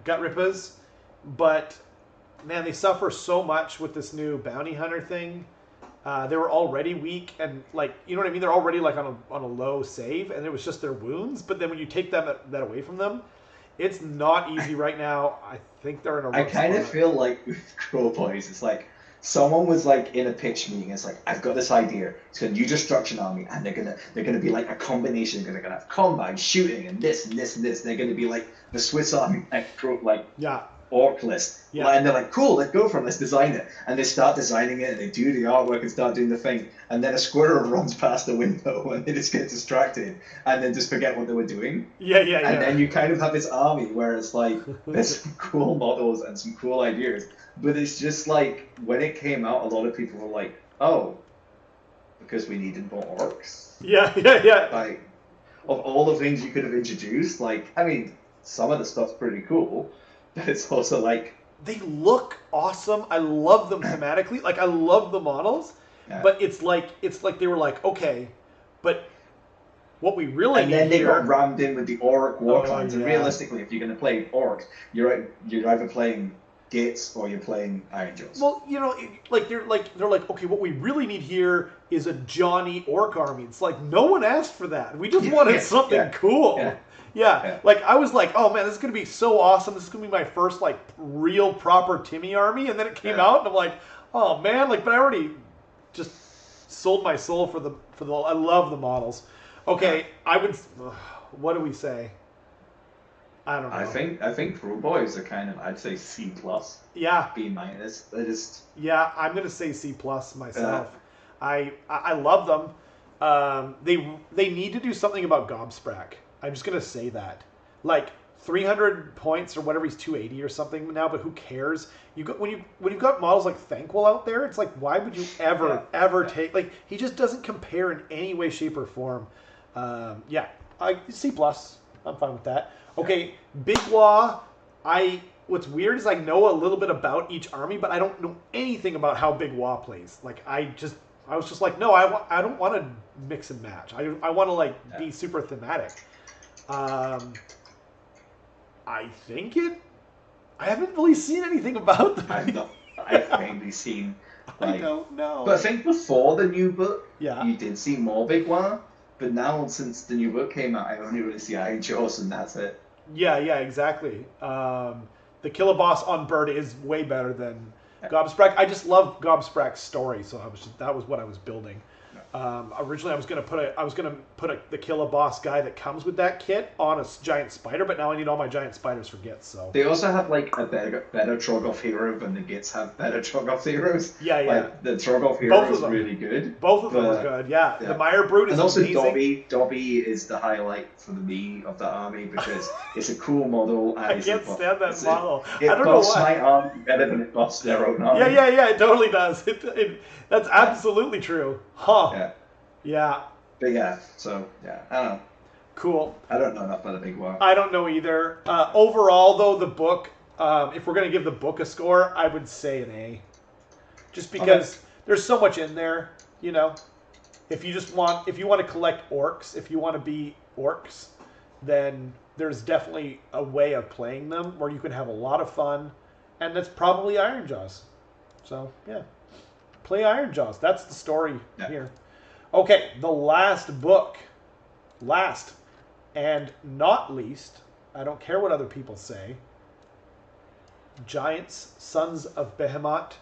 Rippas. But, man, they suffer so much with this new Bounty Hunter thing. They were already weak, and, like, you know what I mean? They're already, like, on a low save, and it was just their wounds. But then when you take that away from them, it's not easy right now. I think they're in a rough I kind of feel like with Cruel Boys, it's like, someone was like in a pitch meeting. It's like, I've got this idea. It's a new destruction army, and they're gonna be like a combination. They're gonna have combat, shooting, and this and this and this. They're gonna be like the Swiss Army orc list. Yeah. And they're like, cool, let's go for it. Let's design it. And they start designing it, and they do the artwork and start doing the thing. And then a squirrel runs past the window, and they just get distracted, and then just forget what they were doing. Yeah. And then you kind of have this army where it's like there's some cool models and some cool ideas. But it's just like, when it came out, a lot of people were like, oh, because we needed more orcs. Yeah. Like, of all the things you could have introduced, like, I mean, some of the stuff's pretty cool, but it's also like... They look awesome. I love them thematically. Like, I love the models, but it's like they were like, okay, but what we really and need then they here... got rammed in with the orc war clans, and realistically, if you're going to play orcs, you're either playing Gates or you're playing Iron Jaws. Well, you know, they're like, okay, what we really need here is a Johnny orc army. It's like, no one asked for that. We just wanted something cool. Yeah. Like, I was like, oh man, this is going to be so awesome. This is going to be my first, like, real proper Timmy army. And then it came out, and I'm like, oh man, like, but I already just sold my soul for the I love the models. Okay, I would, what do we say? I don't know. I think Cruel Boys are kind of, I'd say C+. Yeah. B-. They're just... Yeah, I'm going to say C+ myself. I love them. They need to do something about Gobsprak. I'm just going to say that. Like, 300 points or whatever, he's 280 or something now, but who cares? When you've got models like Thanquil out there, it's like, why would you ever take... Like, he just doesn't compare in any way, shape, or form. C+. I'm fine with that. Okay, Big Law, I what's weird is I know a little bit about each army, but I don't know anything about how Big Wa plays. Like I was just like, no, I don't want to mix and match. I want to like be super thematic. I think it. I haven't really seen anything about them. I've mainly seen. Like, I don't know. But I think before the new book, Yeah. you did see more Big One. But now, since the new book came out, I only really see Iron Jaws, and that's it. Yeah, exactly. The killer boss on Bird is way better than Gobsprack. I just love Gobsprack's story, so that was what I was building. Originally, I was gonna put the killer boss guy that comes with that kit on a giant spider, but now I need all my giant spiders for Gits. So they also have like a better Trogoth hero than the Gits have better Trogoth heroes. Yeah. Like the Trogoth hero is really good. Both of them are good. Yeah. The Meyer Brute is amazing. And also Dobby is the highlight for me of the army because it's a cool model. And I can't stand that model. It I don't know buffs why. my army better than it buffs their own army. Yeah. It totally does. That's absolutely true. Huh. Yeah. But yeah, so yeah, I don't know. Cool. I don't know enough about the Big War. I don't know either. Overall, though, the book, if we're going to give the book a score, I would say an A. Just because there's so much in there, you know. If you want to collect orcs, if you want to be orcs, then there's definitely a way of playing them where you can have a lot of fun, and that's probably Ironjaws. So, yeah. Play Ironjaws. That's the story here. Okay, the last book. Last and not least, I don't care what other people say, Giants, Sons of Behemoth.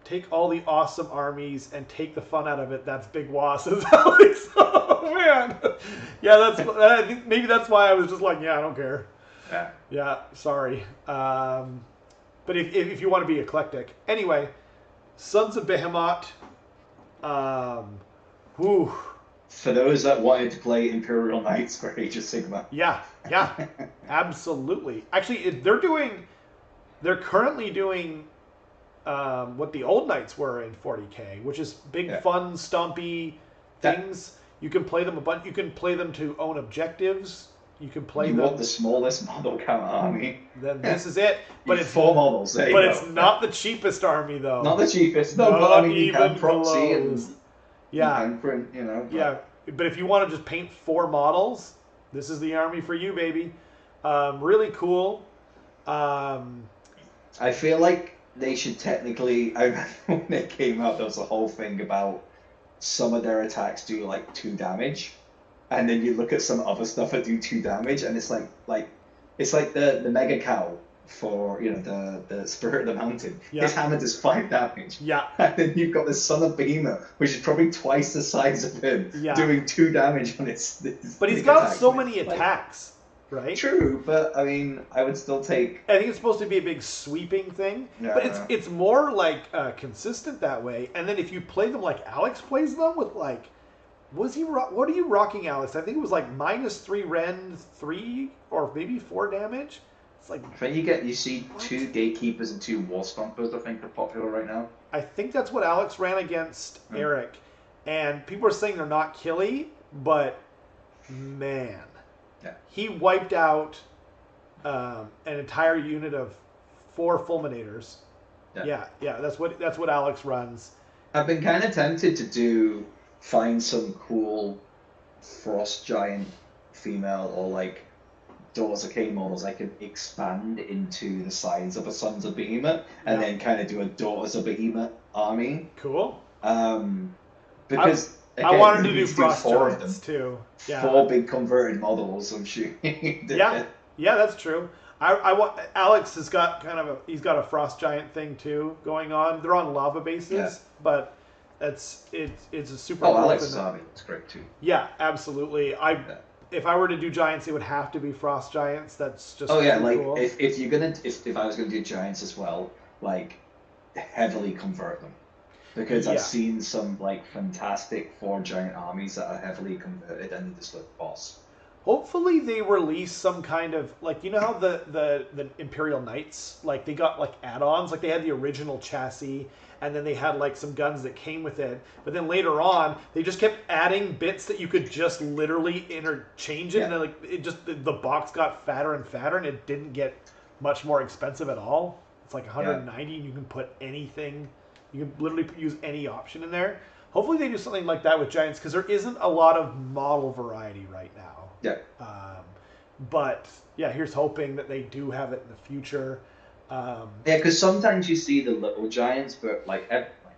Take all the awesome armies and take the fun out of it. That's Big Wa, says Alex. Oh, man. Yeah, I think maybe that's why I was just like, yeah, I don't care. Yeah, sorry. But if you want to be eclectic. Anyway, Sons of Behemoth. For those that wanted to play Imperial Knights for Age of Sigma. Yeah, absolutely. Actually, they're currently doing what the old Knights were in 40K, which is big, fun, stompy things. You can play them a bunch. You can play them to own objectives. You can play them. You want the smallest model count army. Then this is it. But it's 4 models. But it's not the cheapest army, though. Not the cheapest. No, but I mean, you can proxy and you can print, you know. But... Yeah, but if you want to just paint 4 models, this is the army for you, baby. Really cool. I feel like they should technically. I remember when it came out, there was a whole thing about some of their attacks do like 2 damage. And then you look at some other stuff that do 2 damage, and it's like the Mega Cow for the Spirit of the Mountain. Yeah. His hammer does 5 damage. Yeah. And then you've got the Son of Behemoth, which is probably twice the size of him, doing 2 damage on its but he's got so many attacks, right? True, but I mean, I would still take. I think it's supposed to be a big sweeping thing, but it's more like consistent that way. And then if you play them like Alex plays them with like. What are you rocking, Alex? I think it was like -3 Ren, 3 or maybe 4 damage. It's like. I think you see 2 Gatekeepers and 2 War Stompers. I think are popular right now. I think that's what Alex ran against Eric, and people are saying they're not killy, but man, he wiped out an entire unit of 4 Fulminators. Yeah, that's what Alex runs. I've been kind of tempted to find some cool Frost Giant female or like Daughters of Cain models I could expand into the size of a Sons of Behemoth and then kind of do a Daughters of Behemoth army. Cool. Because I wanted to do Frost Giants too. Yeah. 4 big converted models, I'm sure. Yeah, that's true. I want Alex has got he's got a Frost Giant thing too going on. They're on lava bases, but it's a super. Oh, Alex's army looks great too. Yeah, absolutely. If I were to do Giants, it would have to be Frost Giants. That's just like cool. if you're gonna if I was gonna do Giants as well, like heavily convert them. Because I've seen some like fantastic 4 giant armies that are heavily converted and they just look boss. Hopefully they release some kind of, like, you know how the Imperial Knights, like, they got like add-ons, like they had the original chassis, and then they had like some guns that came with it, but then later on they just kept adding bits that you could just literally interchange it, and then like it just the box got fatter and fatter, and it didn't get much more expensive at all. It's like 190, and you can put anything, you can literally use any option in there. Hopefully they do something like that with Giants, because there isn't a lot of model variety right now. Yeah. But yeah, here's hoping that they do have it in the future. Yeah, because sometimes you see the little giants, but like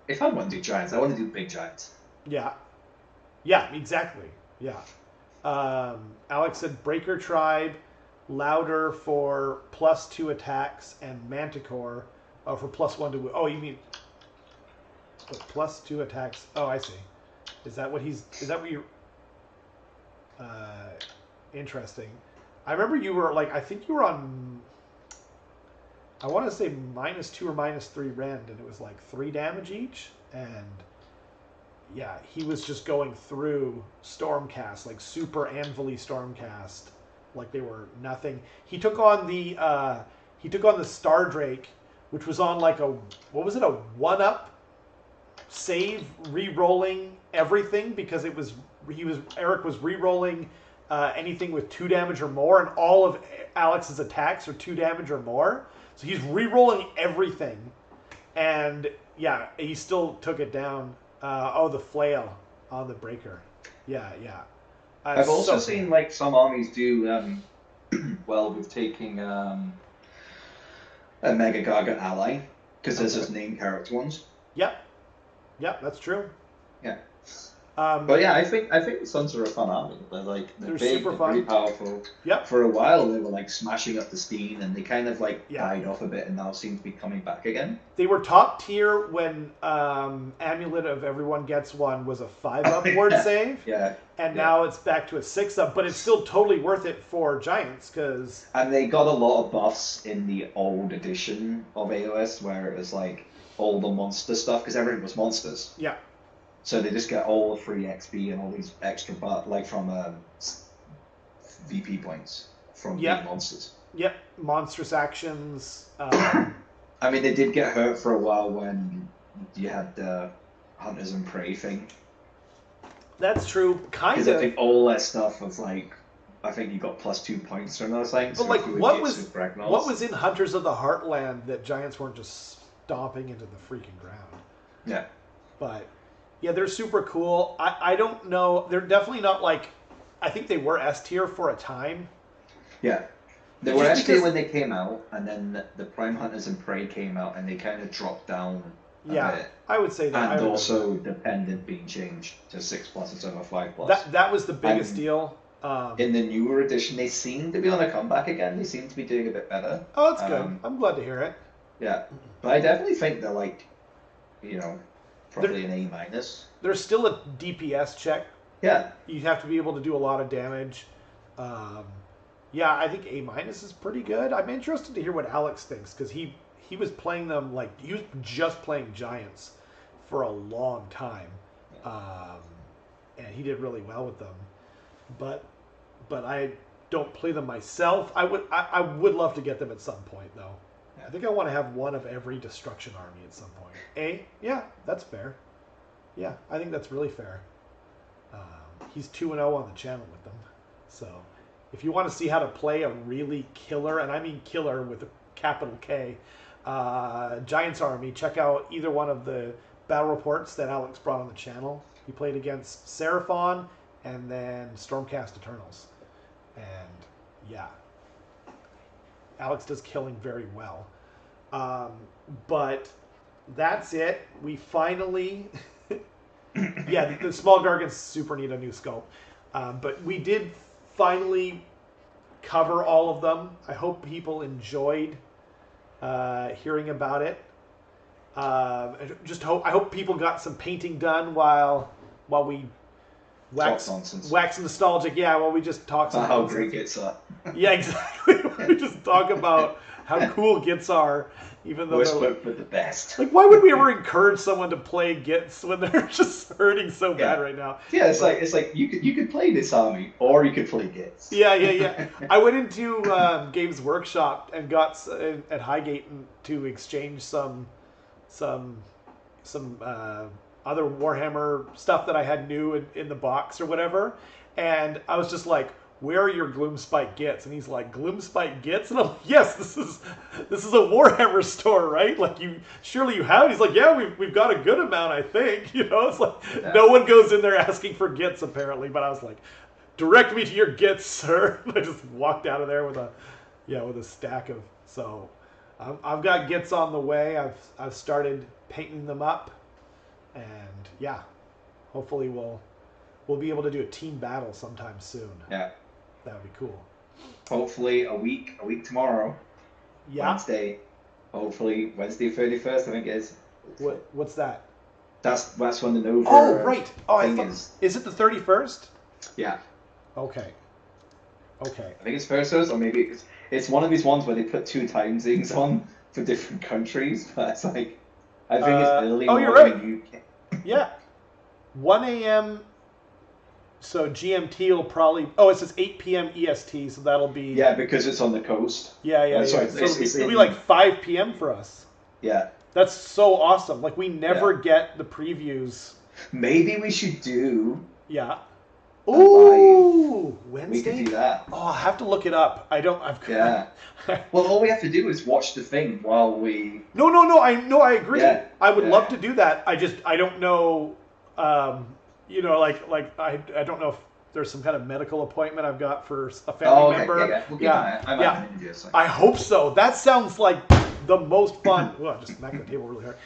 if I want to do giants, I want to do big giants. Yeah. Yeah, exactly. Yeah. Alex said Breaker Tribe, louder for +2 attacks, and Manticore for +1 to... Oh, you mean +2 attacks? Oh, I see. Is that what he's... Is that what you... Interesting. I remember you were like, I think you were on, I want to say -2 or -3 rend, and it was like 3 damage each, and yeah, he was just going through Stormcast, like super anvil-y Stormcast, like they were nothing. He took on the Star Drake, which was on like a, what was it, a 1-up save, re-rolling everything, because it was, Eric was re-rolling anything with 2 damage or more, and all of Alex's attacks are 2 damage or more. So he's re-rolling everything, and yeah, he still took it down. Oh, the flail on the breaker. Yeah, yeah. I've also seen like some armies do well with taking a Mega Gargant ally, because there's just named character ones. Yep. Yep, that's true. Yeah. But yeah, I think the Suns are a fun army. They're big, super they're fun. pretty powerful. Yep. For a while, they were like smashing up the scene, and they kind of like Yeah. died off a bit, and now seem to be coming back again. They were top tier when Amulet of Everyone Gets One was a 5-up ward save. Yeah. And now it's back to a 6-up, but it's still totally worth it for Giants, because... And they got a lot of buffs in the old edition of AoS, where it was like all the monster stuff, because everything was monsters. Yeah. So they just get all the free XP and all these extra like from VP points from being monsters. Yep, monstrous actions. I mean, they did get hurt for a while when you had the Hunters and Prey thing. That's true, kind of. Because I think all that stuff was like, I think you got +2 points from those things. But like, what was in Hunters of the Heartland that Giants weren't just stomping into the freaking ground? Yeah. But yeah, they're super cool. I don't know. They're definitely not like, I think they were S tier for a time. Yeah. They were S tier when they came out, and then the Prime Hunters and Prey came out, and they kind of dropped down a bit. I would say that. And also Dependent being changed to 6+ instead of 5+. That was the biggest deal. In the newer edition, they seem to be on a comeback again. They seem to be doing a bit better. Oh, that's good. I'm glad to hear it. Yeah. But I definitely think they're like, probably an A-. There's still a DPS check. Yeah. You have to be able to do a lot of damage. Yeah, I think A- is pretty good. I'm interested to hear what Alex thinks, because he was playing them like, he was just playing Giants for a long time. And he did really well with them. But I don't play them myself. I would love to get them at some point, though. I think I want to have one of every destruction army at some point. Yeah, that's fair. Yeah, I think that's really fair. He's 2-0 on the channel with them. So if you want to see how to play a really killer, and I mean killer with a capital K, Giants army, check out either one of the battle reports that Alex brought on the channel. He played against Seraphon and then Stormcast Eternals. And yeah, Alex does killing very well. But that's it. We finally... yeah, the small Gargants super need a new scope. But we did finally cover all of them. I hope people enjoyed hearing about it. I hope people got some painting done while we wax nostalgic. Yeah, while we just talk some how great it's Yeah, exactly. We just talk about how cool Gits are, even though Worst book, but the best. like, why would we ever encourage someone to play Gits when they're just hurting so bad right now? Yeah, it's like you could play this army, or you could play Gits. Yeah. I went into Games Workshop and got at Highgate to exchange some other Warhammer stuff that I had new in the box or whatever, and I was just like, where are your Gloomspite Gits? And he's like, Gloomspite Gits? And I'm like, yes, this is a Warhammer store, right? Like, surely you have it. He's like, yeah, we've got a good amount, I think. You know, it's like no one goes in there asking for Gits apparently. But I was like, direct me to your Gits, sir. And I just walked out of there with a stack of. So I've got Gits on the way. I've started painting them up, and yeah, hopefully we'll be able to do a team battle sometime soon. Yeah. That would be cool. Hopefully a week tomorrow. Yeah. Wednesday. Hopefully Wednesday 31st, I think it is. What's that? That's when the Nova right. Oh, thing is. Is it the 31st? Yeah. Okay. I think it's first, or maybe it's one of these ones where they put 2 time zones on for different countries, but it's like, I think it's early you're morning right. UK. Yeah. 1 a.m. So GMT will probably... Oh, it says 8 p.m. EST, so that'll be... Yeah, because it's on the coast. Yeah. Sorry, So it'll be like 5 p.m. for us. Yeah. That's so awesome. Like, we never get the previews. Maybe we should do... Yeah. Ooh! Wednesday? We could do that. Oh, I'll have to look it up. Yeah. Well, all we have to do is watch the thing while we... No, I agree. Yeah. I would love to do that. I don't know... I don't know if there's some kind of medical appointment I've got for a family member. I hope so. That sounds like the most fun. Well, I just smacked the table really hard.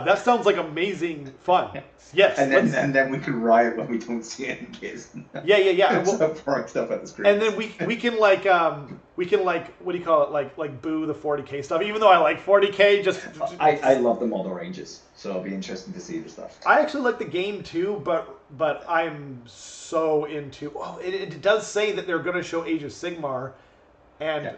That sounds like amazing fun. Yes. And then we can riot when we don't see any kids. Yeah. Stop throwing stuff at the screen. And then we can what do you call it, like boo the 40k stuff, even though I like 40k. I love the model ranges, so it'll be interesting to see the stuff. I actually like the game too, but I'm so into. Oh, it does say that they're going to show Age of Sigmar, and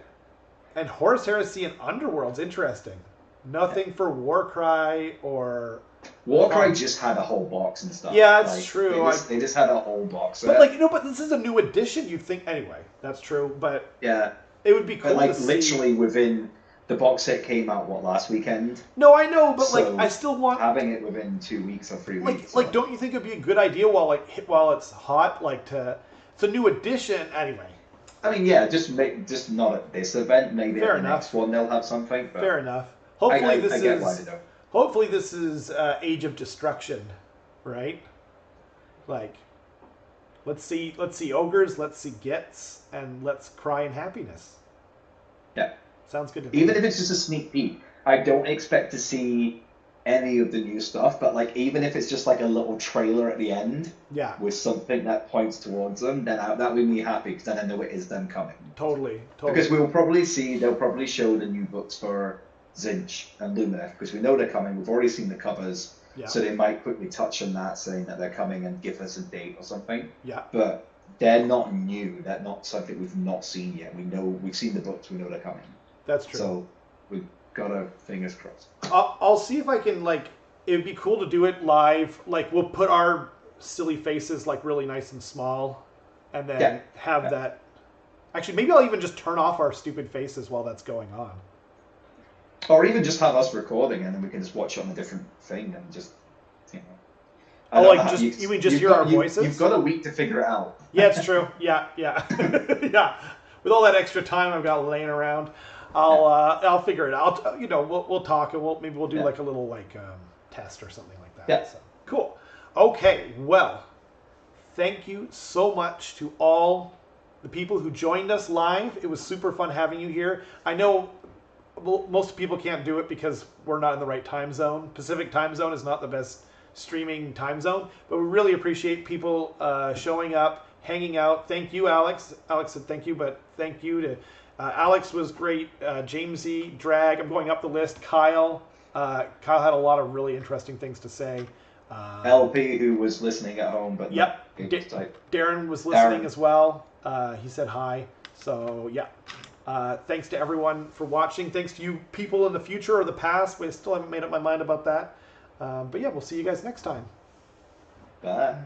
Horus Heresy and Underworld's interesting. Nothing for Warcry or. Warcry just had a whole box and stuff. Yeah, it's true. They just had a whole box. But but this is a new edition. You'd think anyway. That's true, but yeah, it would be cool. But to see. Literally within the box set came out last weekend. No, I know, but so I still want having it within 2 weeks or 3 weeks. Don't you think it'd be a good idea while it's hot, it's a new edition anyway. I mean, yeah, just not at this event. Maybe at the next one they'll have something. But fair enough. Hopefully I get why they don't. Hopefully this is Age of Destruction, right? Like, let's see ogres, let's see Gits, and let's cry in happiness. Yeah. Sounds good to me. Even if it's just a sneak peek, I don't expect to see any of the new stuff, but even if it's just like a little trailer at the end, with something that points towards them, then that would make me happy, because then I know it is them coming. Totally. Because they'll probably show the new books for Zinch and Lumineth, because we know they're coming. We've already seen the covers, so they might quickly touch on that, saying that they're coming and give us a date or something. Yeah. But they're not new. They're not something we've not seen yet. We've seen the books. We know they're coming. That's true. So we've got our fingers crossed. I'll see if I can it'd be cool to do it live. We'll put our silly faces really nice and small, and then have that. Actually, maybe I'll even just turn off our stupid faces while that's going on. Or even just have us recording, and then we can just watch it on a different thing and just, you mean just hear our voices? You've got a week to figure it out. Yeah, it's true. Yeah. Yeah. With all that extra time I've got laying around, I'll figure it out. We'll talk, and maybe we'll do a little test or something like that. Yeah. So, cool. Okay. Well, thank you so much to all the people who joined us live. It was super fun having you here. I know most people can't do it because we're not in the right time zone. Pacific time zone is not the best streaming time zone, but we really appreciate people showing up, hanging out. Thank you, Alex. Alex said thank you, but thank you to Alex was great. Jamesy, Drag. I'm going up the list. Kyle. Kyle had a lot of really interesting things to say. LP, who was listening at home, but Darren was listening as well. He said hi. So yeah. Thanks to everyone for watching. Thanks to you people in the future or the past. We still haven't made up my mind about that. But yeah, we'll see you guys next time. Bye.